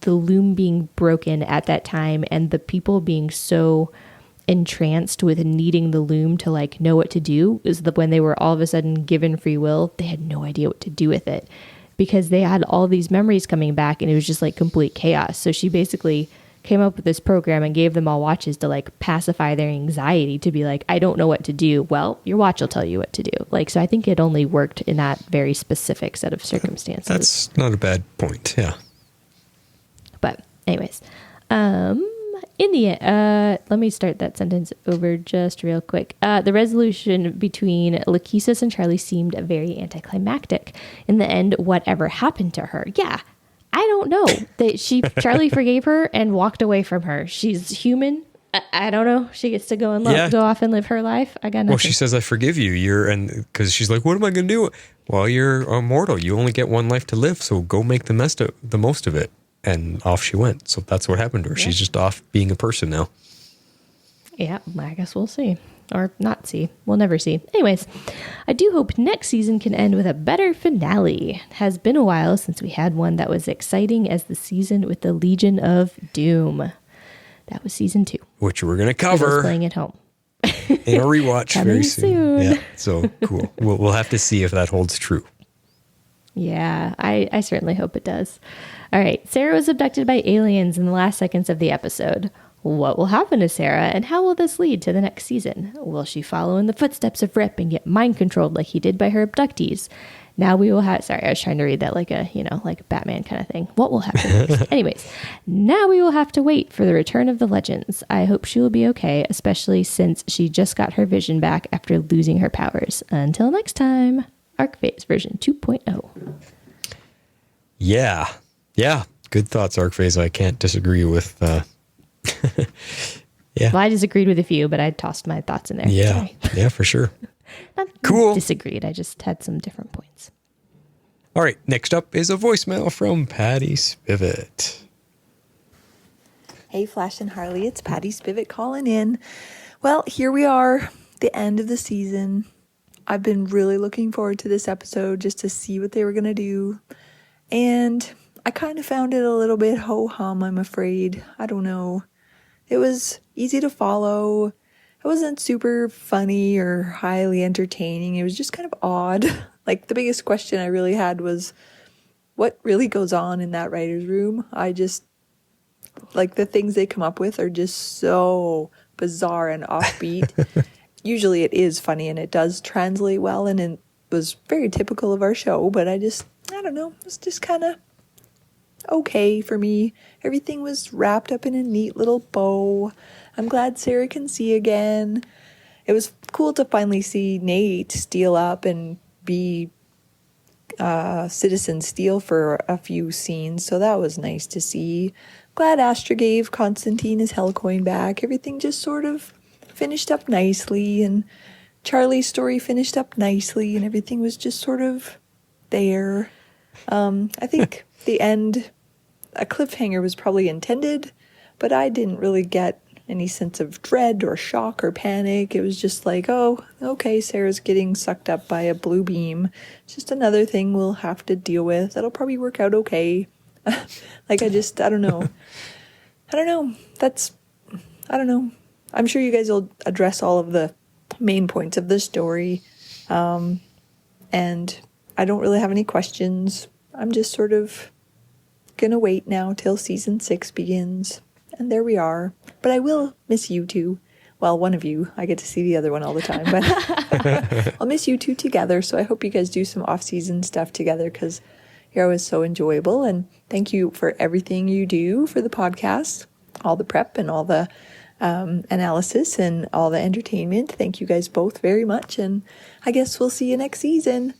the loom being broken at that time and the people being so entranced with needing the loom to like know what to do, is that when they were all of a sudden given free will, they had no idea what to do with it because they had all these memories coming back and it was just like complete chaos. So she basically came up with this program and gave them all watches to like pacify their anxiety, to be like, I don't know what to do. Well, your watch will tell you what to do. Like, so I think it only worked in that very specific set of circumstances. That's not a bad point. Yeah. But anyways, in the end, let me start that sentence over just real quick. The resolution between Lachesis and Charlie seemed very anticlimactic. In the end, whatever happened to her? Yeah, I don't know. Charlie forgave her and walked away from her. She's human. I don't know. She gets to go and go off and live her life. I got nothing. Well, she says, I forgive you. Because she's like, what am I going to do? Well, you're immortal. You only get one life to live. So go make the most of it. And off she went. So that's what happened to her. Yeah. She's just off being a person now. Yeah, I guess we'll see. Or not see. We'll never see. Anyways, I do hope next season can end with a better finale. It has been a while since we had one that was exciting as the season with the Legion of Doom. That was season 2. Which we're going to cover. Playing at home. In a rewatch very soon. Yeah, so cool. We'll have to see if that holds true. Yeah, I certainly hope it does. All right, Sara was abducted by aliens in the last seconds of the episode. What will happen to Sara, and how will this lead to the next season? Will she follow in the footsteps of Rip and get mind controlled like he did by her abductees? Now we will have... Sorry, I was trying to read that like a, like Batman kind of thing. What will happen next? Anyways, now we will have to wait for the return of the legends. I hope she will be okay, especially since she just got her vision back after losing her powers. Until next time, Arc Phase version 2.0. Yeah. Yeah. Good thoughts, Arc Phase. I can't disagree with... Yeah. Well, I disagreed with a few, but I tossed my thoughts in there. Yeah. Sorry. Yeah, for sure. Not cool. Disagreed. I just had some different points. All right. Next up is a voicemail from Patty Spivot. Hey, Flash and Harley. It's Patty Spivot calling in. Well, here we are, the end of the season. I've been really looking forward to this episode just to see what they were going to do. And I kind of found it a little bit ho-hum, I'm afraid. I don't know. It was easy to follow. It wasn't super funny or highly entertaining. It was just kind of odd. Like, the biggest question I really had was, what really goes on in that writer's room? I just, like, the things they come up with are just so bizarre and offbeat. Usually it is funny and it does translate well, and it was very typical of our show, but I don't know. It was just kind of okay for me. Everything was wrapped up in a neat little bow. I'm glad Sara can see again. It was cool to finally see Nate steal up and be Citizen Steel for a few scenes, so that was nice to see. Glad Astra gave Constantine his Hellcoin back. Everything just sort of finished up nicely, and Charlie's story finished up nicely, and everything was just sort of there. I think the end, a cliffhanger was probably intended, but I didn't really get any sense of dread or shock or panic. It was just like, oh, okay, Sarah's getting sucked up by a blue beam. It's just another thing we'll have to deal with. That'll probably work out okay. Like, I don't know. I don't know. I'm sure you guys will address all of the main points of the story. And I don't really have any questions. I'm just sort of gonna wait now till season 6 begins. And there we are. But I will miss you two. Well, one of you. I get to see the other one all the time. But I'll miss you two together. So I hope you guys do some off-season stuff together, because You're always so enjoyable, and thank you for everything you do for the podcast, all the prep and all the analysis and all the entertainment. Thank you guys both very much, and I guess we'll see you next season.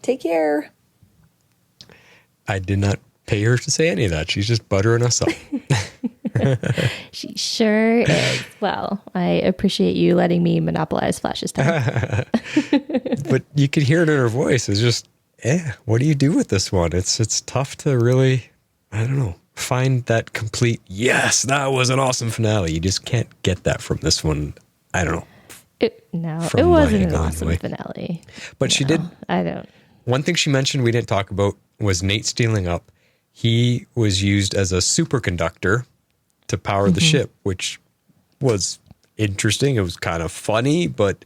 Take care. I did not pay her to say any of that. She's just buttering us up. She sure is. Well, I appreciate you letting me monopolize Flash's time. But you could hear it in her voice. It's just, what do you do with this one? It's tough to really, I don't know, find that complete, yes, that was an awesome finale. You just can't get that from this one. I don't know. It wasn't an awesome finale. But she did. I don't. One thing she mentioned we didn't talk about was Nate stealing up. He was used as a superconductor to power the ship, which was interesting. It was kind of funny, but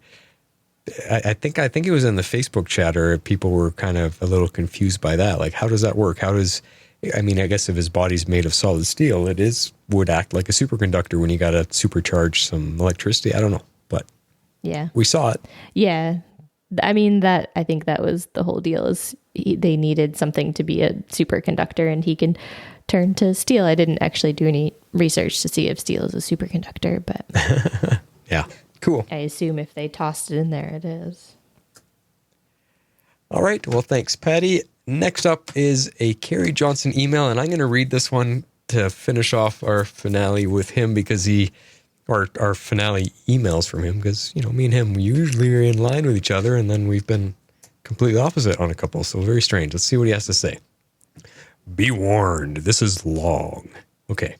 I think it was in the Facebook chatter. People were kind of a little confused by that. Like, how does that work? I guess if his body's made of solid steel, would act like a superconductor when you got to supercharge some electricity. I don't know, but yeah, we saw it. Yeah. I think that was the whole deal is they needed something to be a superconductor and he can turn to steel. I didn't actually do any research to see if steel is a superconductor, but yeah, cool. I assume if they tossed it in there, it is. All right. Well, thanks, Patty. Next up is a Kerry Johnson email, and I'm going to read this one to finish off our finale with him because our finale emails from him because, me and him usually are in line with each other, and then we've been completely opposite on a couple, so very strange. Let's see what he has to say. Be warned, this is long. Okay.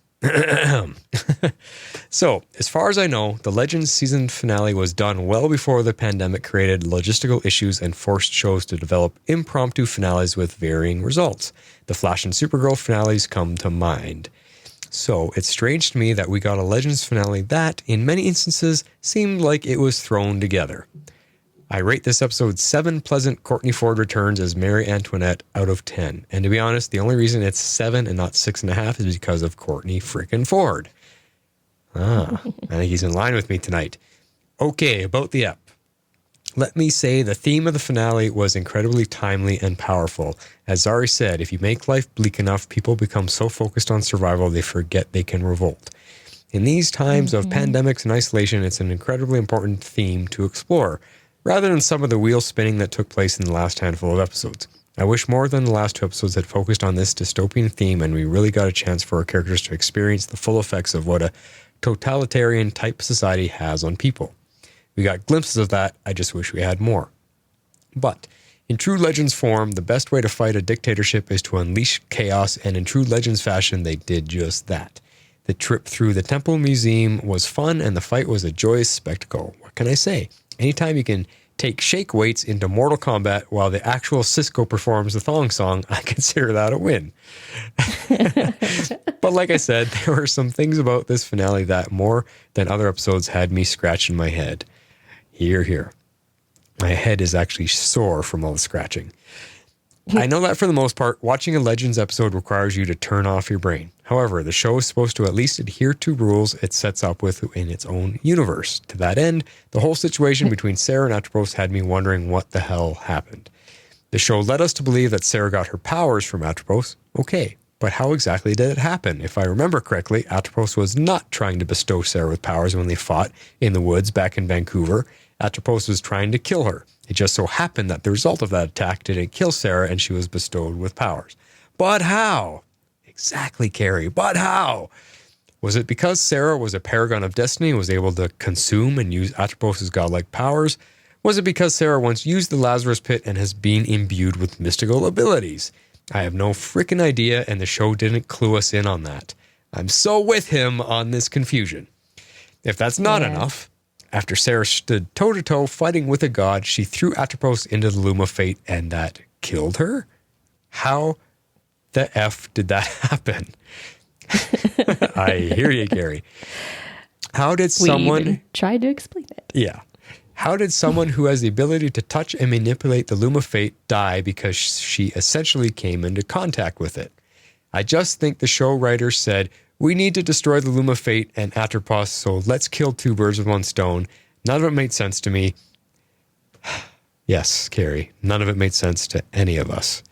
So, as far as I know, the Legends season finale was done well before the pandemic created logistical issues and forced shows to develop impromptu finales with varying results. The Flash and Supergirl finales come to mind. So, it's strange to me that we got a Legends finale that, in many instances, seemed like it was thrown together. I rate this episode 7 pleasant Courtney Ford returns as Mary Antoinette out of 10. And to be honest, the only reason it's 7 and not 6.5 is because of Courtney frickin' Ford. I think he's in line with me tonight. Okay, about the ep. Let me say the theme of the finale was incredibly timely and powerful. As Zari said, if you make life bleak enough, people become so focused on survival they forget they can revolt. In these times of pandemics and isolation, it's an incredibly important theme to explore, rather than some of the wheel spinning that took place in the last handful of episodes. I wish more than the last 2 episodes had focused on this dystopian theme and we really got a chance for our characters to experience the full effects of what a totalitarian type society has on people. We got glimpses of that, I just wish we had more. But in true Legends form, the best way to fight a dictatorship is to unleash chaos, and in true Legends fashion, they did just that. The trip through the Temple Museum was fun and the fight was a joyous spectacle. What can I say? Anytime you can take shake weights into Mortal Kombat while the actual Cisco performs the Thong song, I consider that a win. But like I said, there were some things about this finale that more than other episodes had me scratching my head. Hear, hear. My head is actually sore from all the scratching. I know that for the most part, watching a Legends episode requires you to turn off your brain. However, the show is supposed to at least adhere to rules it sets up with in its own universe. To that end, the whole situation between Sara and Atropos had me wondering what the hell happened. The show led us to believe that Sara got her powers from Atropos. Okay, but how exactly did it happen? If I remember correctly, Atropos was not trying to bestow Sara with powers when they fought in the woods back in Vancouver. Atropos was trying to kill her. It just so happened that the result of that attack didn't kill Sara and she was bestowed with powers. But how? Exactly, Carrie. But how? Was it because Sara was a paragon of destiny and was able to consume and use Atropos' godlike powers? Was it because Sara once used the Lazarus Pit and has been imbued with mystical abilities? I have no freaking idea, and the show didn't clue us in on that. I'm so with him on this confusion. If that's not enough, after Sara stood toe-to-toe fighting with a god, she threw Atropos into the Loom of Fate, and that killed her? How the F did that happen? I hear you, Gary. How did someone... We even tried to explain it. Yeah. How did someone who has the ability to touch and manipulate the Loom of Fate die because she essentially came into contact with it? I just think the show writers said, we need to destroy the Loom of Fate and Atropos, so let's kill 2 birds with 1 stone. None of it made sense to me. Yes, Carrie, none of it made sense to any of us.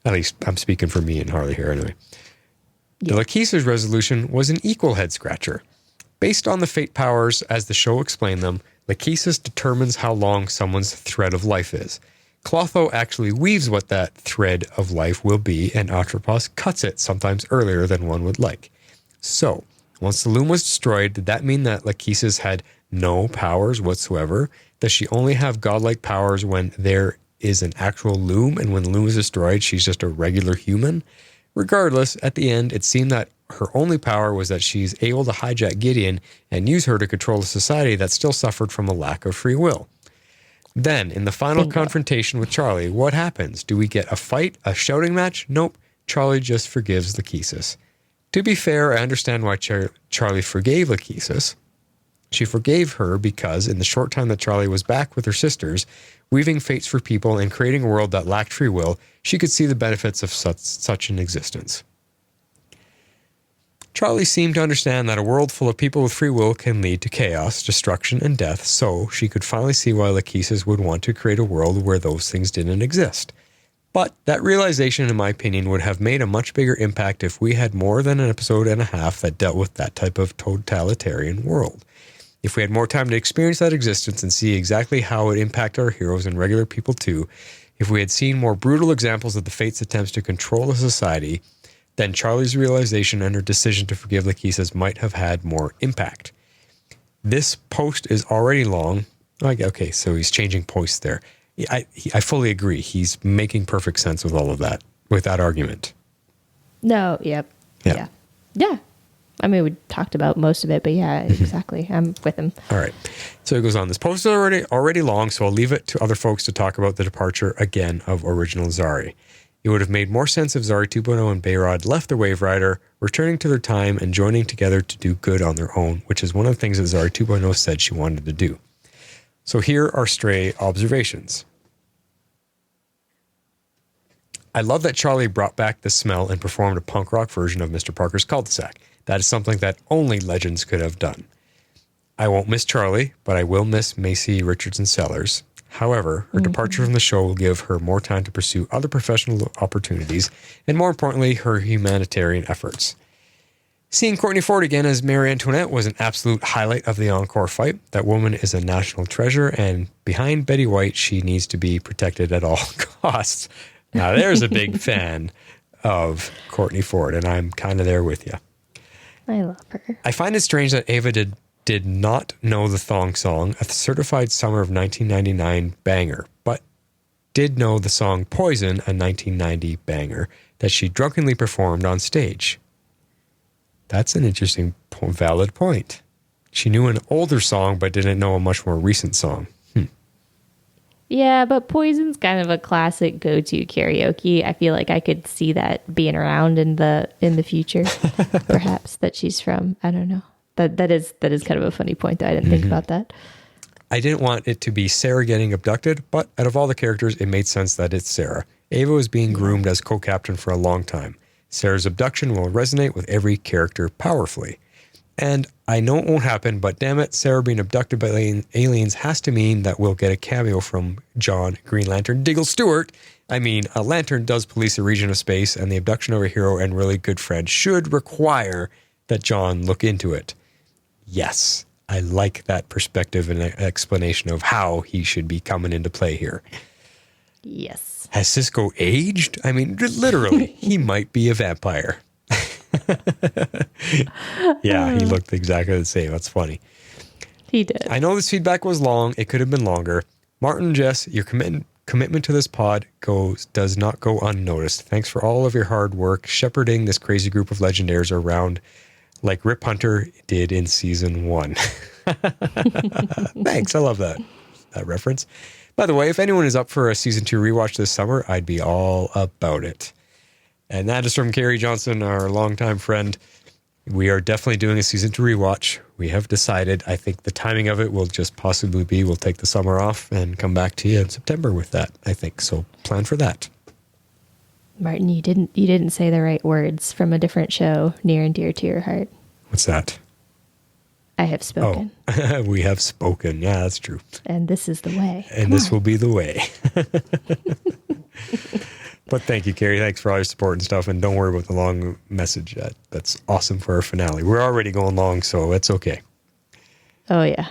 At least I'm speaking for me and Harley here anyway. The Lakeisha's resolution was an equal head scratcher. Based on the fate powers as the show explained them, Lakeisha determines how long someone's thread of life is. Clotho actually weaves what that thread of life will be, and Atropos cuts it sometimes earlier than one would like. So, once the loom was destroyed, did that mean that Lakeisha had no powers whatsoever? Does she only have godlike powers when there is an actual loom, and when the loom is destroyed, she's just a regular human? Regardless, at the end, it seemed that her only power was that she's able to hijack Gideon and use her to control a society that still suffered from a lack of free will. Then, in the final confrontation with Charlie, what happens? Do we get a fight, a shouting match? Nope. Charlie just forgives Lakeisha. To be fair, I understand why Charlie forgave Lakeisha. She forgave her because, in the short time that Charlie was back with her sisters, weaving fates for people and creating a world that lacked free will, she could see the benefits of such an existence. Charlie seemed to understand that a world full of people with free will can lead to chaos, destruction, and death, so she could finally see why Lakeisha would want to create a world where those things didn't exist. But that realization, in my opinion, would have made a much bigger impact if we had more than an episode and a half that dealt with that type of totalitarian world. If we had more time to experience that existence and see exactly how it impacted our heroes and regular people too, if we had seen more brutal examples of the Fates' attempts to control a society, then Charlie's realization and her decision to forgive Lakeisha might have had more impact. This post is already long. Okay, so he's changing posts there. I fully agree. He's making perfect sense with all of that, with that argument. No, yep. Yeah. I mean, we talked about most of it, but yeah, exactly. I'm with him. All right. So it goes on. This post is already long, so I'll leave it to other folks to talk about the departure again of original Zari. It would have made more sense if Zari 2.0 and Behrad left the Wave Rider, returning to their time and joining together to do good on their own, which is one of the things that Zari 2.0 said she wanted to do. So here are stray observations. I love that Charlie brought back the smell and performed a punk rock version of Mr. Parker's cul-de-sac. That is something that only Legends could have done. I won't miss Charlie, but I will miss Macy Richardson Sellers. However, her departure from the show will give her more time to pursue other professional opportunities and, more importantly, her humanitarian efforts. Seeing Courtney Ford again as Marie Antoinette was an absolute highlight of the Encore fight. That woman is a national treasure, and behind Betty White, she needs to be protected at all costs. Now, there's a big fan of Courtney Ford, and I'm kind of there with you. I love her. I find it strange that Ava did not know the Thong song, a certified summer of 1999 banger, but did know the song Poison, a 1990 banger, that she drunkenly performed on stage. That's an interesting, valid point. She knew an older song, but didn't know a much more recent song. Yeah, but Poison's kind of a classic go-to karaoke. I feel like I could see that being around in the future, perhaps, that she's from. I don't know. That is kind of a funny point, though. I didn't think about that. I didn't want it to be Sara getting abducted, but out of all the characters, it made sense that it's Sara. Ava was being groomed as co-captain for a long time. Sara's abduction will resonate with every character powerfully. And I know it won't happen, but damn it, Sara being abducted by aliens has to mean that we'll get a cameo from John Green Lantern Diggle Stewart. I mean, a lantern does police a region of space, and the abduction of a hero and really good friend should require that John look into it. Yes, I like that perspective and explanation of how he should be coming into play here. Yes. Has Cisco aged? I mean, literally, he might be a vampire. Yeah, he looked exactly the same. That's funny. He did. I know this feedback was long. It could have been longer. Martin, Jess, your commitment to this pod does not go unnoticed. Thanks for all of your hard work shepherding this crazy group of Legendaires around like Rip Hunter did in season 1. Thanks. I love that reference. By the way, if anyone is up for a season 2 rewatch this summer, I'd be all about it. And that is from Carrie Johnson, our longtime friend. We are definitely doing a season 2 rewatch. We have decided. I think the timing of it will just possibly be we'll take the summer off and come back to you in September with that, I think. So plan for that. Martin, you didn't say the right words from a different show near and dear to your heart. What's that? I have spoken. Oh, we have spoken. Yeah, that's true. And this is the way. And this will be the way. But thank you, Carrie. Thanks for all your support and stuff. And don't worry about the long message. That's awesome for our finale. We're already going long, so it's okay. Oh, yeah.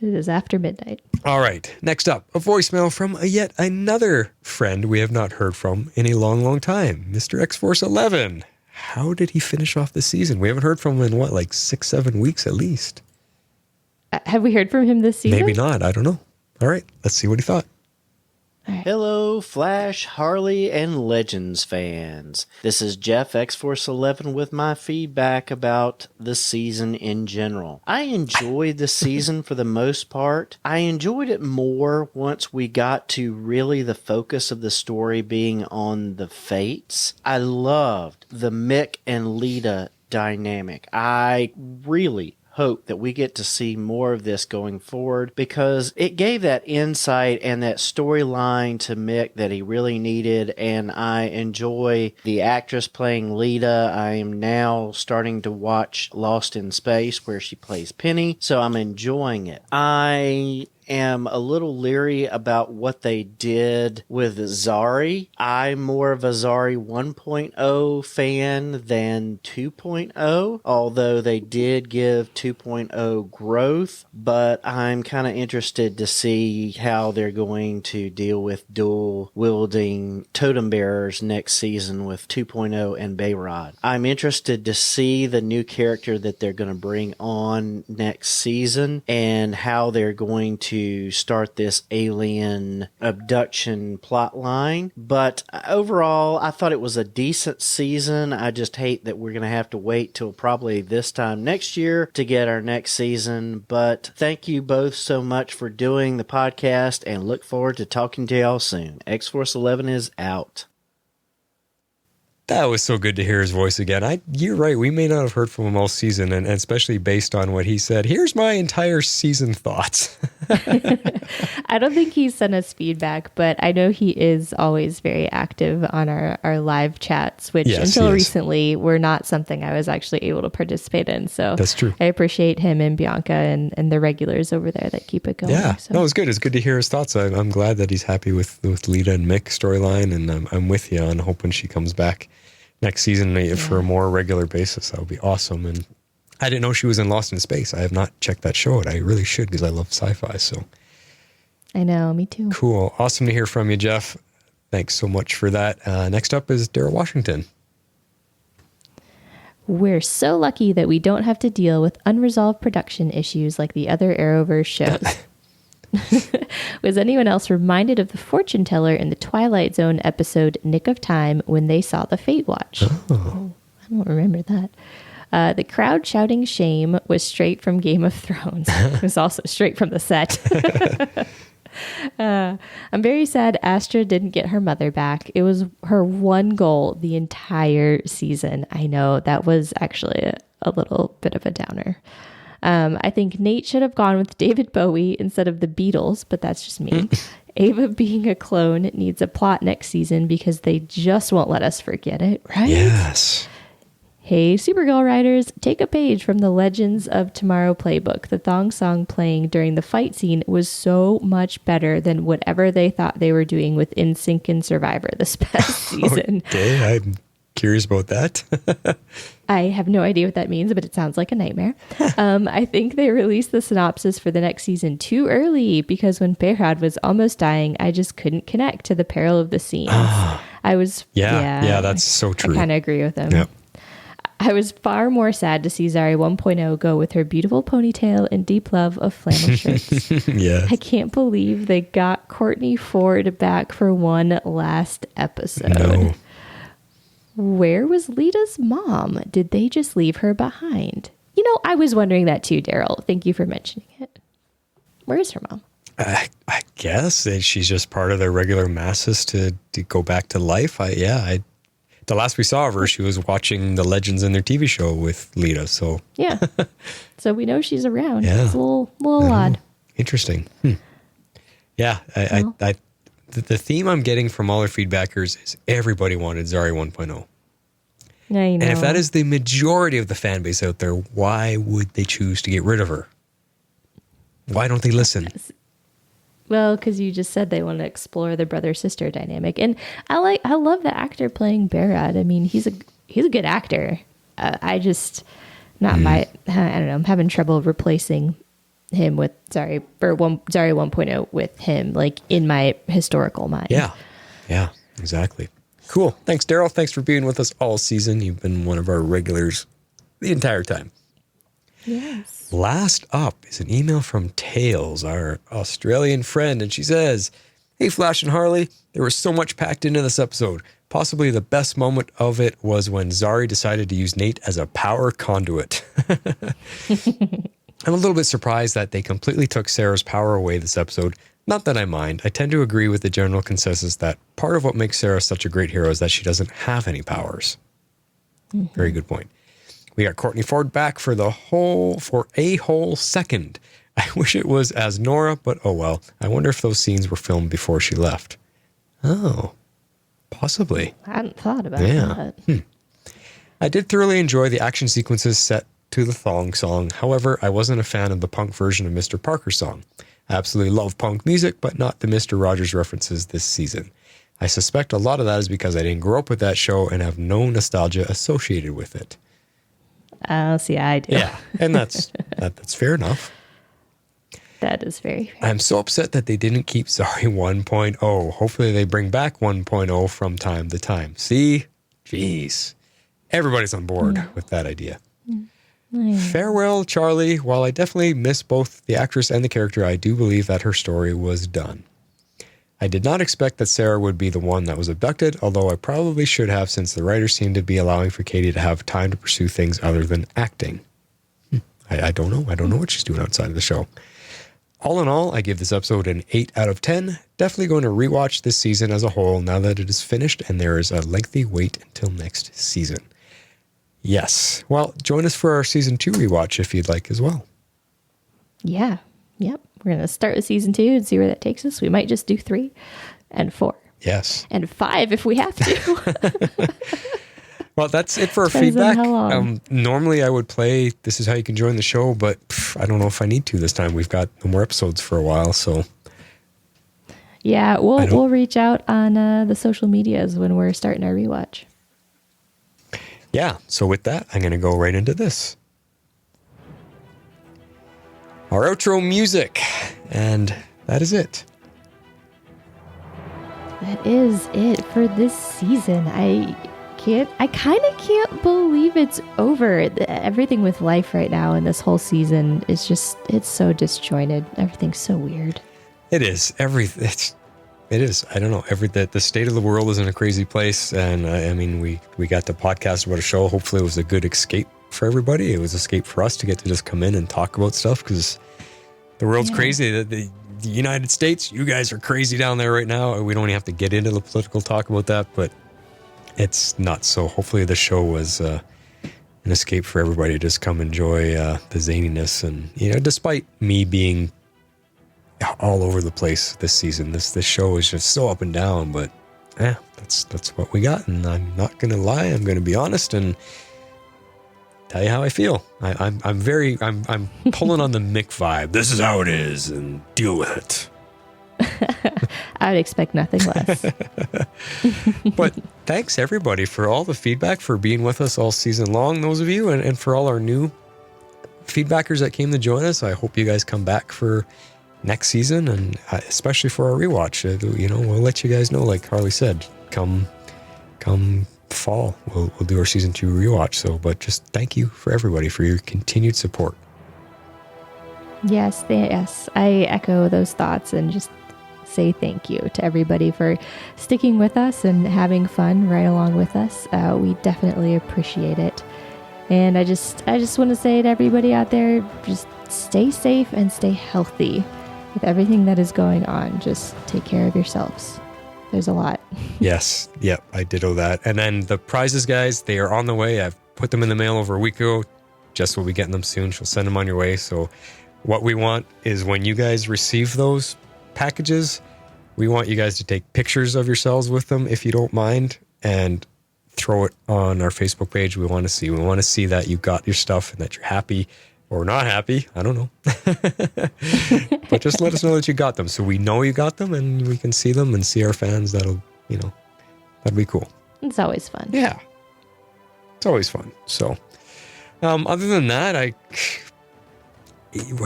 It is after midnight. All right. Next up, a voicemail from yet another friend we have not heard from in a long, long time. Mr. X-Force11. How did he finish off the season? We haven't heard from him in, 6-7 weeks at least? Have we heard from him this season? Maybe not. I don't know. All right. Let's see what he thought. Hello, Flash, Harley, and Legends fans. This is Jeff X-Force11 with my feedback about the season in general. I enjoyed the season for the most part. I enjoyed it more once we got to really the focus of the story being on the Fates. I loved the Mick and Lita dynamic. I really hope that we get to see more of this going forward because it gave that insight and that storyline to Mick that he really needed, and I enjoy the actress playing Lita. I am now starting to watch Lost in Space where she plays Penny, so I'm enjoying it. I am a little leery about what they did with Zari. I'm more of a Zari 1.0 fan than 2.0, although they did give 2.0 growth, but I'm kind of interested to see how they're going to deal with dual wielding totem bearers next season with 2.0 and Bayrod. I'm interested to see the new character that they're going to bring on next season and how they're going to start this alien abduction plot line. But overall, I thought it was a decent season. I just hate that we're going to have to wait till probably this time next year to get our next season. But thank you both so much for doing the podcast and look forward to talking to y'all soon. X-Force11 is out. That was so good to hear his voice again. You're right. We may not have heard from him all season, and especially based on what he said. Here's my entire season thoughts. I don't think he sent us feedback, but I know he is always very active on our live chats, which until recently were not something I was actually able to participate in. So that's true. I appreciate him and Bianca and the regulars over there that keep it going. Yeah, so. No, it was good. It's good to hear his thoughts. I'm glad that he's happy with Lita and Mick storyline, and I'm with you on hoping she comes back next season for a more regular basis. That would be awesome. And I didn't know she was in Lost in Space. I have not checked that show out. I really should because I love sci-fi. So I know, me too. Cool. Awesome to hear from you, Jeff. Thanks so much for that. Next up is Daryl Washington. We're so lucky that we don't have to deal with unresolved production issues like the other Arrowverse shows. Was anyone else reminded of the fortune teller in the Twilight Zone episode Nick of Time when they saw the Fate Watch? Oh, I don't remember that. The crowd shouting shame was straight from Game of Thrones. It was also straight from the set. I'm very sad Astra didn't get her mother back. It was her one goal the entire season. I know that was actually a little bit of a downer. I think Nate should have gone with David Bowie instead of the Beatles, but that's just me. Ava being a clone needs a plot next season because they just won't let us forget it, right? Yes. Hey, Supergirl writers, take a page from the Legends of Tomorrow playbook. The Thong song playing during the fight scene was so much better than whatever they thought they were doing with NSYNC and Survivor this past season. Okay, I'm curious about that. I have no idea what that means, but it sounds like a nightmare. I think they released the synopsis for the next season too early because when Behrad was almost dying, I just couldn't connect to the peril of the scenes. I was... Yeah, that's so true. I kind of agree with him. Yep. I was far more sad to see Zari 1.0 go with her beautiful ponytail and deep love of flannel shirts. Yeah. I can't believe they got Courtney Ford back for one last episode. No. Where was Lita's mom? Did they just leave her behind? You know, I was wondering that too, Daryl. Thank you for mentioning it. Where is her mom? I guess that she's just part of the regular masses to go back to life. The last we saw of her, she was watching the Legends in their TV show with Lita. So yeah, so we know she's around. Yeah. It's a little odd. Interesting. Yeah, the theme I'm getting from all our feedbackers is everybody wanted Zari 1.0. I know. And if that is the majority of the fan base out there, why would they choose to get rid of her? Why don't they listen? Well, because you just said they want to explore the brother-sister dynamic, and I love the actor playing Barad. I mean, he's a good actor. I just I don't know. I'm having trouble replacing him with Zari 1.0 with him, like in my historical mind. Yeah, exactly. Cool. Thanks, Daryl. Thanks for being with us all season. You've been one of our regulars the entire time. Yes. Last up is an email from Tails, our Australian friend, and she says, "Hey, Flash and Harley, there was so much packed into this episode. Possibly the best moment of it was when Zari decided to use Nate as a power conduit. I'm a little bit surprised that they completely took Sarah's power away this episode. Not that I mind. I tend to agree with the general consensus that part of what makes Sara such a great hero is that she doesn't have any powers." Very good point. We got Courtney Ford back for a whole second. I wish it was as Nora, but oh well. I wonder if those scenes were filmed before she left. Oh, possibly. I hadn't thought about that. I did thoroughly enjoy the action sequences set to the Thong song. However, I wasn't a fan of the punk version of Mr. Parker's song. I absolutely love punk music, but not the Mr. Rogers references this season. I suspect a lot of that is because I didn't grow up with that show and have no nostalgia associated with it. See, I do. Yeah, and that's fair enough. That is very fair. I'm so upset that they didn't keep Zari 1.0. Hopefully they bring back 1.0 from time to time. See? Jeez. Everybody's on board with that idea. Farewell, Charlie. While I definitely miss both the actress and the character, I do believe that her story was done. I did not expect that Sara would be the one that was abducted, although I probably should have, since the writers seem to be allowing for Katie to have time to pursue things other than acting. I don't know. I don't know what she's doing outside of the show. All in all, I give this episode an 8 out of 10. Definitely going to rewatch this season as a whole now that it is finished and there is a lengthy wait until next season. Yes. Well, join us for our season 2 rewatch if you'd like as well. Yeah. Yep. We're going to start with season 2 and see where that takes us. We might just do 3 and 4. Yes. And 5 if we have to. Well, that's it for our Depends on feedback. how long. Normally I would play This Is How You Can Join the Show, but I don't know if I need to this time. We've got no more episodes for a while, so. Yeah, we'll reach out on the social medias when we're starting our rewatch. Yeah, so with that, I'm going to go right into this. Our outro music, and that is it. That is it for this season. I kind of can't believe it's over. Everything with life right now and this whole season is just, it's so disjointed. Everything's so weird. It is. It is. I don't know. The state of the world is in a crazy place. And I mean, we got to podcast about a show. Hopefully it was a good escape for everybody. It was escape for us to get to just come in and talk about stuff because the world's crazy. The United States, you guys are crazy down there right now. We don't even have to get into the political talk about that, but it's nuts. So hopefully the show was an escape for everybody to just come enjoy the zaniness. And, despite me being all over the place this season, this show is just so up and down, but that's what we got. And I'm not going to lie. I'm going to be honest and tell you how I feel. I'm pulling on the Mick vibe. This is how it is and deal with it. I would expect nothing less. But thanks everybody for all the feedback, for being with us all season long, those of you, and for all our new feedbackers that came to join us. I hope you guys come back for next season, and especially for our rewatch. We'll let you guys know, like Harley said, come fall, we'll do our season 2 rewatch. So, but just thank you for everybody for your continued support. Yes, I echo those thoughts and just say thank you to everybody for sticking with us and having fun right along with us. We definitely appreciate it. And I just want to say to everybody out there, just stay safe and stay healthy with everything that is going on. Just take care of yourselves. There's a lot. Yes. Yep. I ditto that. And then the prizes, guys, they are on the way. I've put them in the mail over a week ago. Jess will be getting them soon. She'll send them on your way. So what we want is when you guys receive those packages, we want you guys to take pictures of yourselves with them, if you don't mind, and throw it on our Facebook page. We want to see that you got your stuff and that you're happy, or not happy. I don't know. But just let us know that you got them so we know you got them and we can see them and see our fans. That'd be cool. It's always fun. Yeah. It's always fun. So, other than that,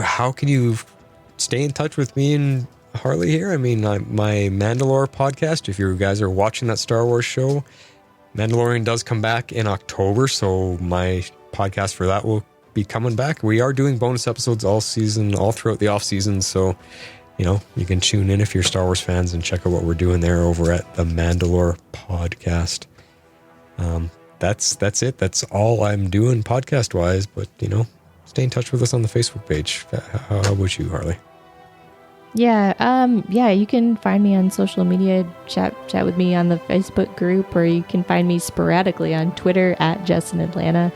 how can you stay in touch with me and Harley here? I mean, my Mandalore podcast, if you guys are watching that Star Wars show, Mandalorian does come back in October, so my podcast for that will be coming back. We are doing bonus episodes all throughout the off season, so you can tune in if you're Star Wars fans and check out what we're doing there over at the Mandalore podcast. That's it. That's all I'm doing podcast wise, but stay in touch with us on the Facebook page. How about you, Harley? Yeah, you can find me on social media, chat with me on the Facebook group, or you can find me sporadically on Twitter at JustinAtlanta.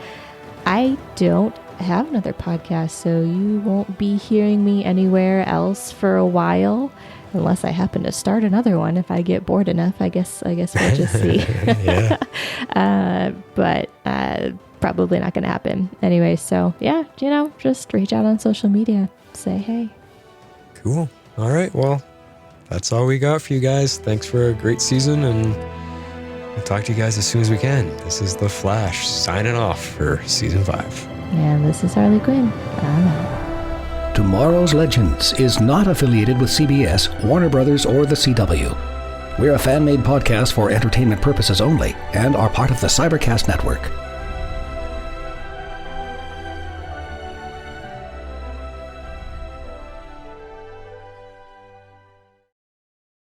I don't have another podcast, so you won't be hearing me anywhere else for a while, unless I happen to start another one. If I get bored enough, I guess we'll just see. Yeah. But probably not going to happen anyway. So yeah, just reach out on social media, say hey. Cool. All right. Well, that's all we got for you guys. Thanks for a great season, and we'll talk to you guys as soon as we can. This is The Flash signing off for season 5. And this is Harley Quinn. I'm out. Tomorrow's Legends is not affiliated with CBS, Warner Brothers, or the CW. We're a fan-made podcast for entertainment purposes only and are part of the Cybercast Network.